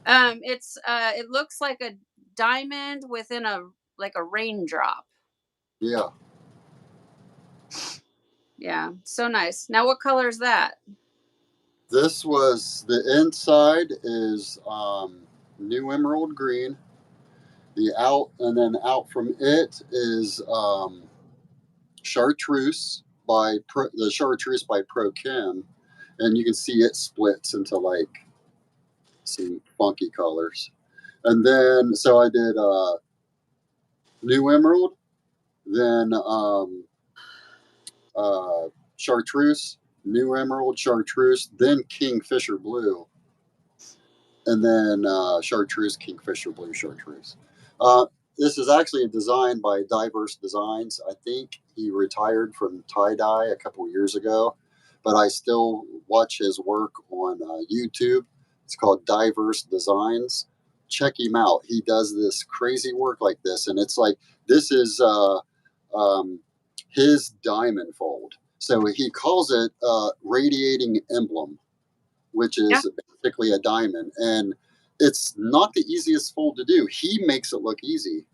It looks like a diamond within a like a raindrop. Yeah. Yeah, so nice. Now, what color is that? This was the inside is new emerald green. The out and then out from it is chartreuse the chartreuse by Pro Chem, and you can see it splits into like some funky colors. And then so I did new emerald, then chartreuse, new emerald, chartreuse, then kingfisher blue, and then chartreuse, kingfisher blue, chartreuse. Uh, this is actually a design by Diverse Designs. I think he retired from tie-dye a couple years ago, but I still watch his work on YouTube. It's called Diverse Designs. Check him out. He does this crazy work like this, and it's like this is um, his diamond fold. So he calls it radiating emblem, which Yeah. is basically a diamond. And it's not the easiest fold to do. He makes it look easy.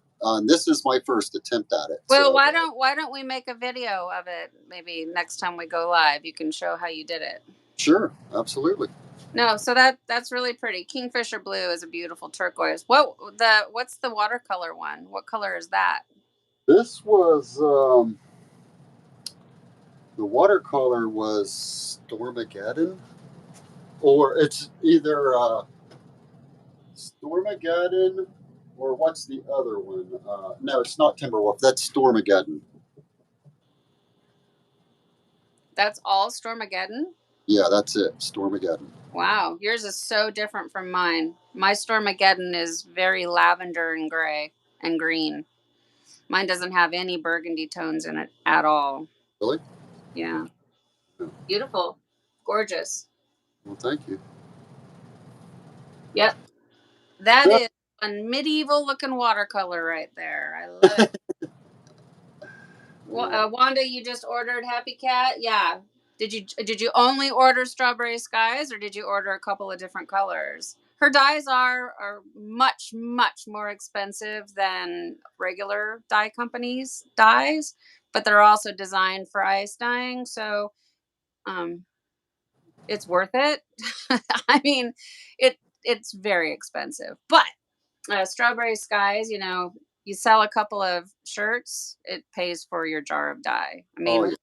This is my first attempt at it. Well, So why don't we make a video of it? Maybe next time we go live, you can show how you did it. sure, absolutely. No, so that's really pretty. Kingfisher blue is a beautiful turquoise. What's the watercolor one? What color is that? This was the watercolor was Stormageddon, or it's either Stormageddon or what's the other one? No, it's not Timberwolf. That's Stormageddon. That's all Stormageddon? Yeah, that's it. Stormageddon. Wow, yours is so different from mine. My Stormageddon is very lavender and gray and green. Mine doesn't have any burgundy tones in it at all. Really? Yeah. Yeah. Beautiful. Gorgeous. Well, thank you. Yep. That Yeah. is a medieval looking watercolor right there. I love it. Wanda, you just ordered Happy Cat? Yeah. Did you only order Strawberry Skies, or did you order a couple of different colors? Her dyes are much more expensive than regular dye companies dyes, but they're also designed for ice dyeing. So, um, it's worth it. I mean, it's very expensive, but Strawberry Skies, you sell a couple of shirts, it pays for your jar of dye. I Oh mean, yeah,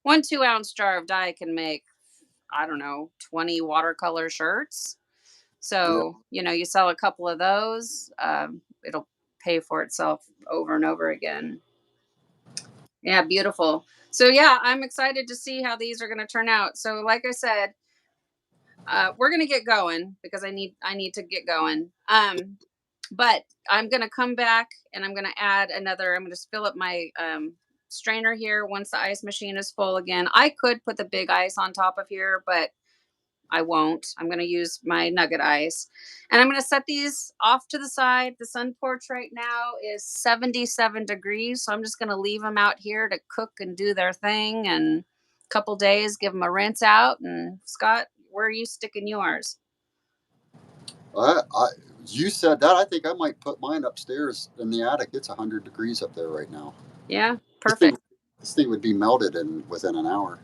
1 2 ounce jar of dye can make, I don't know, 20 watercolor shirts. yeah. So, you sell a couple of those, it'll pay for itself over and over again. Yeah, beautiful. So yeah, I'm excited to see how these are going to turn out. So like I said, we're going to get going because I need to get going. But I'm going to come back and I'm going to add another. I'm going to fill up my strainer here once the ice machine is full again. I could put the big ice on top of here, but I won't. I'm going to use my nugget ice. And I'm going to set these off to the side. The sun porch right now is 77 degrees. So I'm just going to leave them out here to cook and do their thing. And a couple days, give them a rinse out. And Scott, where are you sticking yours? I you said that. I think I might put mine upstairs in the attic. It's 100 degrees up there right now. Yeah, This thing, perfect. this thing would be melted in within an hour.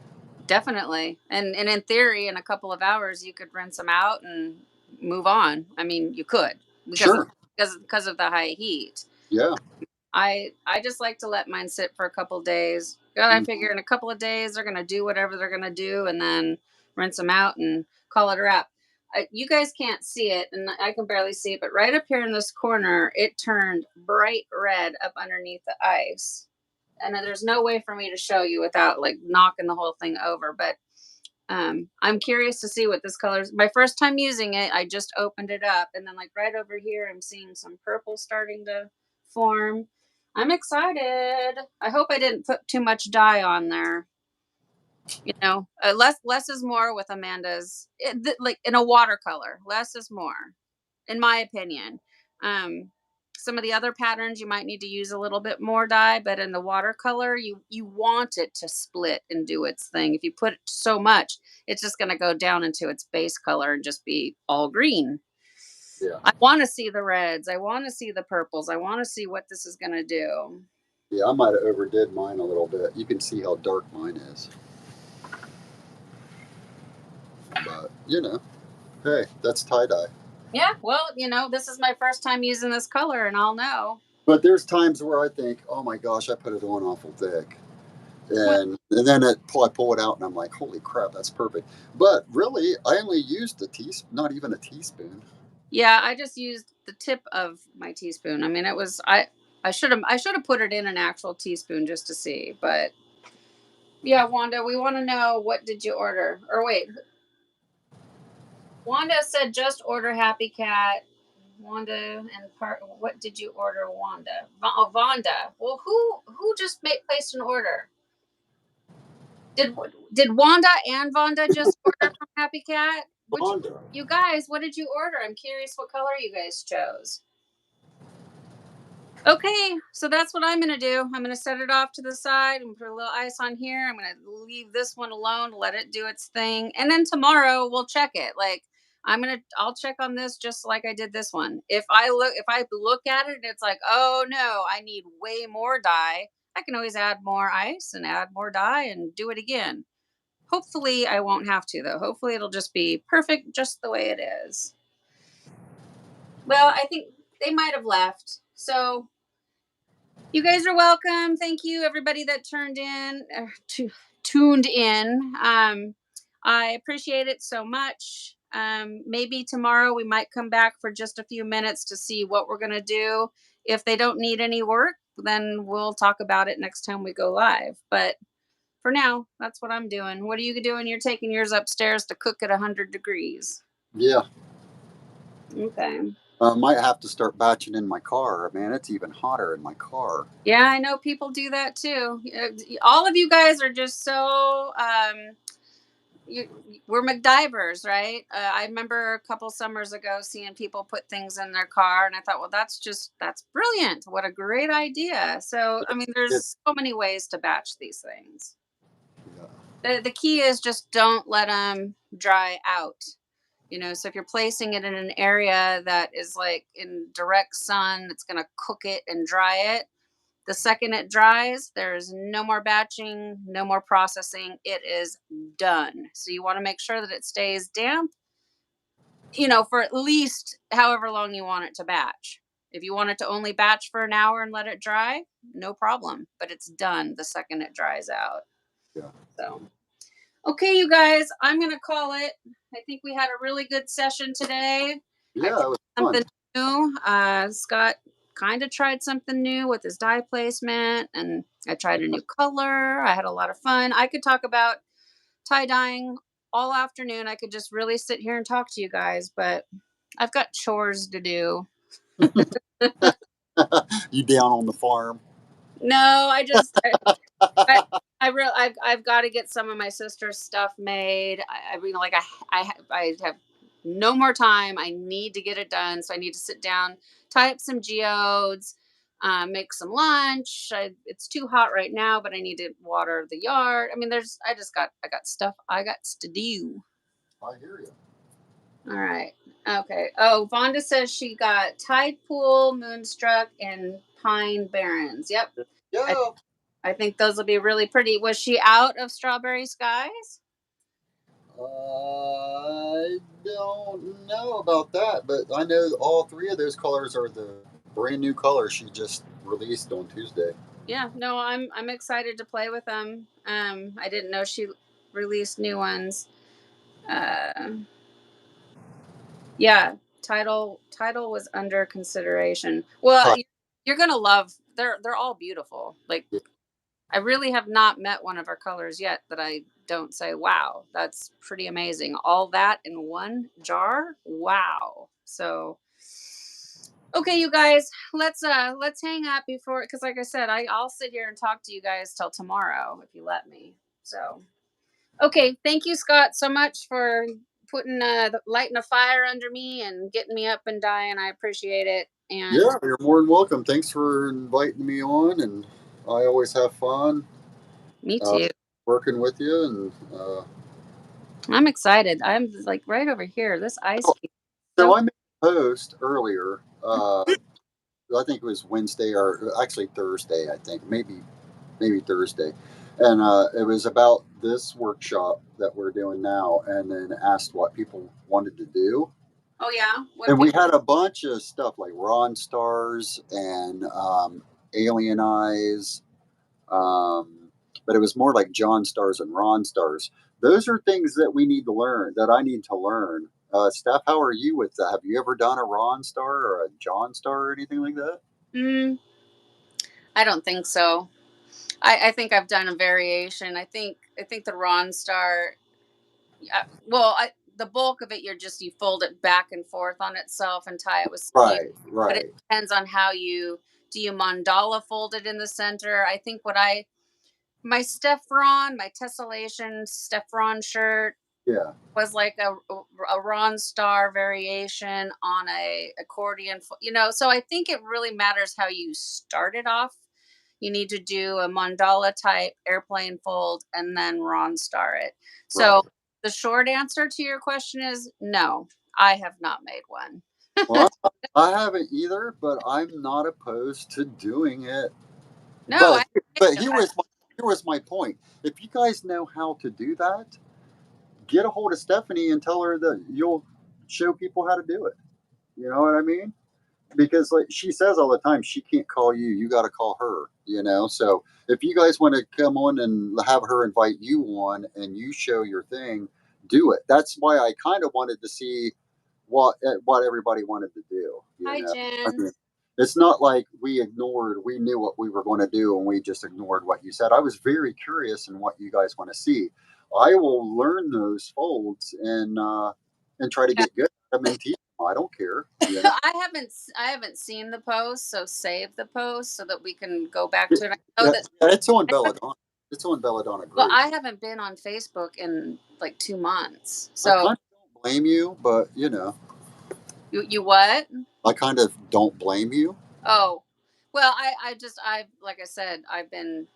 Definitely. And in theory, in a couple of hours, you could rinse them out and move on. I mean, you could because of, Sure. because of the high heat. Yeah. I just like to let mine sit for a couple days. God, I Mm. figure in a couple of days they're gonna do whatever they're gonna do, and then rinse them out and call it a wrap. You guys can't see it, and I can barely see it, but right up here in this corner, it turned bright red up underneath the ice, and then there's no way for me to show you without like knocking the whole thing over. But I'm curious to see what this color is. My first time using it, I just opened it up, and then like right over here, I'm seeing some purple starting to form. I'm excited. I hope I didn't put too much dye on there. Less is more with Amanda's. Like in a watercolor, less is more, in my opinion. Um, some of the other patterns you might need to use a little bit more dye, but in the watercolor, you want it to split and do its thing. If you put so much, it's just going to go down into its base color and just be all green. Yeah. I want to see the reds. I want to see the purples. I want to see what this is going to do. Yeah. I might have overdid mine a little bit. You can see how dark mine is. But hey, that's tie dye. Yeah, well, this is my first time using this color, and I'll know. But there's times where I think, oh my gosh, I put it on awful thick. Well, And then I pull it out and I'm like, holy crap, that's perfect. But really, I only used not even a teaspoon. yeah, I just used the tip of my teaspoon. I mean, it was I should have put it in an actual teaspoon just to see. But yeah, Wanda, we want to know, what did you order? Or wait, Wanda said just order Happy Cat. Wanda and what did you order, Wanda? Oh, Vonda. Well, who just placed an order? Did Wanda and Vonda just order from Happy Cat? Honda. You guys, what did you order? I'm curious what color you guys chose. Okay, so that's what I'm going to do. I'm going to set it off to the side and put a little ice on here. I'm going to leave this one alone, let it do its thing. And then tomorrow we'll check it. Like I'll check on this just like I did this one. If I look at it and it's like, "Oh no, I need way more dye." I can always add more ice and add more dye and do it again. Hopefully I won't have to though. Hopefully it'll just be perfect just the way it is. Well, I think they might have left. So you guys are welcome. Thank you, everybody that tuned in. I appreciate it so much. Maybe tomorrow we might come back for just a few minutes to see what we're going to do. If they don't need any work, then we'll talk about it next time we go live. But for now, that's what I'm doing. What are you doing? You're taking yours upstairs to cook at 100 degrees. Yeah. Okay. Might have to start batching in my car. Man, it's even hotter in my car. Yeah, I know people do that too. All of you guys are just so we're McDivers, right? I remember a couple summers ago seeing people put things in their car, and I thought, well, that's brilliant. What a great idea. So, I mean, It, there's so many ways to batch these things. yeah. The key is just don't let them dry out. So if you're placing it in an area that is like in direct sun, it's going to cook it and dry it. The second it dries, there's no more batching, no more processing. It is done. So you want to make sure that it stays damp, for at least however long you want it to batch. If you want it to only batch for an hour and let it dry, no problem. But it's done the second it dries out. Yeah. So, okay, you guys, I'm going to call it. I think we had a really good session today. Yeah, it was Something fun. new. Scott kind of tried something new with his dye placement, and I tried a new color. I had a lot of fun. I could talk about tie-dyeing all afternoon. I could just really sit here and talk to you guys, but I've got chores to do. You down on the farm? No, I've got to get some of my sister's stuff made. I mean, like I have no more time. I need to get it done. So I need to sit down, tie up some geodes, make some lunch. It's too hot right now, but I need to water the yard. I mean, I got stuff I got to do. I hear you. All right. Okay. Oh, Vonda says she got Tide Pool, Moonstruck, and Pine Barrens. Yep. Yeah. I think those will be really pretty. Was she out of Strawberry Skies? I don't know about that, but I know all three of those colors are the brand new colors she just released on Tuesday. Yeah, no, I'm excited to play with them. I didn't know she released new ones. Yeah, title was under consideration. Well, you're gonna love. They're all beautiful. Like, I really have not met one of her colors yet that I don't say, wow, that's pretty amazing. All that in one jar. Wow. So, okay, you guys, let's hang up before, because like I said, I'll sit here and talk to you guys till tomorrow if you let me. So, okay, thank you, Scott, so much for putting lighting a fire under me and getting me up and dying. I appreciate it. And Yeah, you're more than welcome. Thanks for inviting me on, and I always have fun me too. working with you. And I'm excited. I'm like right over here. This ice cube. so I made a post earlier. I think it was Wednesday or actually Thursday. I think maybe Thursday, and it was about this workshop that we're doing now, and then asked what people wanted to do. Oh yeah. And we had a bunch of stuff like Ron Stars and Alien Eyes, but it was more like John Stars and Ron Stars. Those are things that we need to learn, that I need to learn. Steph, how are you with that? Have you ever done a Ron Star or a John Star or anything like that? I don't think so. I think I've done a variation. I think the Ron Star. The bulk of it, you fold it back and forth on itself and tie it with steel. Right, But it right. depends on how you mandala fold it in the center. I think my Steffron, my tessellation Steffron shirt Yeah, was like a Ron Star variation on a accordion. So I think it really matters how you start it off. You need to do a mandala type airplane fold and then Ron Star it. So right. the short answer to your question is no, I have not made one. Well, I haven't either, but I'm not opposed to doing it. No, But but here was my point. If you guys know how to do that, get a hold of Stephanie and tell her that you'll show people how to do it. You know what I mean? Because like she says all the time, she can't call you. You got to call her. So if you guys want to come on and have her invite you on and you show your thing, do it. That's why I kind of wanted to see what everybody wanted to do. Hi, I Jen. mean, it's not like we knew what we were going to do and we just ignored what you said. I was very curious in what you guys want to see. I will learn those folds and try to get good at them and teach them. I don't care. I haven't seen the post, so save the post so that we can go back to it. I know that. It's on Belladonna. It's on Belladonna Well, Group. I haven't been on Facebook in like 2 months. I kind So of don't blame you, but you what? I kind of don't blame you. Oh, well, I like I said, I'm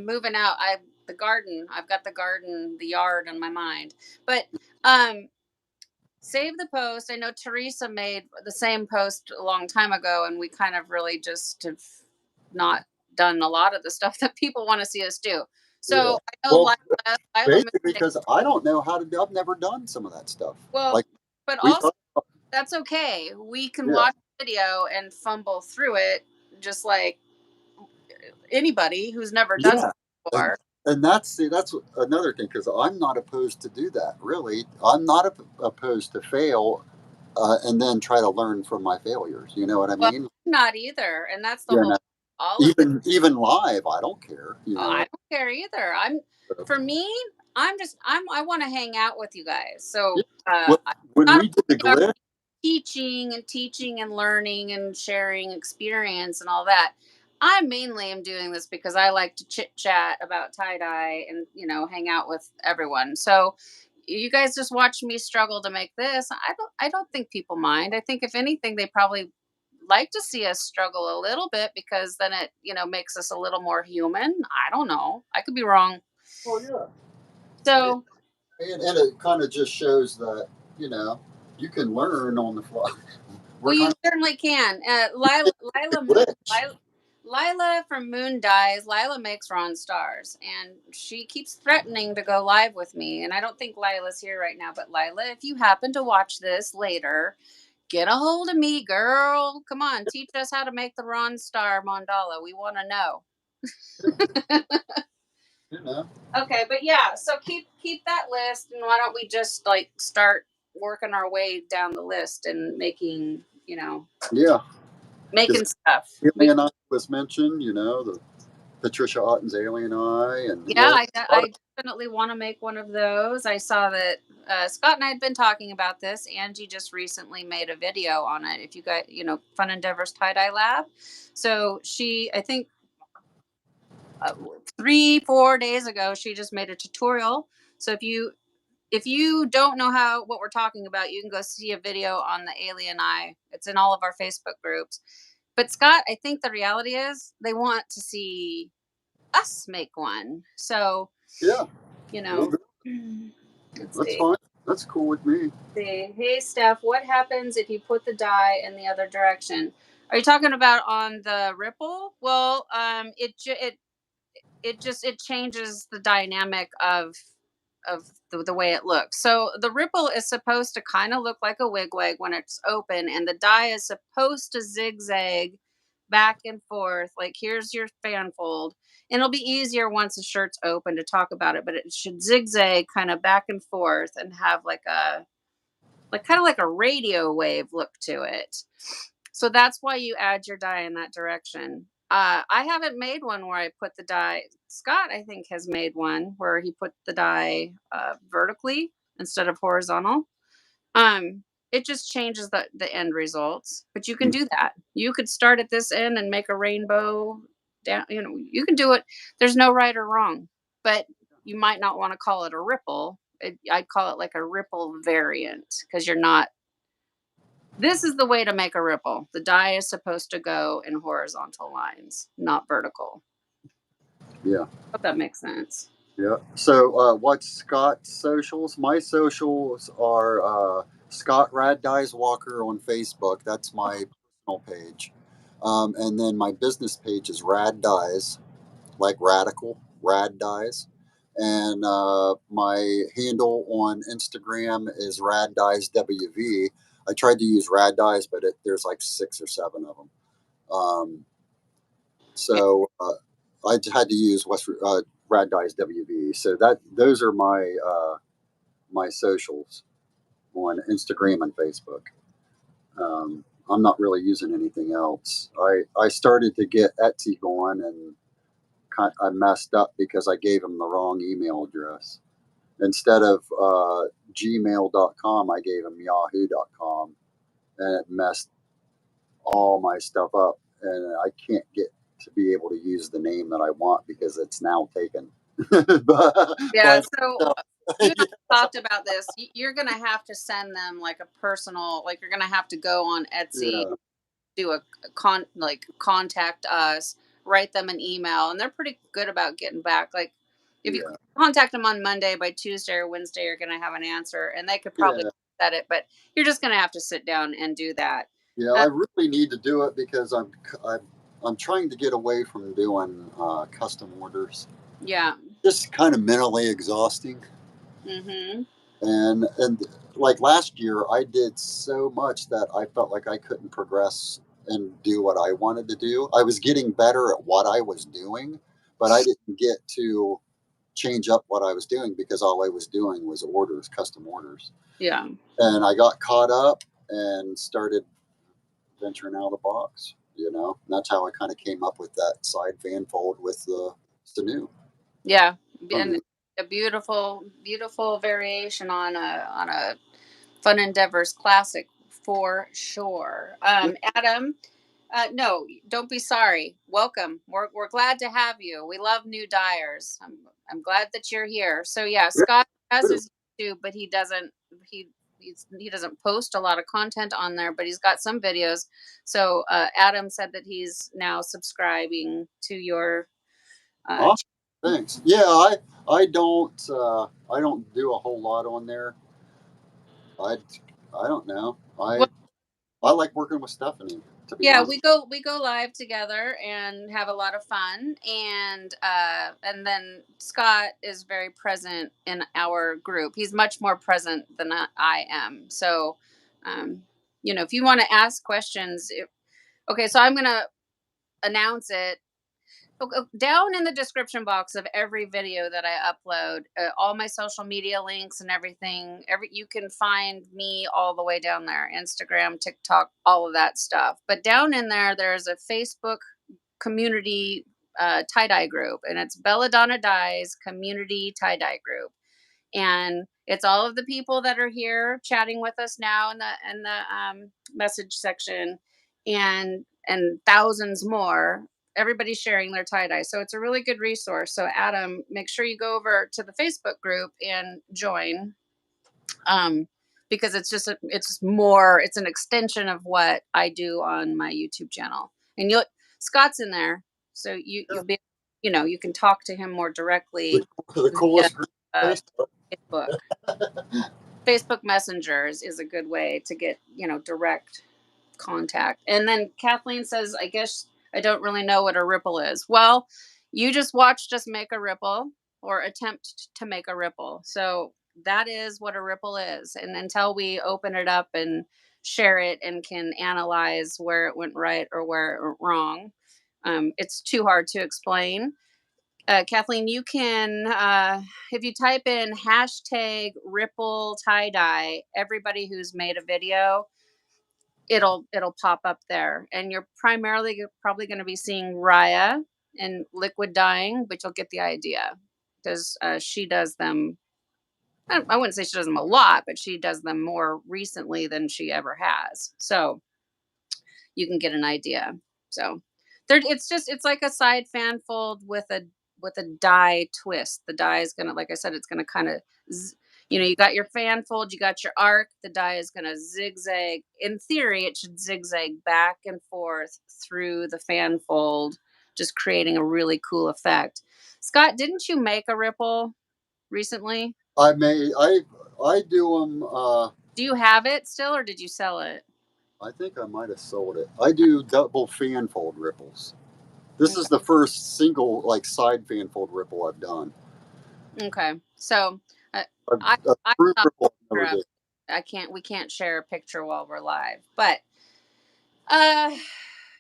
moving out. The garden. I've got the garden, the yard on my mind. But save the post. I know Teresa made the same post a long time ago, and we kind of really just have not done a lot of the stuff that people want to see us do. So Yeah. I know Well, Lila basically because I don't know how to do. I've never done some of that stuff. well, Like but we also talked about, that's okay. We can yeah, watch the video and fumble through it just like anybody who's never done yeah, it before. and that's another thing because I'm not opposed to do that. Really, I'm not opposed to fail, and then try to learn from my failures. You know what I Well, mean? not either, and that's the Yeah. whole No, all of it. even live, I don't care. You know. I don't care either. So, For me, I want to hang out with you guys. yeah. So When I'm when not we did the really glitch, teaching and learning and sharing experience and all that. I mainly am doing this because I like to chit chat about tie dye and hang out with everyone. So you guys just watch me struggle to make this. I don't think people mind. I think if anything, they probably like to see us struggle a little bit because then it makes us a little more human. I don't know. I could be wrong. well, yeah, So and it kind of just shows that you know you can learn on the fly. well, We're you kind certainly can. of glitch. Lila from Moon Dyes. Lila makes Ron Stars, and she keeps threatening to go live with me. And I don't think Lila's here right now. But Lila, if you happen to watch this later, get a hold of me, girl. Come on, teach us how to make the Ron Star mandala. We want to know. You know. Okay, but yeah, so keep that list, and why don't we just like start working our way down the list and making Yeah, because making stuff. Alien Eye was mentioned. You know the Patricia Otten's Alien Eye, and Yeah, yeah, a lot of, I definitely want to make one of those. I saw that Scott and I had been talking about this. Angie just recently made a video on it. If you got, Fun Endeavors Tie Dye Lab. So I think 3-4 days ago, she just made a tutorial. So if you don't know what we're talking about, you can go see a video on the Alien Eye. It's in all of our Facebook groups. But Scott, I think the reality is they want to see us make one. So yeah. you Well, know, let's that's see. fine. That's cool with me. Hey, Steph, what happens if you put the dye in the other direction? Are you talking about on the ripple? Well, it changes the dynamic of the way it looks. So the ripple is supposed to kind of look like a wigwag when it's open, and the dye is supposed to zigzag back and forth. Like here's your fan fold, and it'll be easier once the shirt's open to talk about it. But it should zigzag kind of back and forth and have like kind of like a radio wave look to it. So that's why you add your dye in that direction. I haven't made one where I put the dye. Scott, I think, has made one where he put the dye vertically instead of horizontal. It just changes the end results, but you can do that. You could start at this end and make a rainbow down. You can do it. There's no right or wrong, but you might not want to call it a ripple. I'd call it like a ripple variant because you're not. This is the way to make a ripple. The dye is supposed to go in horizontal lines, not vertical. Yeah. Hope that makes sense. Yeah. So, what's Scott's socials? My socials are Scott Rad Dyes Walker on Facebook. That's my personal page. And then my business page is Rad Dyes, like radical, Rad Dyes. And my handle on Instagram is Rad Dyes WV. I tried to use Rad Dyes, but there's like 6 or 7 of them. Yeah. So I had to use Rad Dyes WV. So those are my socials on Instagram and Facebook. I'm not really using anything else. I started to get Etsy going, and I messed up because I gave him the wrong email address. Instead of gmail.com, I gave him yahoo.com, and it messed all my stuff up. And I can't get to be able to use the name that I want because it's now taken. Yeah. but, So you and I talked about this. You're gonna have to send them like a personal, like you're gonna have to go on Etsy, yeah, do a contact us, write them an email, and they're pretty good about getting back. Like if you yeah, contact them on Monday, by Tuesday or Wednesday, you're gonna have an answer, and they could probably yeah, set it. But you're just gonna have to sit down and do that. yeah. I Uh, really need to do it because I'm trying to get away from doing custom orders. Yeah. Just kind of mentally exhausting. Mm-hmm. And like last year, I did so much that I felt like I couldn't progress and do what I wanted to do. I was getting better at what I was doing, but I didn't get to change up what I was doing because all I was doing was orders, custom orders. Yeah. And I got caught up and started venturing out of the box, you know. And that's how I kind of came up with that side fan fold with the Sanu. Yeah. And Um, a beautiful, beautiful variation on a Fun Endeavors classic for sure. Adam, no, don't be sorry. Welcome. We're glad to have you. We love new dyers. I'm glad that you're here. So yeah, Scott has his YouTube, but he he doesn't post a lot of content on there, but he's got some videos. So Adam said that he's now subscribing to your awesome. Thanks. Yeah, I don't do a whole lot on there. I I don't know. I like working with Stephanie, to be Yeah, honest. we go live together and have a lot of fun, and then Scott is very present in our group. He's much more present than I am. So you know, if you want to ask questions, okay, so I'm going to announce it. Down in the description box of every video that I upload, all my social media links and everything, you can find me all the way down there, Instagram, TikTok, all of that stuff. But down in there, there's a Facebook community tie-dye group, and it's Belladonna Dyes Community Tie-Dye Group. And it's all of the people that are here chatting with us now in the message section, and thousands more. Everybody's sharing their tie dye, so it's a really good resource. So Adam, make sure you go over to the Facebook group and join, because it's an extension of what I do on my YouTube channel. And Scott's in there, so you'll be, you know, you can talk to him more The, directly the via coolest group on uh, Facebook. Facebook. Facebook Messengers is a good way to get, you know, direct contact. And then Kathleen says, I guess I don't really know what a ripple is. Well, you just watched us make a ripple or attempt to make a ripple. So that is what a ripple is. And until we open it up and share it and can analyze where it went right or where it went wrong, it's too hard to explain. Kathleen, you can, if you type in hashtag ripple tie dye, everybody who's made a video, it'll pop up there, and you're probably going to be seeing Raya and liquid dyeing, but you'll get the idea because she does them. I wouldn't say she does them a lot, but she does them more recently than she ever has. So you can get an idea. So it's like a side fan fold with a dye twist. The dye is gonna, like I said, it's gonna kind of, you know, you got your fan fold, you got your arc. The dye is gonna zigzag. In theory, it should zigzag back and forth through the fan fold, just creating a really cool effect. Scott, didn't you make a ripple recently? I do them. Do you have it still, or did you sell it? I think I might have sold it. I do double fan fold ripples. This is the first single like side fan fold ripple I've done. Okay, so A I true saw a ripple I picture never of did. it. We can't share a picture while we're live, but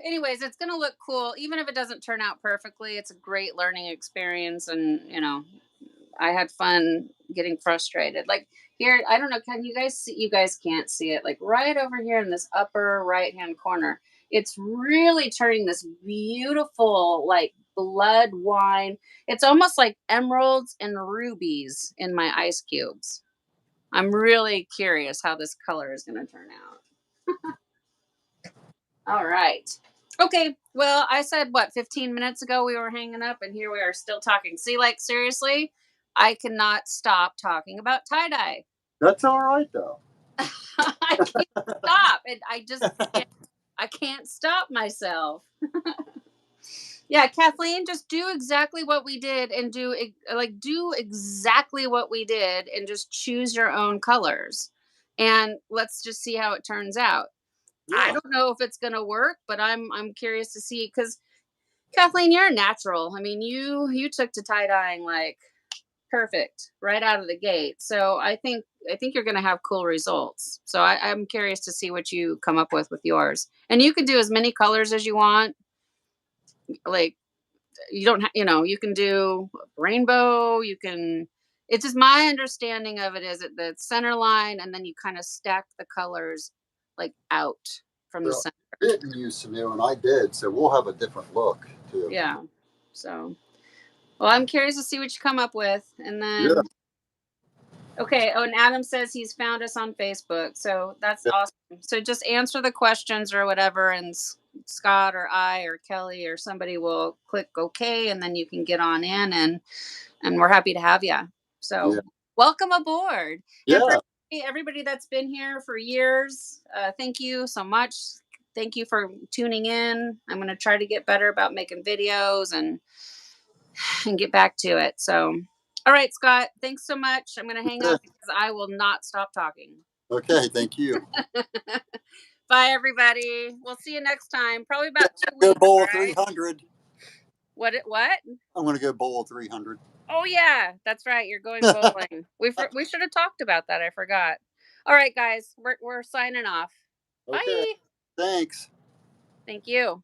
anyways, it's gonna look cool even if it doesn't turn out perfectly. It's a great learning experience, and you know, I had fun getting frustrated. Like here, I don't know, can you guys see? You guys can't see it. Like right over here in this upper right hand corner, it's really turning this beautiful like blood wine. It's almost like emeralds and rubies in my ice cubes. I'm really curious how this color is going to turn out. All right. Okay. Well, I said what, 15 minutes ago we were hanging up, and here we are still talking. See, like seriously, I cannot stop talking about tie dye. That's all right though. I can't stop, and I can't stop myself. Yeah, Kathleen, just do exactly what we did, and do exactly what we did, and just choose your own colors, and let's just see how it turns out. I Yeah. don't know if it's gonna work, but I'm curious to see, because Kathleen, you're a natural. I mean, you took to tie-dyeing like perfect right out of the gate. So I think you're going to have cool results. So I'm curious to see what you come up with yours. And you can do as many colors as you want. Like you don't you can do rainbow. You can. It's just my understanding of it is at the center line, and then you kind of stack the colors like out from the Well, center. I didn't use some new, and I did, so we'll have a different look too. Yeah. So, well, I'm curious to see what you come up with, and Yeah. then. Okay. Oh, and Adam says he's found us on Facebook. So that's Yeah. awesome. So just answer the questions or whatever, and Scott or I or Kelly or somebody will click OK, and then you can get on in, and we're happy to have you. So Yeah. welcome aboard. And for Yeah. everybody that's been here for years, thank you so much. Thank you for tuning in. I'm going to try to get better about making videos and get back to it. So, all right, Scott, thanks so much. I'm going to hang up because I will not stop talking. Okay. Thank you. Bye, everybody. We'll see you next time. Probably about 2 Go weeks. bowl Right? 300. What? I'm going to go bowl 300. Oh, yeah, that's right. You're going bowling. We should have talked about that. I forgot. All right, guys, we're signing off. Okay. Bye. Thanks. Thank you.